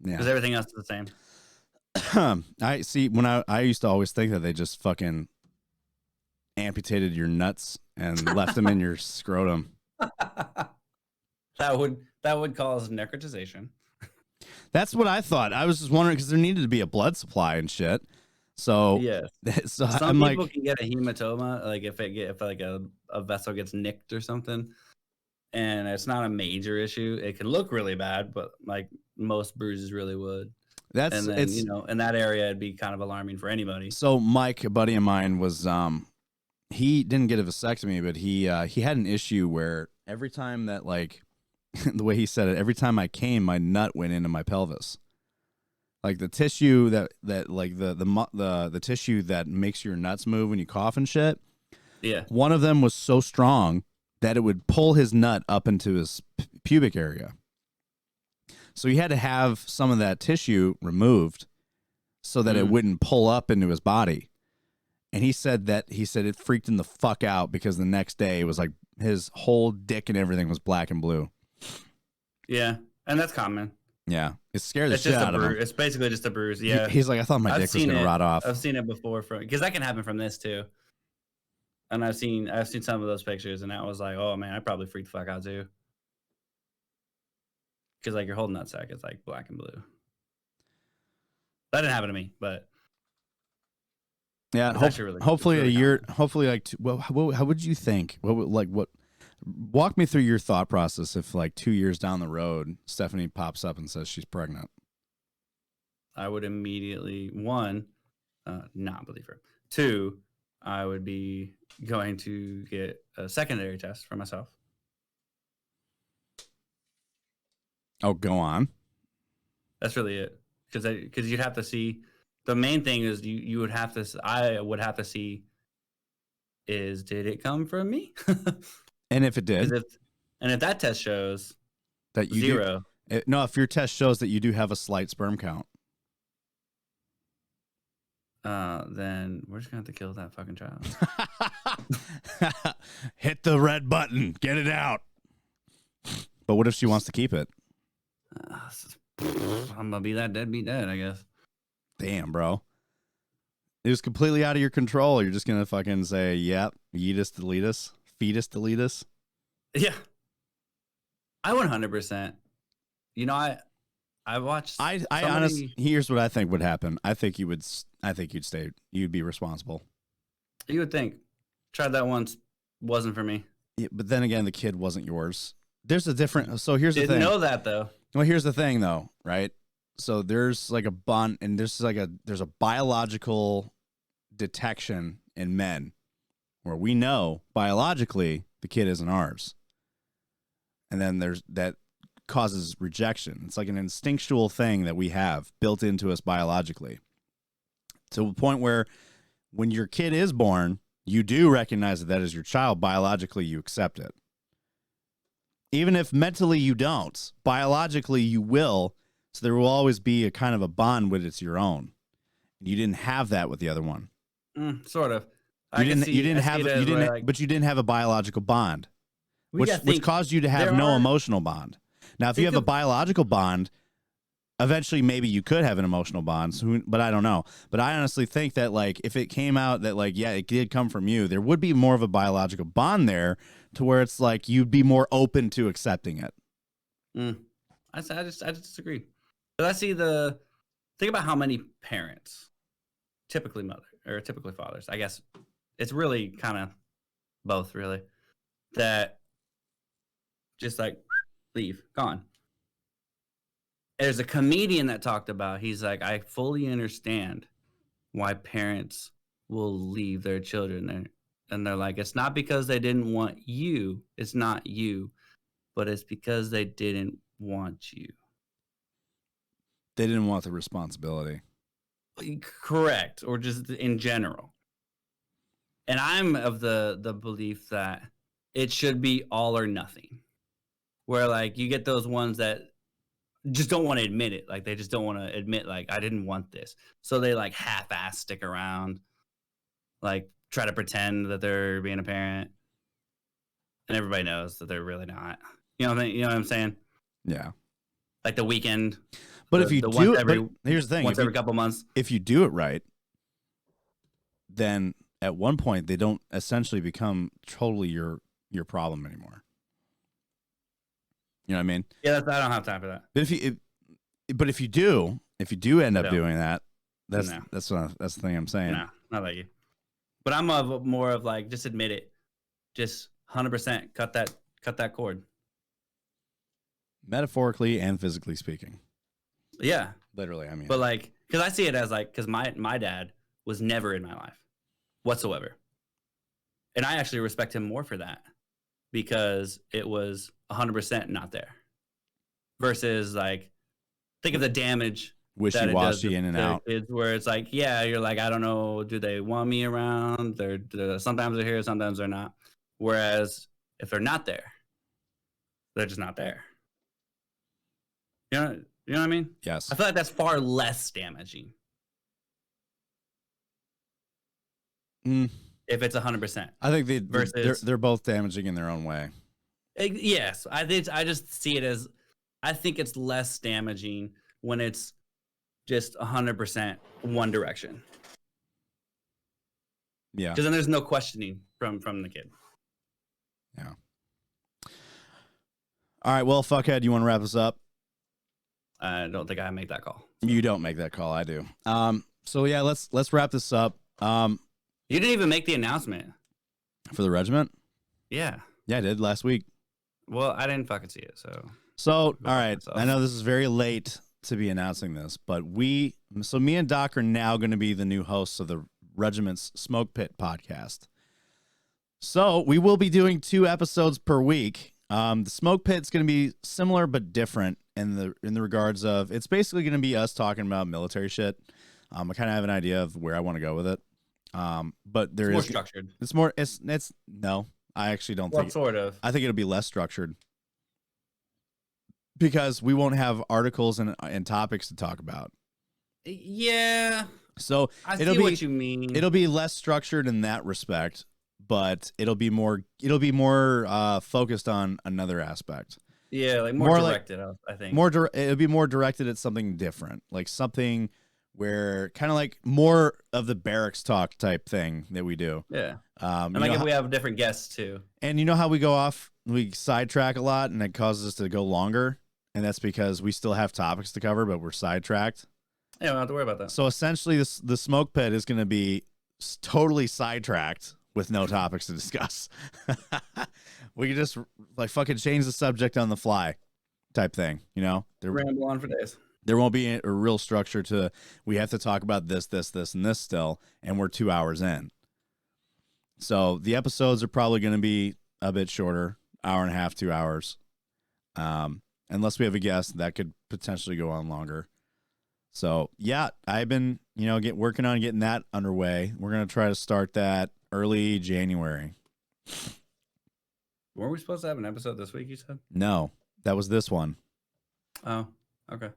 yeah. Because everything else is the same. I see. When I used to always think that they just fucking amputated your nuts and left them in your scrotum. That would cause necrotization. That's what I thought. I was just wondering because there needed to be a blood supply and shit. So yeah, so some I'm people like, can get a hematoma, like if like a vessel gets nicked or something, and it's not a major issue. It can look really bad, but like most bruises really would. And then, you know, in that area, it'd be kind of alarming for anybody. So Mike, a buddy of mine, was he didn't get a vasectomy, but he had an issue where every time that, like, the way he said it, every time I came, my nut went into my pelvis. Like the tissue that like the tissue that makes your nuts move when you cough and shit. Yeah. One of them was so strong that it would pull his nut up into his pubic area. So he had to have some of that tissue removed so that it wouldn't pull up into his body. And he said it freaked him the fuck out because the next day it was like his whole dick and everything was black and blue. Yeah, and that's common. Yeah, it scared the shit out of him. It's basically just a bruise. Yeah, he's like, I thought my dick was gonna rot off. I've seen it before because that can happen from this too. And I've seen some of those pictures, and I was like, oh man, I probably freaked the fuck out too. Because like your whole nutsack is like black and blue. That didn't happen to me, but yeah, hopefully a year, common. Hopefully like how would you think? What? Walk me through your thought process if like 2 years down the road, Stephanie pops up and says she's pregnant. I would immediately, one, not believe her. Two, I would be going to get a secondary test for myself. Oh, go on. That's really it. Because you'd have to see, the main thing is you would have to, I would have to see is, did it come from me? And if it did, if that test shows that you 0, if your test shows that you do have a slight sperm count, then we're just gonna have to kill that fucking child. Hit the red button, get it out. But what if she wants to keep it? I'm gonna be that deadbeat dad, I guess. Damn, bro. It was completely out of your control. You're just gonna fucking say, "Yep, yeetus deletus." Fetus deletus. Yeah, I 100%. You know, I watched. I honestly, here's what I think would happen. I think you'd stay. You'd be responsible. You would think. Tried that once, wasn't for me. Yeah, but then again, the kid wasn't yours. There's a different. So here's the thing. Didn't know that though. Well, here's the thing though, right? So there's like a bond, and there's a biological detection in men, where we know biologically the kid isn't ours. And then there's that causes rejection. It's like an instinctual thing that we have built into us biologically, to a point where when your kid is born, you do recognize that that is your child. Biologically, you accept it. Even if mentally you don't, biologically you will. So there will always be a kind of a bond with it's your own. You didn't have that with the other one. Sort of. You didn't have a biological bond, which caused you to have no emotional bond. Now, if you have a biological bond, eventually maybe you could have an emotional bond, but I don't know. But I honestly think that, like, if it came out that, like, yeah, it did come from you, there would be more of a biological bond there, to where it's like you'd be more open to accepting it. I just disagree. But I see think about how many parents, typically fathers, I guess it's really kind of both, really, that just like leave, gone. There's a comedian that talked about, he's like, I fully understand why parents will leave their children there. And they're like, it's not because they didn't want you. It's not you, but it's because they didn't want you. They didn't want the responsibility. Correct. Or just in general. And I'm of the belief that it should be all or nothing. Where, like, you get those ones that just don't want to admit it. Like, they just don't want to admit, like, I didn't want this. So they, like, half-ass stick around. Like, try to pretend that they're being a parent. And everybody knows that they're really not. You know what I'm saying? Yeah. Like The Weeknd. But if you do it, but here's the thing. Once every couple months. If you do it right, then at one point they don't essentially become totally your problem anymore. You know what I mean? Yeah, I don't have time for that. But if you do end up doing that, that's the thing I'm saying. No, not like you. But I'm more of like, just admit it. Just 100% cut that cord. Metaphorically and physically speaking. Yeah. Literally, I mean. But like, because I see it as like, because my dad was never in my life whatsoever. And I actually respect him more for that, because it was 100% not there. Versus, like, think of the damage. Wishy-washy in and out. It's where it's like, yeah, you're like, I don't know, do they want me around? Sometimes they're here, sometimes they're not. Whereas if they're not there, they're just not there. You know what I mean? Yes. I feel like that's far less damaging. If it's 100%. I think they're both damaging in their own way. Yes, I just see it as, I think it's less damaging when it's just 100% one direction. Yeah. Because then there's no questioning from the kid. Yeah. All right. Well, fuckhead, you want to wrap us up? I don't think I make that call. You don't make that call. I do. So yeah, let's wrap this up. You didn't even make the announcement for the regiment. Yeah. Yeah, I did last week. Well, I didn't fucking see it. So all right. I know this is very late to be announcing this, but me and Doc are now going to be the new hosts of the regiment's Smoke Pit podcast. So we will be doing 2 episodes per week. The Smoke Pit's going to be similar but different in the regards of, it's basically going to be us talking about military shit. I kind of have an idea of where I want to go with it. But it's more structured. It's no, I actually don't think sort of. I think it'll be less structured, because we won't have articles and topics to talk about. Yeah. So I see what you mean. It'll be less structured in that respect, but it'll be more focused on another aspect. Yeah, like more directed, I think. It'll be more directed at something different, like something where kind of like more of the barracks talk type thing that we do. Yeah. And like if we have different guests too. And you know how we sidetrack a lot, and it causes us to go longer, and that's because we still have topics to cover, but we're sidetracked. Yeah, we don't have to worry about that. So essentially, the Smoke Pit is going to be totally sidetracked with no topics to discuss. We can just like fucking change the subject on the fly type thing, you know? Ramble on for days. There won't be a real structure to, we have to talk about this, and this still, and we're 2 hours in. So the episodes are probably going to be a bit shorter, hour and a half, 2 hours. unless we have a guest, that could potentially go on longer. So yeah, I've been, working on getting that underway. We're going to try to start that early January. Weren't we supposed to have an episode this week, you said? No, that was this one. Oh, okay.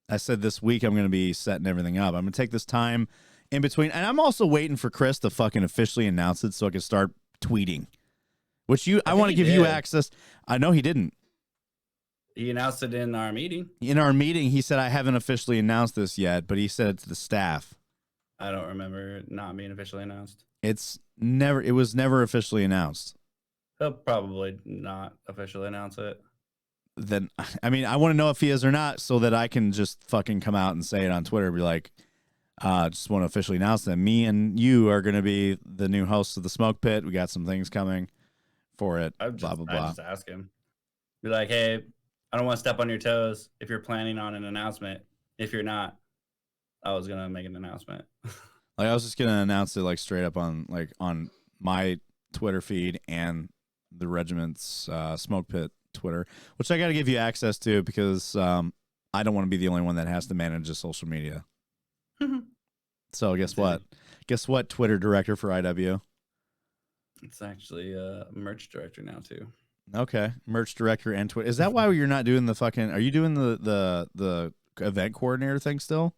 I said this week I'm going to be setting everything up. I'm going to take this time in between. And I'm also waiting for Chris to fucking officially announce it so I can start tweeting. Which I want to give you access. I know he didn't. He announced it in our meeting. In our meeting, he said, I haven't officially announced this yet, but he said it to the staff. I don't remember it not being officially announced. It was never officially announced. He'll probably not officially announce it. Then, I mean, I want to know if he is or not so that I can just fucking come out and say it on Twitter. Be like, just want to officially announce that me and you are going to be the new hosts of the Smoke Pit. We got some things coming for it. Blah, blah, blah. I just ask him. Be like, hey, I don't want to step on your toes if you're planning on an announcement. If you're not, I was going to make an announcement. Like, I was just going to announce it like straight up on my Twitter feed and the regiment's Smoke Pit Twitter, which I got to give you access to because I don't want to be the only one that has to manage the social media. So guess what? Guess what? Twitter director for IW. It's actually a merch director now too. Okay, merch director and Twitter. Is that why you're not doing the fucking? Are you doing the event coordinator thing still?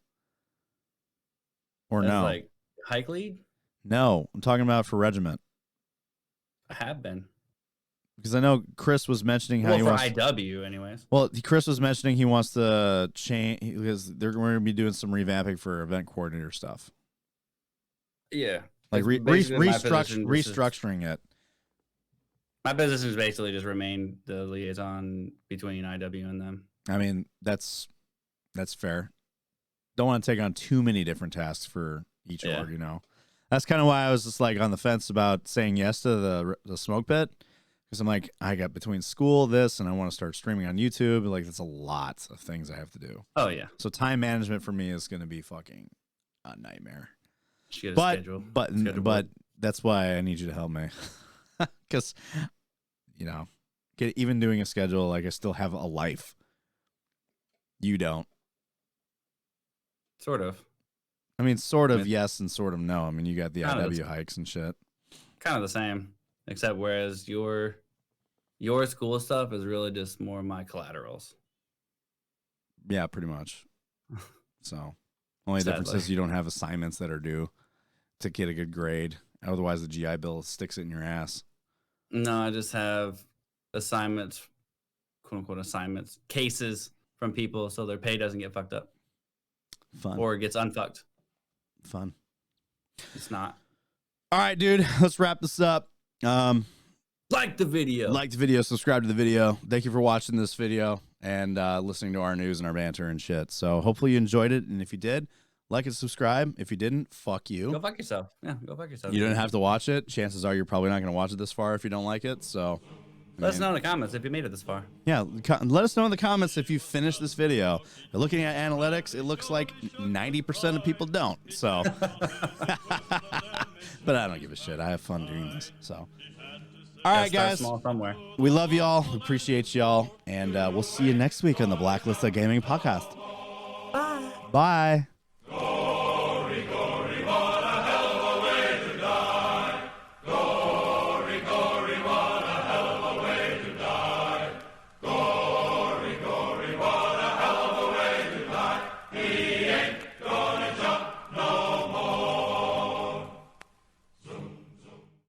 Or That's no? like hike lead? No, I'm talking about for regiment. I have been. Because I know Chris was mentioning how he for wants. IW, anyways. Well, Chris was mentioning he wants to change because they're going to be doing some revamping for event coordinator stuff. Yeah, Like restructuring it. My business is basically just remain the liaison between IW and them. I mean, that's fair. Don't want to take on too many different tasks for each org, That's kind of why I was just like on the fence about saying yes to the Smoke Pit. Because I'm like, I got between school, this, and I want to start streaming on YouTube. Like, that's a lot of things I have to do. Oh, yeah. So time management for me is going to be fucking a nightmare. Schedule. But that's why I need you to help me. Because, even doing a schedule, like I still have a life. You don't. Sort of. I mean, sort of yes and sort of no. I mean, you got the IW hikes and shit. Kind of the same, except whereas your school stuff is really just more my collaterals. Yeah, pretty much. So, only difference is you don't have assignments that are due to get a good grade. Otherwise, the GI Bill sticks it in your ass. No, I just have assignments, quote unquote assignments, cases from people so their pay doesn't get fucked up. Fun. Or it gets unfucked. Fun. It's not. All right, dude. Let's wrap this up. Like the video. Subscribe to the video. Thank you for watching this video and listening to our news and our banter and shit. So hopefully you enjoyed it. And if you did, like and subscribe. If you didn't, fuck you. Go fuck yourself. Yeah, go fuck yourself. You don't have to watch it. Chances are you're probably not going to watch it this far if you don't like it. So let us know in the comments if you made it this far. Yeah, let us know in the comments if you finished this video. Looking at analytics, it looks like 90% of people don't. So, but I don't give a shit. I have fun doing this. So, all right, guys. Small somewhere. We love y'all. We appreciate y'all, and we'll see you next week on the Blacklist of Gaming podcast. Bye. Bye.